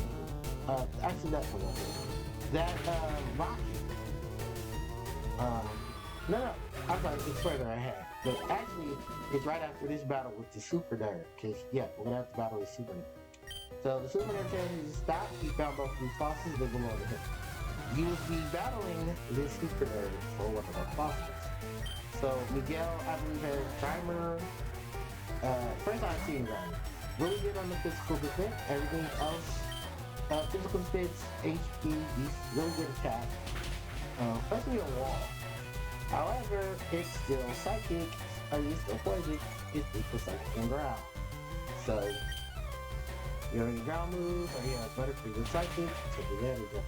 actually that Pokemon, that Rocky, no, I'm sorry, it's further ahead. But actually, it's right after this battle with the Super Nerd, because, yeah, we're going to have to battle with Super Nerd. So the Super Nerd tells you to stop, he found both these bosses, they belong to him. You will be battling this Super Nerd for one of our bosses. So Miguel, I believe, has Grimer. First I've seen Grimer. Really good on the physical defense. Everything else, physical defense, HP, really good attack. Especially a wall. However, it's still psychic, it's still poison, it's equal psychic and ground. So, you're in your ground move, or you have better for your psychic, take advantage of it.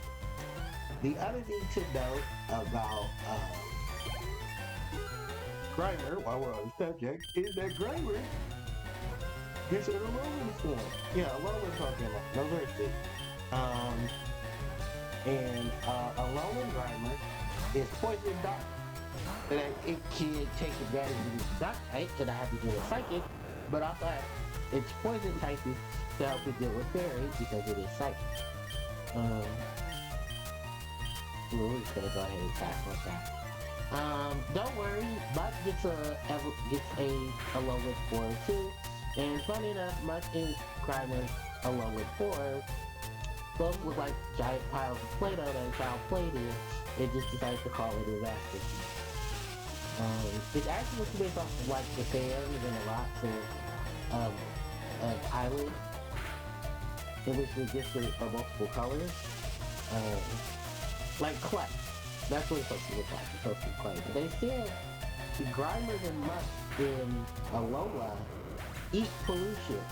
The other thing to note about Grimer, while we're on the subject, is that Grimer gets an Alolan form. Yeah, Alolan Pokemon, no mercy. And Alolan Grimer is Poison Dark. So that it can take advantage of the Dark type, and I have to deal with Psychic, but also its Poison type is to help it deal with Fairy because it is Psychic. We're just gonna go ahead and tackle that. Don't worry, Buck gets a low with 4 too. And funny enough, Much is Grimer's a low with 4. Both look like giant piles of Play-Doh that a child played in. It just decided to call it a masterpiece. It's actually based off of like the sands and the rocks of islands, in which they differ for multiple colors. Like clay. That's what it's supposed to look like. It's supposed to be clay. But they said the Grimers and Musk in Alola eat pollution.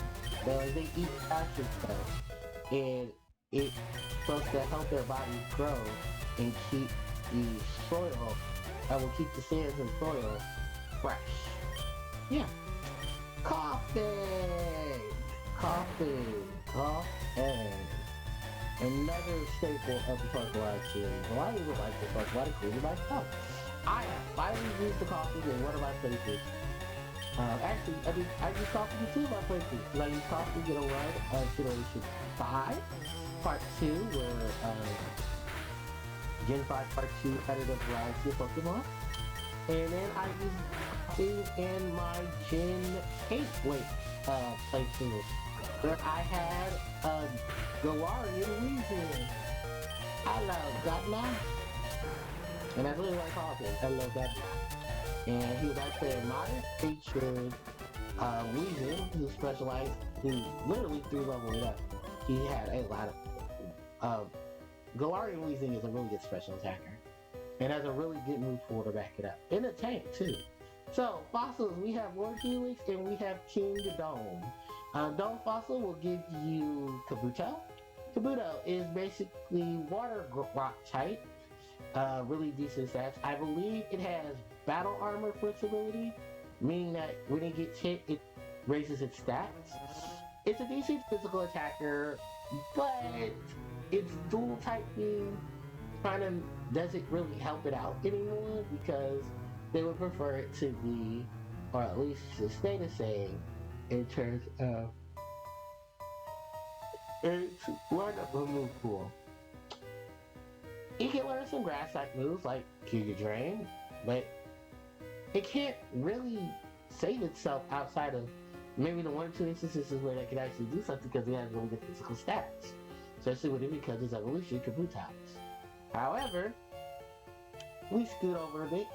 They eat plastic stuff. And it's supposed to help their bodies grow and keep the soil, will keep the sands and soil fresh. Yeah. Coffee! Another staple of the Pokemon series. A lot of people like the Pokemon, including myself. I have finally used the coffee in one of my playthroughs. Actually, I use coffee in 2 of my playthroughs. Because I use coffee in a run of Generation 5, Part 2, where Gen 5 Part 2 added a variety of Pokemon. And then I used coffee in my Gen 8 playthrough, where I had a Galarian Weezing. Hello, Governor. And that's really what I called him. Hello, Governor. And he was actually a modest featured Weezing who specialized, who literally 3-leveled it up. He had a lot of Galarian Weezing is a really good special attacker. And has a really good move forward to back it up. In a tank, too. So, fossils, we have Lord Helix and we have King Dome. Dome Fossil will give you Kabuto. Kabuto is basically water rock type. Really decent stats. I believe it has battle armor for its ability, meaning that when it gets hit, it raises its stats. It's a decent physical attacker, but its dual typing kind of doesn't really help it out anymore because they would prefer it to be, or at least to stay the same in terms of its lineup of move pool. You can learn some grass-type moves like Giga Drain, but it can't really save itself outside of maybe the one or two instances where it can actually do something because it has really good physical stats, especially with it because its evolution Kabutops. However, we scoot over a bit,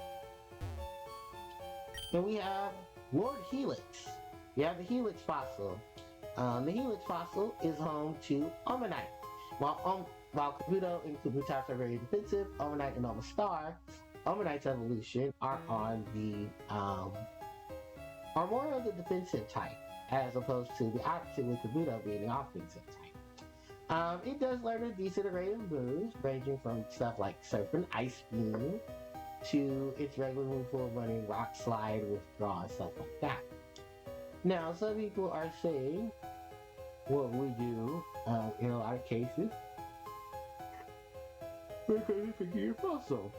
and we have Lord Helix. We have the Helix fossil. The Helix fossil is home to Omanyte. While Kabuto and Kabutops are very defensive, Omanyte and Omastar, Omanyte's evolution are on the are more of the defensive type, as opposed to the opposite with Kabuto being the offensive type. It does learn a decent array of moves, ranging from stuff like Surf and Ice Beam to its regular move for running Rock Slide, Withdraw, and stuff like that. Now, some people are saying what we do in a lot of cases because you forget your fossil.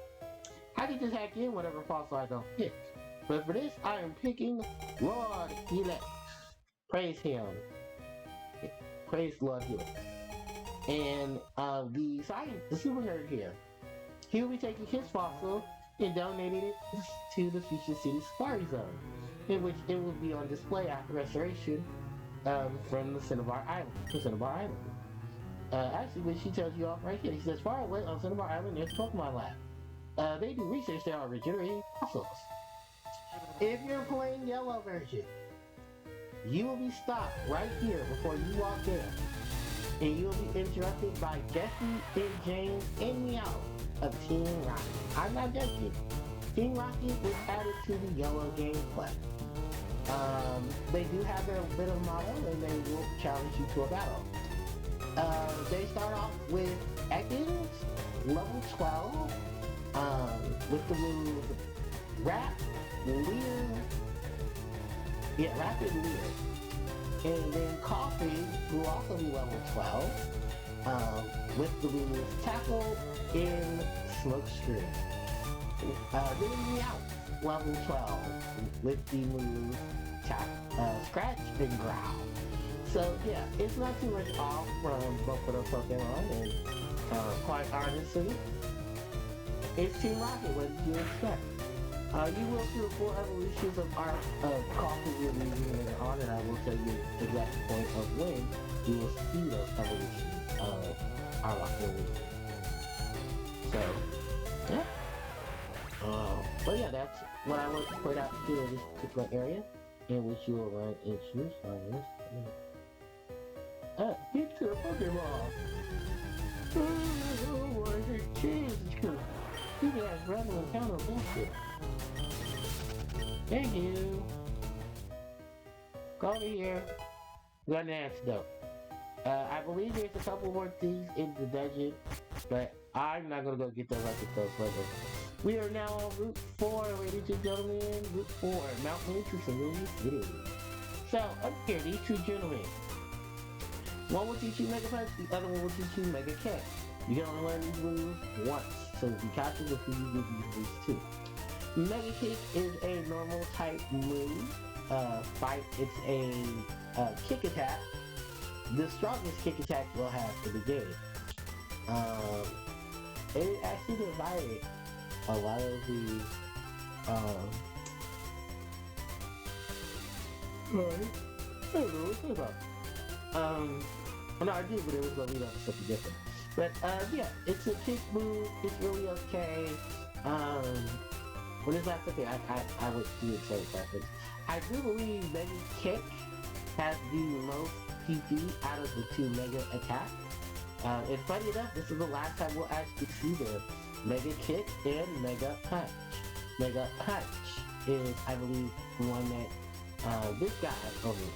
I can just hack in whatever fossil I don't pick. But for this, I am picking Lord Helix. Praise him. Praise Lord Helix. And the super nerd here, he will be taking his fossil and donating it to the Future City Safari Zone, in which it will be on display after restoration from the Cinnabar Island. Actually, when she tells you off right here, she says, far away on Cinnabar Island, there's a Pokemon lab. They do research there on regenerating fossils. If you're playing yellow version, you will be stopped right here before you walk in, and you will be interrupted by Jesse and James and Meow of Team Rocket. I'm not joking. Team Rocket was added to the yellow gameplay. They do have their bit of motto, and they will challenge you to a battle. They start off with Ekans, level 12, with the move Rapid Leer. And then Coffee will also be level 12, with the move Tackle and Smokescreen. Then Meowth, level 12, with the move Scratch and Growl. So yeah, it's not too much off from both of those Pokemon, and quite honestly, it's Team Rocket. What did you expect? You will see the full evolutions of Coffee releasing later on, and I will tell you the exact point of when you will see those evolutions of Arbok releasing. So, yeah. But yeah, that's what I want to point out to in this particular area, in which you will run into science. Get to the Pokemon! Oh, I hate cheese! You guys random encounter bullshit. Thank you! Go over here. We got an antidote. I believe there's a couple more things in the dungeon, but I'm not gonna go get those. I'll get those later. We are now on Route 4, ladies and gentlemen. Route 4, Mount Entry, Cerulean City. So, up here, these two gentlemen. One will teach you Mega Punch, the other one will teach you Mega Kick. You can only learn these moves once, so be cautious if you use these moves too. Mega Kick is a normal type move. It's a kick attack. The strongest kick attack we'll have for the game. It actually divided a lot of the I don't know what's about. No, I do, but it was gonna lead up to something different. But yeah, it's a kick move. It's really okay. When it's not something I would do it certain preference. I do believe Mega Kick has the most PP out of the two Mega attacks. And funny enough, this is the last time we'll actually see them. Mega Kick and Mega Punch. Mega Punch is, I believe, the one that this guy over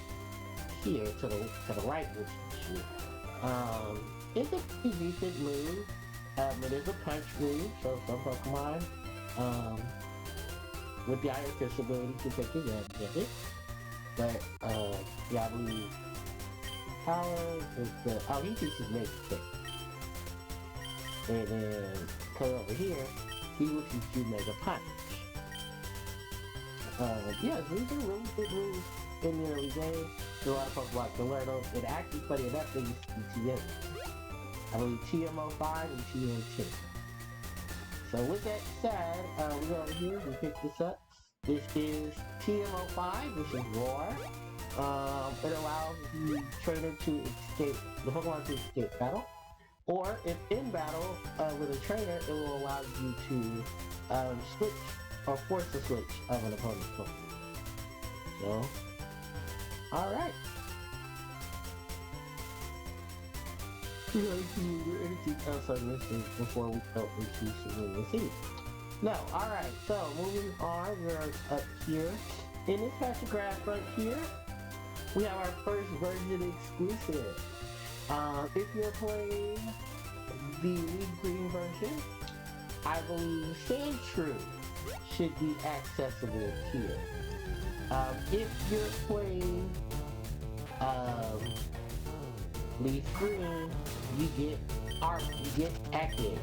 here to the right will shoot. It's a pretty decent move. It is a punch move, so some Pokemon with the Iron Fist ability to take advantage of it. But yeah, I believe power is the he teaches Mega Kick. And then come over here, he will teach you Mega Punch. Yeah, these are really good moves in the early game. A lot of Pokemon can learn those. And actually, funny enough, they used to be TM. I believe TM05 and TM10. So with that said, we go over here, we pick this up. This is TM05, which is Roar. It allows the trainer to escape, the Pokemon to escape battle. Or if in battle with a trainer, it will allow you to switch or force the switch of an opponent's Pokemon. So, alright. Anything else I missed before we go into Cerulean City? No, alright, so moving on, we're up here. In this patch of grass right here, we have our first version exclusive. If you're playing the Leafgreen version, I believe Sandshrew should be accessible here. If you're playing Leafgreen, you get Harpie, you get Active.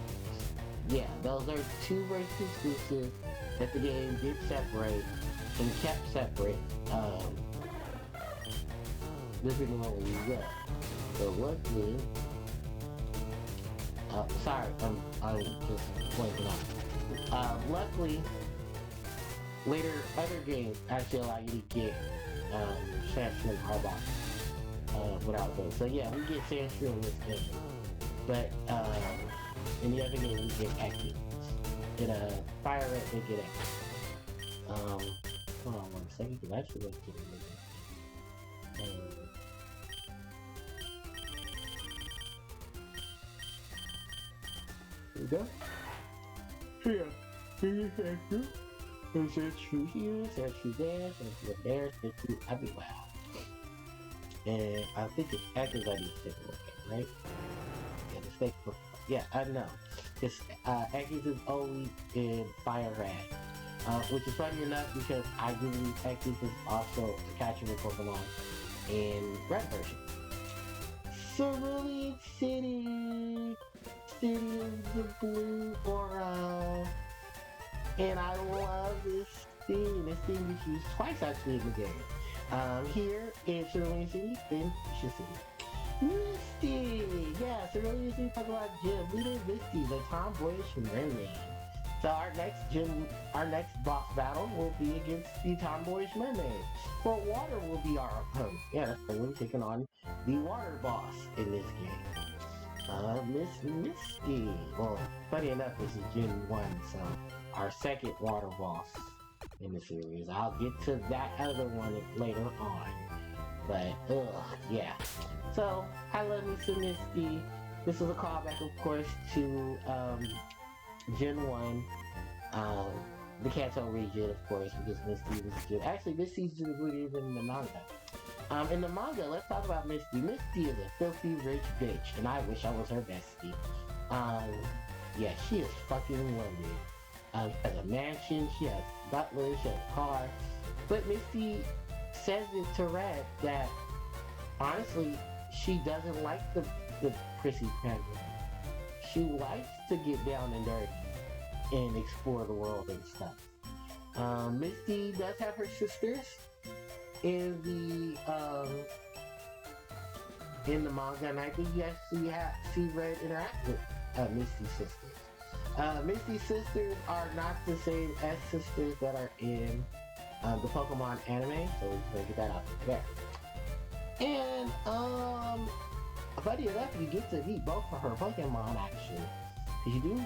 Yeah, those are two versions exclusive that the game did separate and kept separate, depending on where you go. So luckily, sorry, I'm just blanking out. Luckily, later other games actually allow you to get Sandshrew and Harpie without those. So yeah, we get Sandshrew in this game, but in the other game we get Active. In Fire Red they get Active. Hold on 1 second, because I actually want to get it. Here we go. Here. Here's Sandshrew. There's Sandshrew here, Sandshrew there, Sandshrew there, Sandshrew everywhere. And I think it's Active I need to take a look at, right? Yeah, the snake. Yeah, I know. Because Active is only in Fire Red. Which is funny enough because I do believe Active is also a catchable Pokemon in Red version. Cerulean City! City of the blue aura. And I love this theme. This theme is used twice actually in the game. Here in Cerulean City, then Fuchsia City. Misty! Yeah, Cerulean City talk about Gym Leader Misty, the tomboyish mermaid. So our next boss battle will be against the tomboyish mermaid. For water will be our opponent. Yeah, that's right, we're taking on the water boss in this game. Miss Misty. Well, funny enough, this is Gen 1, so our second water boss in the series. I'll get to that other one later on. But, yeah. So, I love me some Misty. This is a callback, of course, to Gen 1. The Kanto region, of course, because Misty was Gen. Actually, Misty's included even in the manga. In the manga, let's talk about Misty. Misty is a filthy rich bitch, and I wish I was her bestie. Yeah, she is fucking loaded. She has a mansion, she has butlers, she has a car. But Misty says it to Red that, honestly, she doesn't like the prissy family. She likes to get down and dirty and explore the world and stuff. Misty does have her sisters in the manga, and I think you actually see Red interact with Misty's sisters. Misty's sisters are not the same as sisters that are in the Pokemon anime, so we're gonna get that out there. And funny enough, you get to meet both of her Pokemon actually. Did you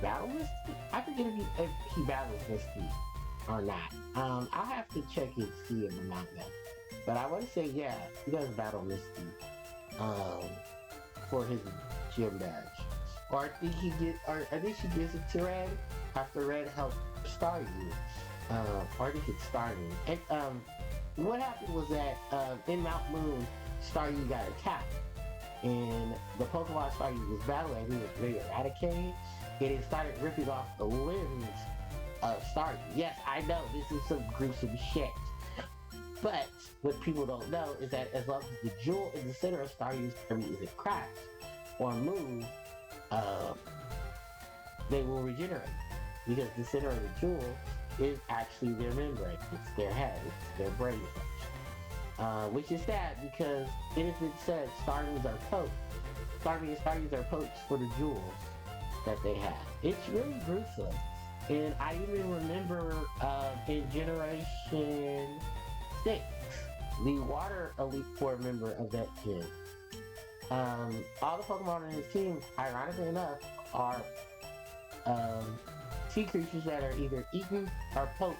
battle Misty? I forget if he battles Misty or not. I'll have to check and see in the manga. But I want to say, yeah, he does battle Misty for his gym badge. Or I think she gives it to Red after Red helped Staryu. Or I think it's Staryu. And what happened was that in Mount Moon, Staryu got attacked. And the Pokemon Staryu was battling, he was ready to eradicate, and it started ripping off the limbs of Staryu. Yes, I know, this is some gruesome shit. But what people don't know is that as long as the jewel in the center of Staryu's body isn't cracked or moved, they will regenerate. Because the center of the jewel is actually their membrane. It's their head. It's their brain function. Which is sad because it has been said Starmie's are poached. Starmie's are poached for the jewels that they have. It's really gruesome. And I even remember in Generation 6, the Water Elite Four member of that kid. All the Pokemon on his team, ironically enough, are sea creatures that are either eaten or poached.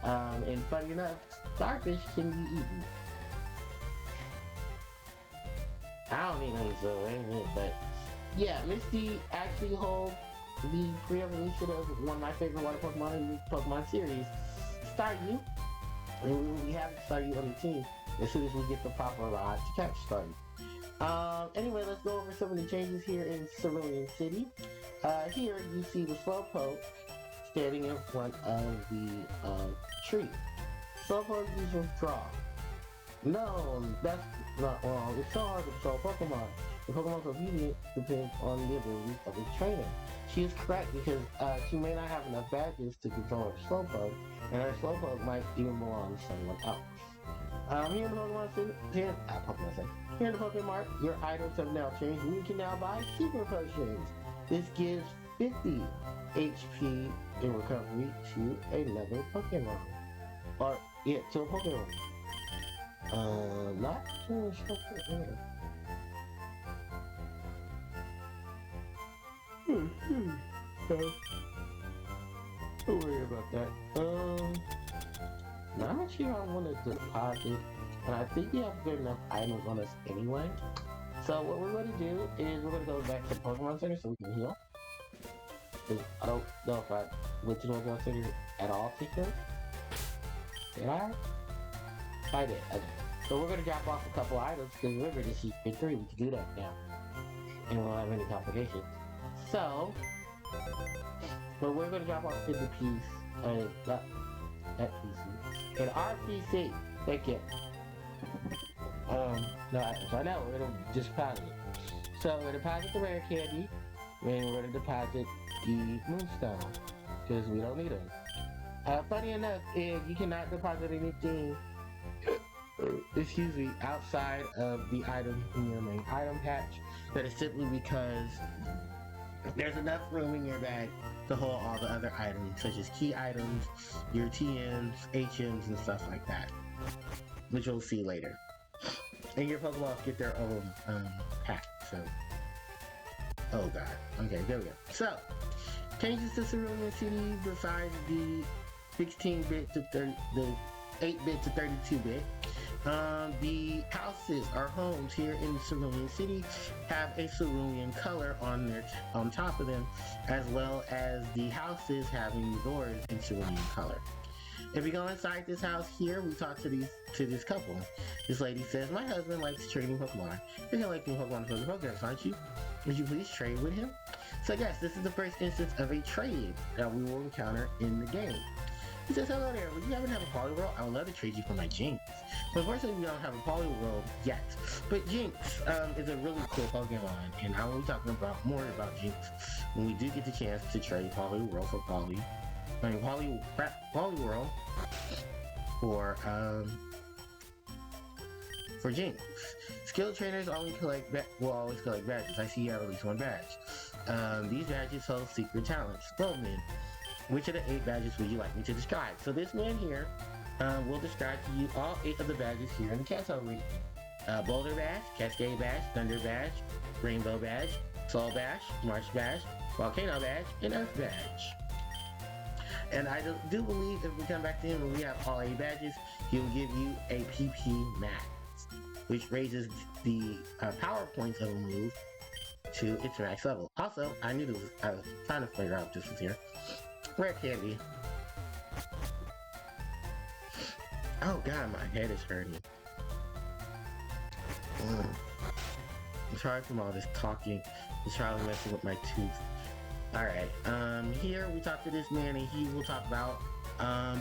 And funny enough, starfish can be eaten. I don't need any so anything, but yeah, Misty actually holds the pre-evolution of one of my favorite water Pokemon in the Pokemon series, Staryu. And we have Staryu on the team as soon as we get the proper rod to catch Staryu. Anyway, let's go over some of the changes here in Cerulean City. Here you see the Slowpoke standing in front of the tree. Slowpoke is withdraw. No, that's not wrong. It's so hard to control Pokemon. The Pokemon's obedience depends on the abilities of the trainer. She is correct because she may not have enough badges to control her Slowpoke, and her Slowpoke might even belong to someone else. Here in the Pokemon Center, here in the Pokemon Mart, your items have now changed. You can now buy Super Potions. This gives 50 HP in recovery to another Pokemon. Or, yeah, to a Pokemon. Not too sure. Don't worry about that. Now I'm not sure I want to deposit, and I think we have good enough items on us anyway. So what we're going to do is we're going to go back to the Pokemon Center so we can heal. Because I don't know if I went to the Pokemon Center at all to heal. Did I? I did. Okay. So we're going to drop off a couple items because remember this is Big 3, we can do that now. And we won't have any complications. So, but we're going to drop off to the piece, not that PC, an RPC. Thank you. No items. I know, we're going to deposit. So we're going to deposit the rare candy, and we're going to deposit the moonstone, because we don't need them. Funny enough, you cannot deposit anything, excuse me, outside of the item in your main item patch. That is simply because there's enough room in your bag to hold all the other items, such as key items, your TMs, HMs, and stuff like that, which we'll see later. And your Pokemon get their own pack, so... Oh god. Okay, there we go. So, changes to Cerulean City besides the 16-bit to the 8-bit to 32-bit. The houses or homes here in Cerulean City have a cerulean color on top of them, as well as the houses having doors in cerulean color. If we go inside this house here, we talk to this couple. This lady says, "My husband likes trading Pokemon. You're gonna like Pokemon for the Pokedex, aren't you? Would you please trade with him?" So yes, this is the first instance of a trade that we will encounter in the game. He says, "Hello there, would you happen to have a Poliwhirl? I would love to trade you for my Jinx." But unfortunately, we don't have a Poliwhirl yet. But Jinx is a really cool Pokemon, and I will be talking more about Jinx when we do get the chance to trade Poliwhirl for Poliwhirl for Jinx. Skilled trainers will always collect badges. I see you have at least one badge. These badges hold secret talents. Well then, which of the 8 badges would you like me to describe? So this man here will describe to you all 8 of the badges here in the Kanto region. Boulder Badge, Cascade Badge, Thunder Badge, Rainbow Badge, Soul Badge, Marsh Badge, Volcano Badge, and Earth Badge. And I do believe if we come back to him and we have all 8 badges, he'll give you a PP Max, which raises the power points of a move to its max level. Also, I was trying to figure out if this was here. Rare candy. Oh god, my head is hurting. I'm sorry from all this talking. It's probably messing with my tooth. Alright, here we talk to this man and he will talk about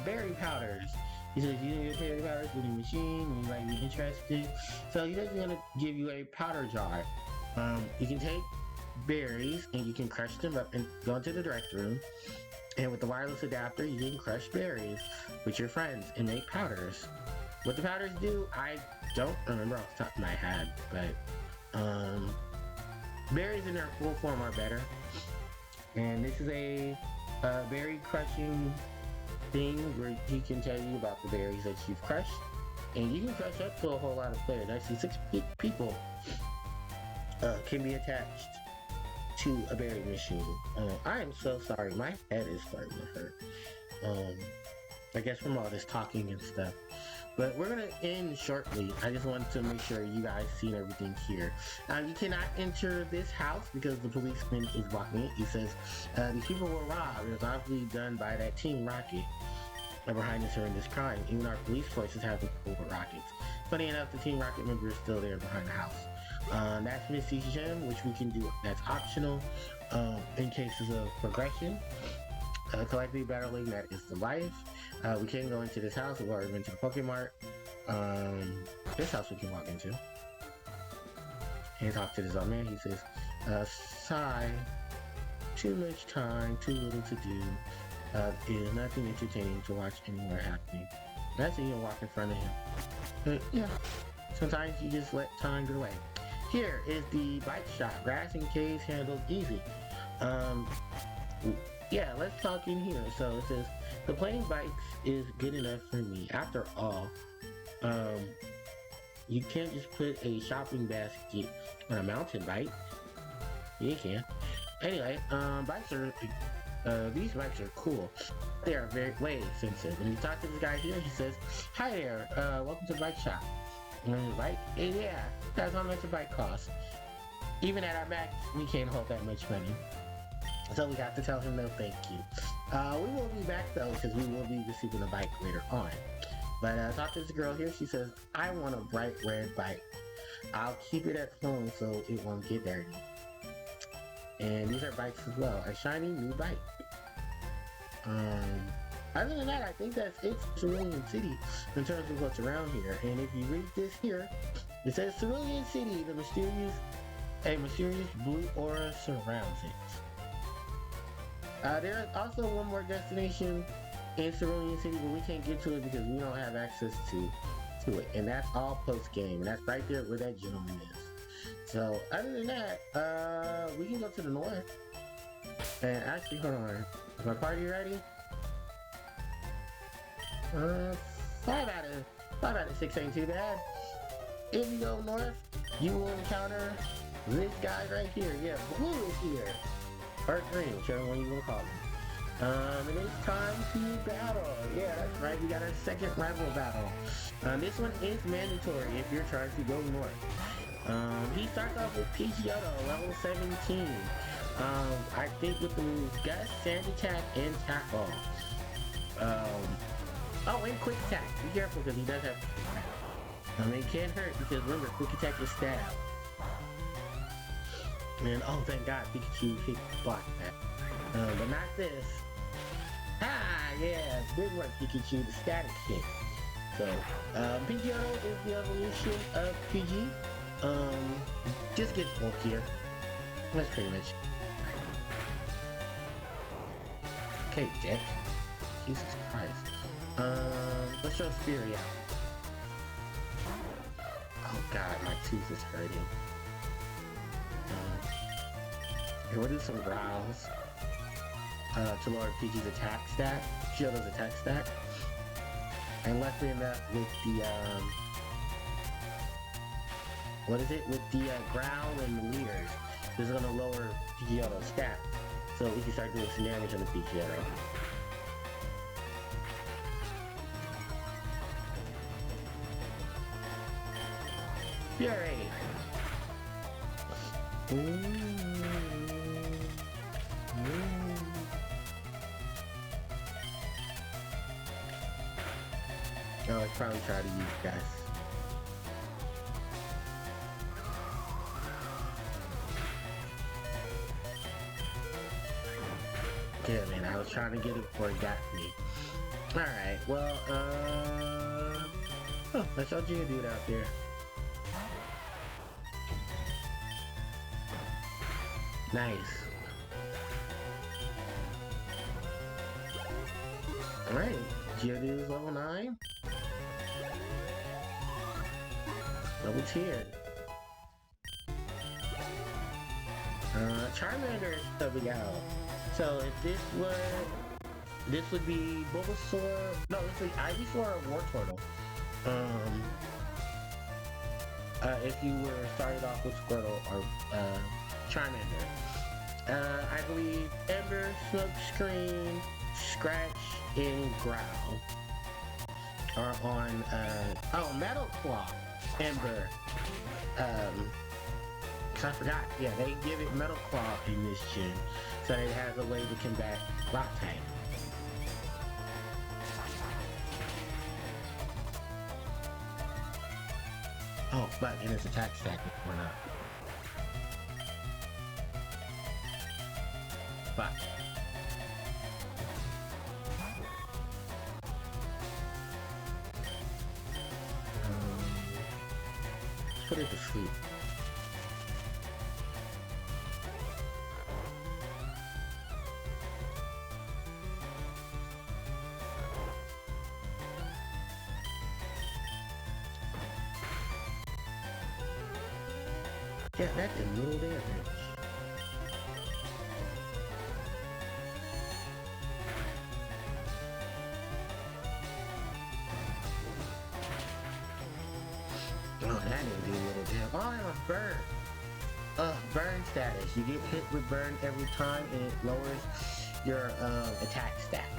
berry powders. He says, "You need berry powders with your machine, and you might be interested." So he says he's gonna give you a powder jar. You can take berries and you can crush them up and go into the direct room. And with the wireless adapter, you can crush berries with your friends and make powders. What the powders do, I don't remember off the top of my head, but berries in their full form are better. And this is a berry crushing thing where he can tell you about the berries that you've crushed. And you can crush up to a whole lot of players. Actually, six people can be attached to a berry machine. I am so sorry. My head is starting to hurt. I guess from all this talking and stuff. But we're gonna end shortly. I just wanted to make sure you guys seen everything here. You cannot enter this house because the policeman is blocking it. He says these people were robbed. It was obviously done by that Team Rocket behind this horrendous crime. Even our police forces have over rockets. Funny enough, the Team Rocket member is still there behind the house. That's Missy's gem, which we can do. That's optional in cases of progression. Collectively battling, that is the life. We can go into this house. We've already been to the Pokemart. This house we can walk into and talk to this old man. He says, sigh, too much time, too little to do. Is nothing entertaining to watch anywhere happening. That's it, you can walk in front of him. But yeah, sometimes you just let time get away. Here is the bike shop. Grass and caves handled easy. Yeah, let's talk in here. So it says, the playing bikes is good enough for me. After all, you can't just put a shopping basket on a mountain bike. You can. Anyway, these bikes are cool. They are way expensive. When you talk to this guy here, he says, hi there, welcome to the bike shop. And the bike, yeah, that's how much a bike costs. Even at our max, we can't hold that much money. So we have to tell him no thank you. We will be back though, because we will be receiving a bike later on. But talk to this girl here, she says, I want a bright red bike. I'll keep it at home so it won't get dirty. And these are bikes as well, a shiny new bike. Other than that, I think that's it for Cerulean City in terms of what's around here. And if you read this here, it says Cerulean City, a mysterious blue aura surrounds it. There is also one more destination in Cerulean City, but we can't get to it because we don't have access to it. And that's all post-game, and that's right there where that gentleman is. So, other than that, we can go to the north. And actually, hold on. Is my party ready? 5 out of 6 ain't too bad. If you go north, you will encounter this guy right here. Yeah, blue is here. Or green, whichever one you want to call him. And it's time to battle. Yeah, that's right. We got our second rival battle. This one is mandatory if you're trying to go north. He starts off with Pidgeotto, level 17. I think with the moves Gust, Sand Attack, and Tackle. Oh, and Quick Attack. Be careful because he does have Quick Attack. It can hurt because remember, Quick Attack is stab. And oh, thank God, Pikachu hit block that. But not this. Ah, yeah, good work, Pikachu, the static hit. So, Pidgeotto is the evolution of Pidgey. Just gets bulkier. That's pretty much. Okay, Dick. Jesus Christ. Let's show Fury out. Oh God, my tooth is hurting. Here, we'll do some growls to lower Pidgey's attack stat, Pidgeotto's attack stat. And luckily enough, with the with the growl and the leaders, this is gonna lower Pidgeotto's stat, so we can start doing some damage on the Pidgeotto. Fury! Oh, I probably try to use guys. Yeah, man, I was trying to get it before it got me. Alright, well, oh, let's let you do it out there. Nice. Alright, Geodude's level 9. Level tier. Charmander is coming out. So if this would be Bulbasaur, no, this would be Ivysaur or Wartortle. If you were started off with Squirtle or Charmander. I believe Ember, Smokescreen, Scratch, and Growl are on, Metal Claw, Ember. I forgot. Yeah, they give it Metal Claw in this gen, so it has a way to combat Rock type. Oh, but in its attack stack went up. But put it to sleep. Yeah, that did little damage. Oh, that didn't do little damage. Oh, I have a burn. Burn status. You get hit with burn every time and it lowers your attack stat.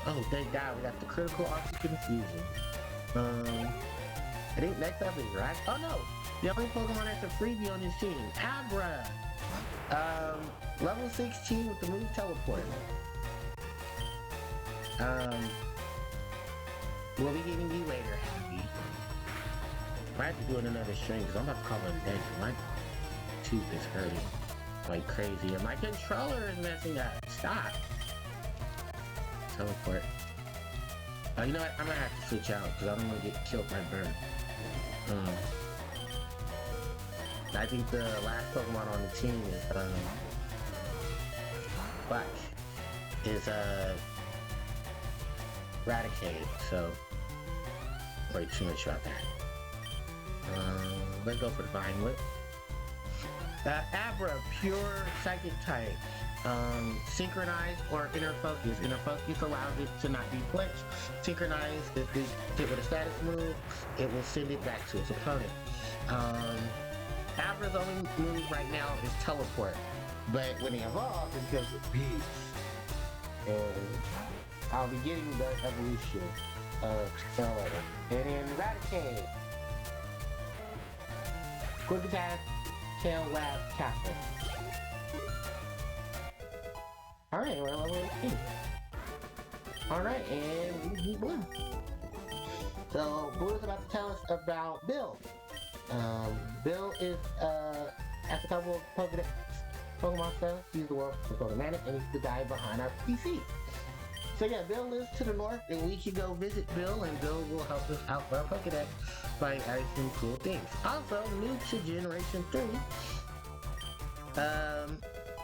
Oh, thank God, we got the critical oxygen fusion. I think next up is Rack. Oh no! The only Pokemon that's a freebie on this team, Abra! Level 16 with the move Teleport. We'll be getting you later, Harpie. I have to do another string because I'm about to call it a day. My tooth is hurting like crazy and my controller is messing up. Stop! Teleport. You know what? I'm gonna have to switch out because I don't want to get killed by burn. I think the last Pokemon on the team is Raticate, so way too much about that. Let's go for the Vine Whip. Abra, pure Psychic type. Synchronize or Inner Focus. Inner Focus allows it to not be flinched. Synchronize, if it's hit with a status move, it will send it back to its opponent. Abra's only move right now is Teleport, but when it evolves, it becomes a beast. And I'll be getting the evolution of Starlighter. And then Raticate. Quick attack, Tail Lab, Castle. Alright, we're level 18. Alright, and we beat Blue. So, Blue is about to tell us about Bill. Bill is, at the couple of Pokemon stuff, he's the world's Pokemanic, and he's the guy behind our PC. So yeah, Bill lives to the north, and we can go visit Bill, and Bill will help us out with our Pokedex by adding some cool things. Also, new to Generation 3,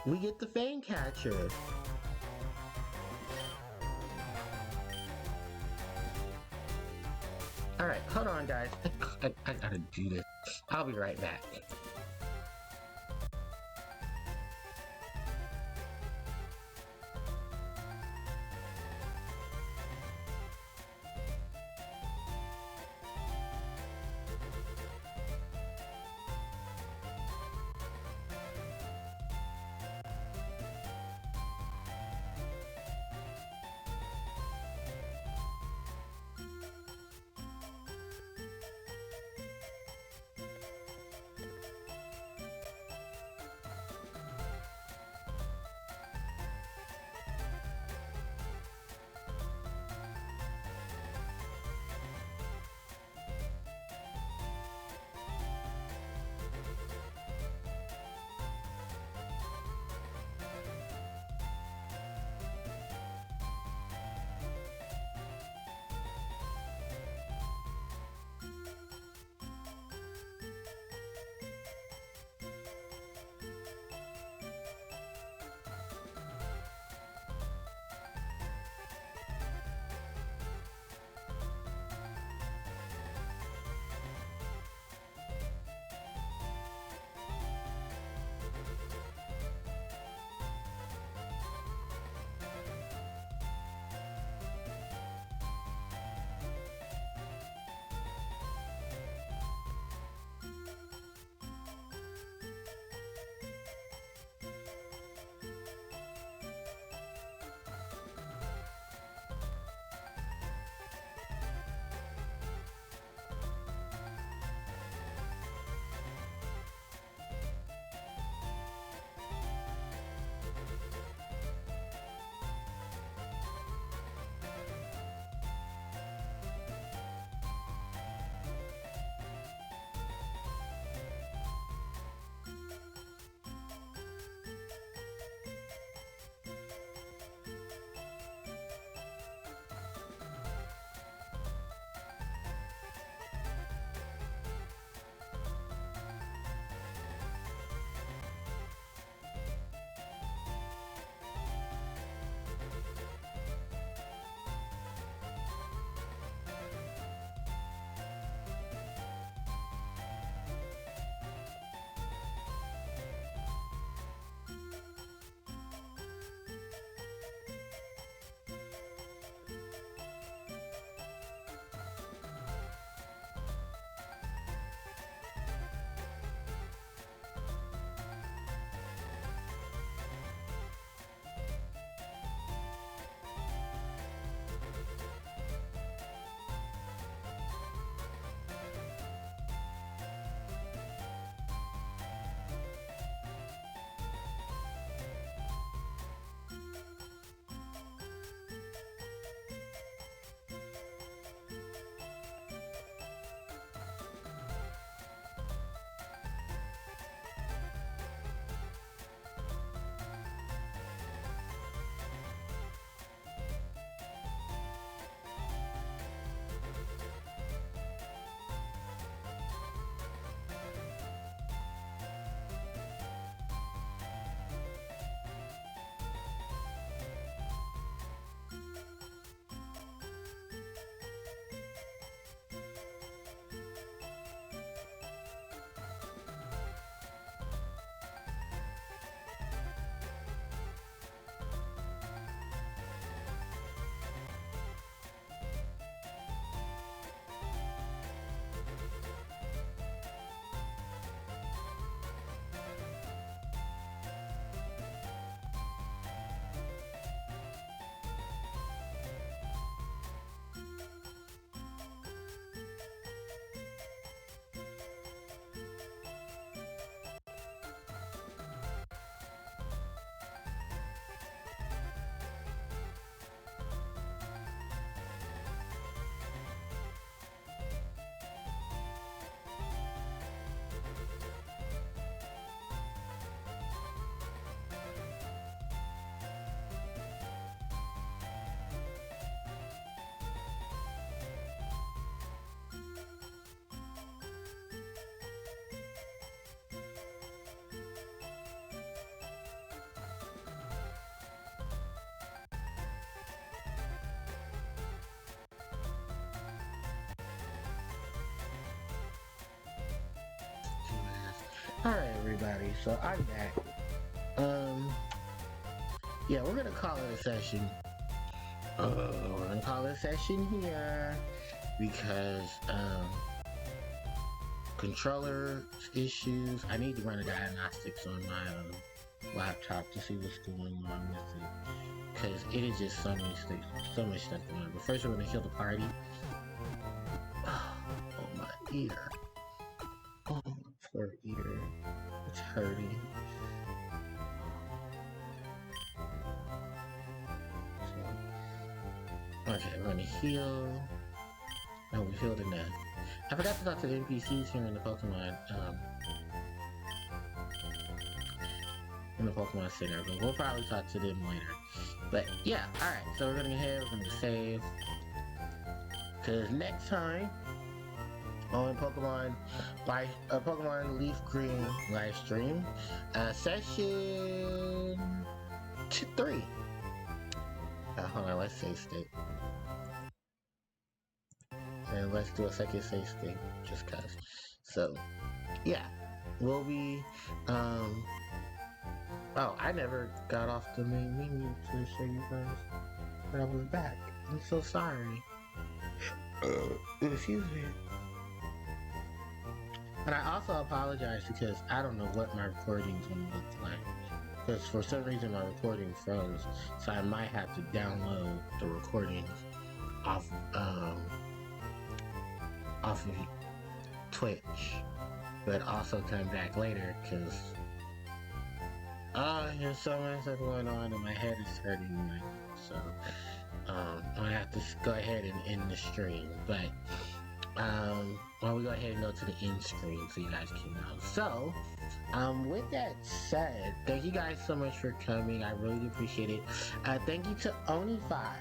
we get the Fang Catcher. Alright, hold on guys, I gotta do this. I'll be right back. Alright, everybody, so I'm back. Yeah, we're gonna call it a session. We're gonna call it a session here because, controller issues. I need to run a diagnostics on my laptop to see what's going on with it. Because it is just so much stuff going on. But first, we're gonna kill the party. Oh, my ear. Oh, my poor ear. It's hurting. Okay, we're gonna heal. Oh, we healed enough. I forgot to talk to the NPCs here in the Pokemon Center, but we'll probably talk to them later. But yeah, alright, so we're gonna go ahead, we're gonna save. Cause next time on Pokemon Leafgreen Livestream, session 3. Hold on, let's save state. And let's do a second save state, just cause. So, yeah, we'll be, oh, I never got off the main menu to show you guys that I was back. I'm so sorry. Excuse me. And I also apologize because I don't know what my recording's gonna look like. Because for some reason my recording froze, so I might have to download the recordings off of Twitch, but also come back later because there's so much stuff going on and my head is hurting right now. So I'm gonna have to go ahead and end the stream, but well, we go ahead and go to the end screen so you guys can know. So with that said, thank you guys so much for coming. I really appreciate it. Thank you to Only5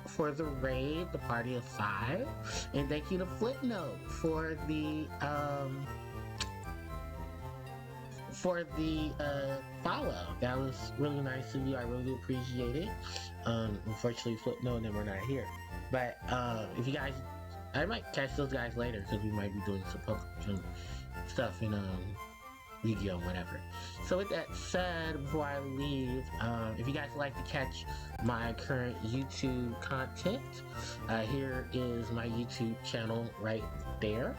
for the raid, the party of 5, and thank you to Flipnote for the follow. That was really nice of you. I really appreciate it. Unfortunately, Flipnote and them were not here, but if you guys, I might catch those guys later because we might be doing some stuff in Yu-Gi-Oh! Whatever. So with that said, before I leave, if you guys would like to catch my current YouTube content, here is my YouTube channel right there.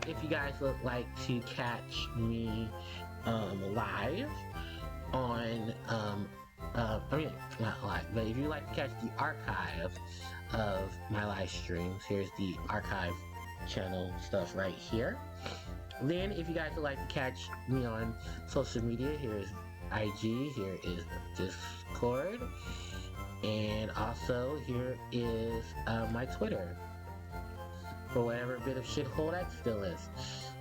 If you guys would like to catch me live on, I mean, not live, but if you'd like to catch the archive of my live streams, here's the archive channel stuff right here. Then, if you guys would like to catch me on social media, here is IG, here is Discord, and also here is my Twitter, for whatever bit of shithole that still is.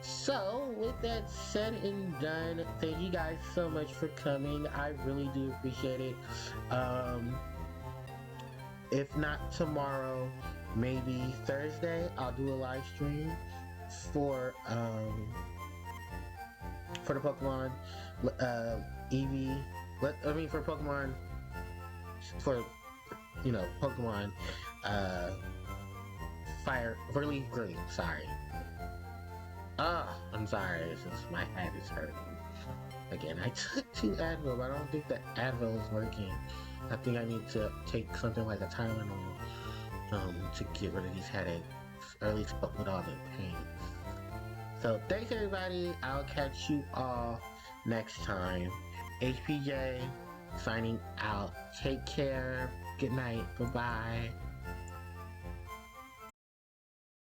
So, with that said and done, thank you guys so much for coming. I really do appreciate it. If not tomorrow, maybe Thursday, I'll do a live stream for the Pokemon Eevee. For Pokemon, for Pokemon Fire for Leafgreen. Sorry. I'm sorry. It's just my head is hurting. Again, I took 2 Advil, but I don't think the Advil is working. I think I need to take something like a Tylenol to get rid of these headaches, or at least with all the pain. So thanks everybody. I'll catch you all next time. HPJ signing out. Take care. Good night. Bye-bye.